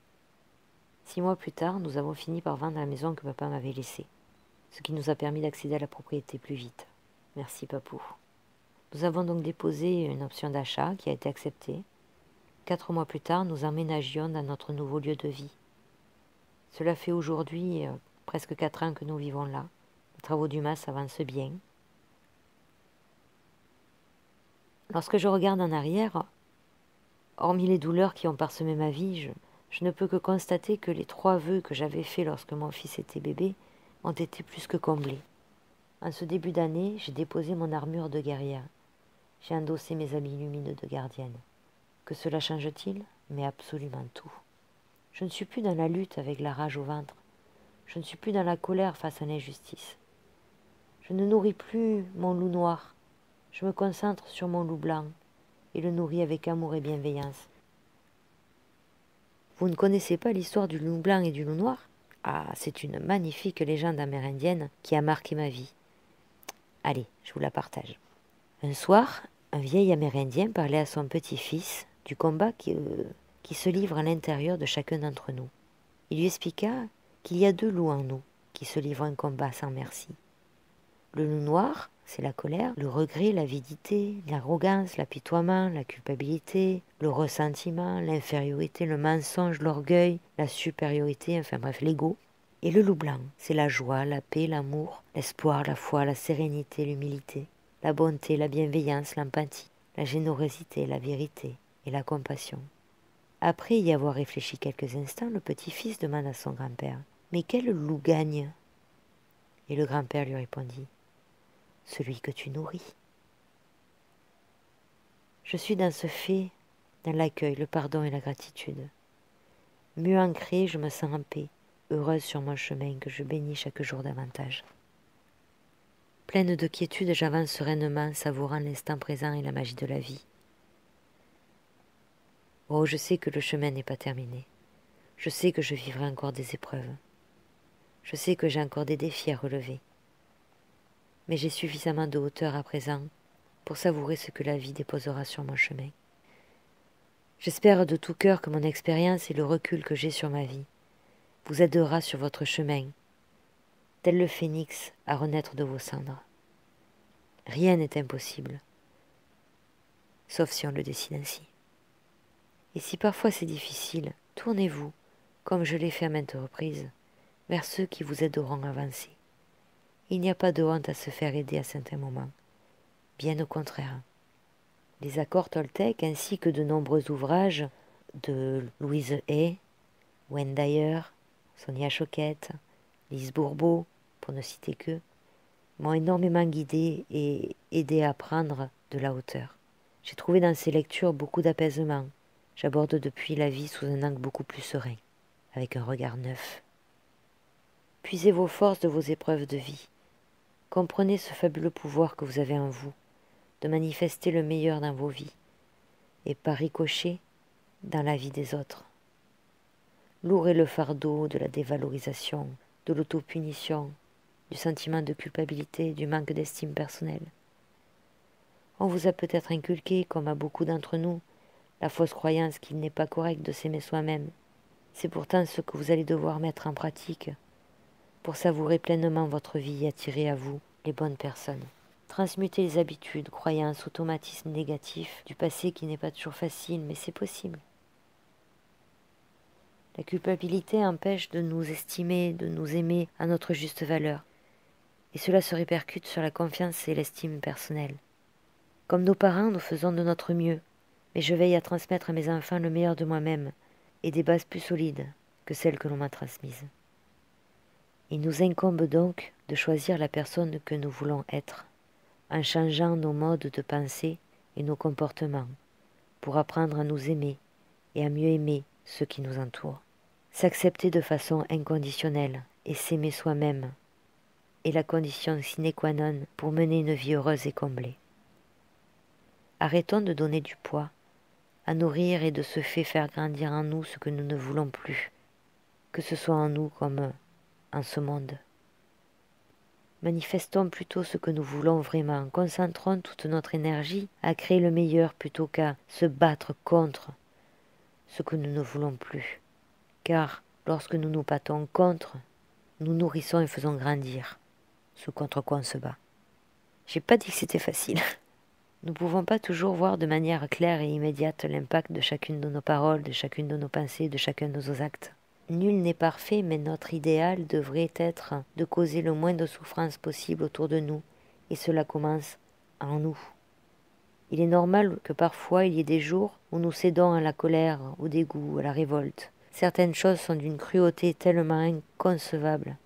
6 mois plus tard, nous avons fini par vendre la maison que papa m'avait laissée, ce qui nous a permis d'accéder à la propriété plus vite. Merci papou. Nous avons donc déposé une option d'achat qui a été acceptée. 4 mois plus tard, nous emménagions dans notre nouveau lieu de vie. Cela fait aujourd'hui presque 4 ans que nous vivons là. Les travaux du mas avancent bien. Lorsque je regarde en arrière, hormis les douleurs qui ont parsemé ma vie, je ne peux que constater que les 3 vœux que j'avais faits lorsque mon fils était bébé ont été plus que comblés. En ce début d'année, j'ai déposé mon armure de guerrière. J'ai endossé mes habits lumineux de gardienne. Que cela change-t-il? Mais absolument tout. Je ne suis plus dans la lutte avec la rage au ventre. Je ne suis plus dans la colère face à l'injustice. Je ne nourris plus mon loup noir. Je me concentre sur mon loup blanc et le nourris avec amour et bienveillance. Vous ne connaissez pas l'histoire du loup blanc et du loup noir? Ah, c'est une magnifique légende amérindienne qui a marqué ma vie. Allez, je vous la partage. Un soir, un vieil Amérindien parlait à son petit-fils du combat qui se livre à l'intérieur de chacun d'entre nous. Il lui expliqua qu'il y a 2 loups en nous qui se livrent un combat sans merci. Le loup noir, c'est la colère, le regret, l'avidité, l'arrogance, l'apitoiement, la culpabilité, le ressentiment, l'infériorité, le mensonge, l'orgueil, la supériorité, enfin bref, l'ego. Et le loup blanc, c'est la joie, la paix, l'amour, l'espoir, la foi, la sérénité, l'humilité, la bonté, la bienveillance, l'empathie, la générosité, la vérité et la compassion. Après y avoir réfléchi quelques instants, le petit-fils demande à son grand-père « Mais quel loup gagne ?» Et le grand-père lui répondit « Celui que tu nourris. » Je suis dans ce fait, dans l'accueil, le pardon et la gratitude. Mieux ancrée, je me sens en paix, heureuse sur mon chemin que je bénis chaque jour davantage. Pleine de quiétude, j'avance sereinement, savourant l'instant présent et la magie de la vie. Oh, je sais que le chemin n'est pas terminé. Je sais que je vivrai encore des épreuves. Je sais que j'ai encore des défis à relever. Mais j'ai suffisamment de hauteur à présent pour savourer ce que la vie déposera sur mon chemin. J'espère de tout cœur que mon expérience et le recul que j'ai sur ma vie vous aidera sur votre chemin, tel le phénix à renaître de vos cendres. Rien n'est impossible, sauf si on le décide ainsi. Et si parfois c'est difficile, tournez-vous, comme je l'ai fait à maintes reprises, vers ceux qui vous aideront à avancer. Il n'y a pas de honte à se faire aider à certains moments, bien au contraire. Les accords toltèques ainsi que de nombreux ouvrages de Louise Hay, Wayne Dyer, Sonia Choquette, Lise Bourbeau, pour ne citer qu'eux, m'ont énormément guidée et aidé à prendre de la hauteur. J'ai trouvé dans ces lectures beaucoup d'apaisement. J'aborde depuis la vie sous un angle beaucoup plus serein, avec un regard neuf. Puisez vos forces de vos épreuves de vie. Comprenez ce fabuleux pouvoir que vous avez en vous, de manifester le meilleur dans vos vies, et par ricochet, dans la vie des autres. Lourd est le fardeau de la dévalorisation, de l'autopunition, du sentiment de culpabilité, du manque d'estime personnelle. On vous a peut-être inculqué, comme à beaucoup d'entre nous, la fausse croyance qu'il n'est pas correct de s'aimer soi-même. C'est pourtant ce que vous allez devoir mettre en pratique pour savourer pleinement votre vie et attirer à vous les bonnes personnes. Transmuter les habitudes, croyances, automatismes négatifs du passé qui n'est pas toujours facile, mais c'est possible. La culpabilité empêche de nous estimer, de nous aimer à notre juste valeur. Et cela se répercute sur la confiance et l'estime personnelle. Comme nos parents, nous faisons de notre mieux, mais je veille à transmettre à mes enfants le meilleur de moi-même et des bases plus solides que celles que l'on m'a transmises. Il nous incombe donc de choisir la personne que nous voulons être, en changeant nos modes de pensée et nos comportements, pour apprendre à nous aimer et à mieux aimer ceux qui nous entourent. S'accepter de façon inconditionnelle et s'aimer soi-même est la condition sine qua non pour mener une vie heureuse et comblée. Arrêtons de donner du poids, à nourrir et de ce fait faire grandir en nous ce que nous ne voulons plus, que ce soit en nous comme en ce monde. Manifestons plutôt ce que nous voulons vraiment, concentrons toute notre énergie à créer le meilleur plutôt qu'à se battre contre ce que nous ne voulons plus. Car lorsque nous nous battons contre, nous nourrissons et faisons grandir ce contre quoi on se bat. J'ai pas dit que c'était facile. Nous ne pouvons pas toujours voir de manière claire et immédiate l'impact de chacune de nos paroles, de chacune de nos pensées, de chacun de nos actes. Nul n'est parfait, mais notre idéal devrait être de causer le moins de souffrance possible autour de nous, et cela commence en nous. Il est normal que parfois il y ait des jours où nous cédons à la colère, au dégoût, à la révolte. Certaines choses sont d'une cruauté tellement inconcevable,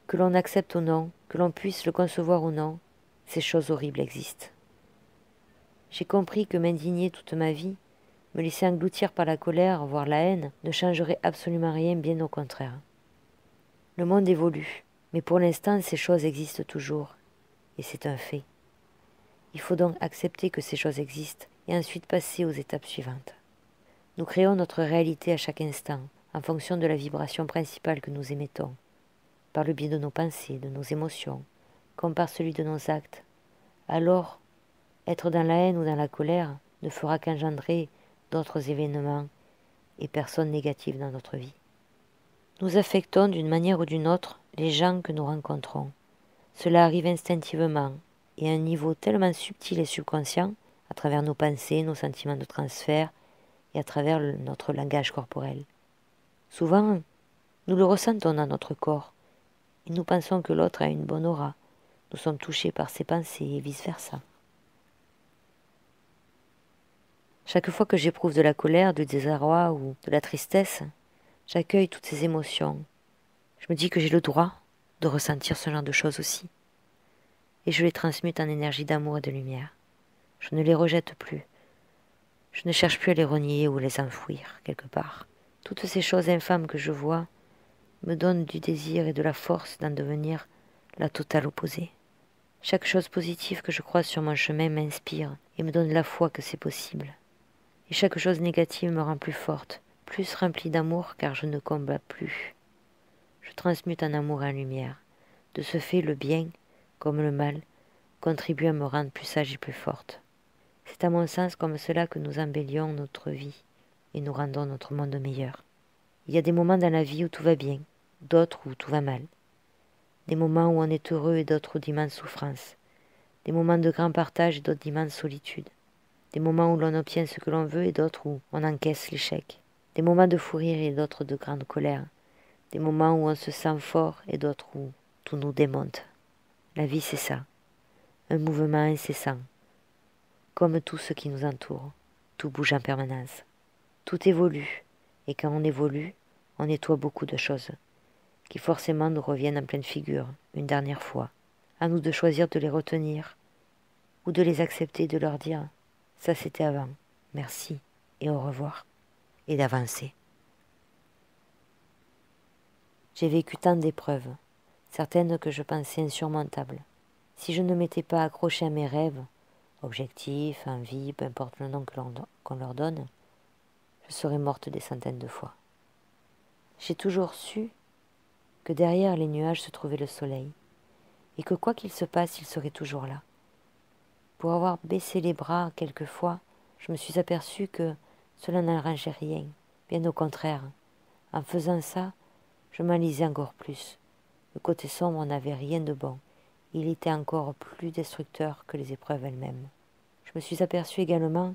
que l'on accepte ou non, que l'on puisse le concevoir ou non, ces choses horribles existent. J'ai compris que m'indigner toute ma vie, me laisser engloutir par la colère, voire la haine, ne changerait absolument rien, bien au contraire. Le monde évolue, mais pour l'instant ces choses existent toujours, et c'est un fait. Il faut donc accepter que ces choses existent, et ensuite passer aux étapes suivantes. Nous créons notre réalité à chaque instant, en fonction de la vibration principale que nous émettons, par le biais de nos pensées, de nos émotions, comme par celui de nos actes. Alors, être dans la haine ou dans la colère ne fera qu'engendrer d'autres événements et personnes négatives dans notre vie. Nous affectons d'une manière ou d'une autre les gens que nous rencontrons. Cela arrive instinctivement et à un niveau tellement subtil et subconscient, à travers nos pensées, nos sentiments de transfert et à travers notre langage corporel. Souvent, nous le ressentons dans notre corps et nous pensons que l'autre a une bonne aura. Nous sommes touchés par ses pensées et vice-versa. Chaque fois que j'éprouve de la colère, du désarroi ou de la tristesse, j'accueille toutes ces émotions. Je me dis que j'ai le droit de ressentir ce genre de choses aussi. Et je les transmute en énergie d'amour et de lumière. Je ne les rejette plus. Je ne cherche plus à les renier ou les enfouir quelque part. Toutes ces choses infâmes que je vois me donnent du désir et de la force d'en devenir la totale opposée. Chaque chose positive que je croise sur mon chemin m'inspire et me donne la foi que c'est possible. Et chaque chose négative me rend plus forte, plus remplie d'amour car je ne combats plus. Je transmute en amour et en lumière. De ce fait, le bien, comme le mal, contribue à me rendre plus sage et plus forte. C'est à mon sens comme cela que nous embellions notre vie et nous rendons notre monde meilleur. Il y a des moments dans la vie où tout va bien, d'autres où tout va mal. Des moments où on est heureux et d'autres d'immenses souffrances. Des moments de grand partage et d'autres d'immense solitude. Des moments où l'on obtient ce que l'on veut et d'autres où on encaisse l'échec. Des moments de fou rire et d'autres de grande colère. Des moments où on se sent fort et d'autres où tout nous démonte. La vie, c'est ça. Un mouvement incessant. Comme tout ce qui nous entoure. Tout bouge en permanence. Tout évolue. Et quand on évolue, on nettoie beaucoup de choses qui forcément nous reviennent en pleine figure, une dernière fois. À nous de choisir de les retenir ou de les accepter, de leur dire « ça c'était avant, merci et au revoir » et d'avancer. J'ai vécu tant d'épreuves, certaines que je pensais insurmontables. Si je ne m'étais pas accroché à mes rêves, objectifs, envies, peu importe le nom qu'on leur donne, je serais morte des centaines de fois. J'ai toujours su que derrière les nuages se trouvait le soleil, et que quoi qu'il se passe, il serait toujours là. Pour avoir baissé les bras quelquefois, je me suis aperçue que cela n'arrangeait rien, bien au contraire. En faisant ça, je m'enlisais encore plus. Le côté sombre n'avait rien de bon, il était encore plus destructeur que les épreuves elles-mêmes. Je me suis aperçue également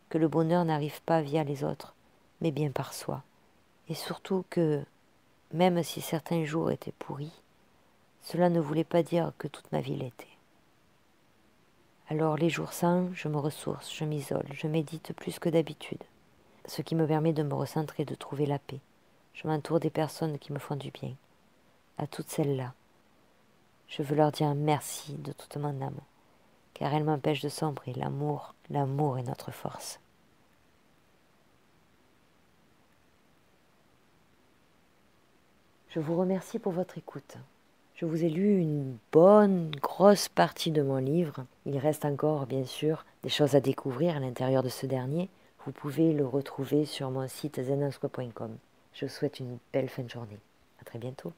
que le bonheur n'arrive pas via les autres, mais bien par soi. Et surtout que, même si certains jours étaient pourris, cela ne voulait pas dire que toute ma vie l'était. Alors les jours sans, je me ressource, je m'isole, je médite plus que d'habitude, ce qui me permet de me recentrer et de trouver la paix. Je m'entoure des personnes qui me font du bien. À toutes celles-là, je veux leur dire merci de toute mon âme, car elles m'empêchent de sombrer. L'amour est notre force. Je vous remercie pour votre écoute. Je vous ai lu une bonne, grosse partie de mon livre. Il reste encore, bien sûr, des choses à découvrir à l'intérieur de ce dernier. Vous pouvez le retrouver sur mon site zenoscope.com. Je vous souhaite une belle fin de journée. À très bientôt.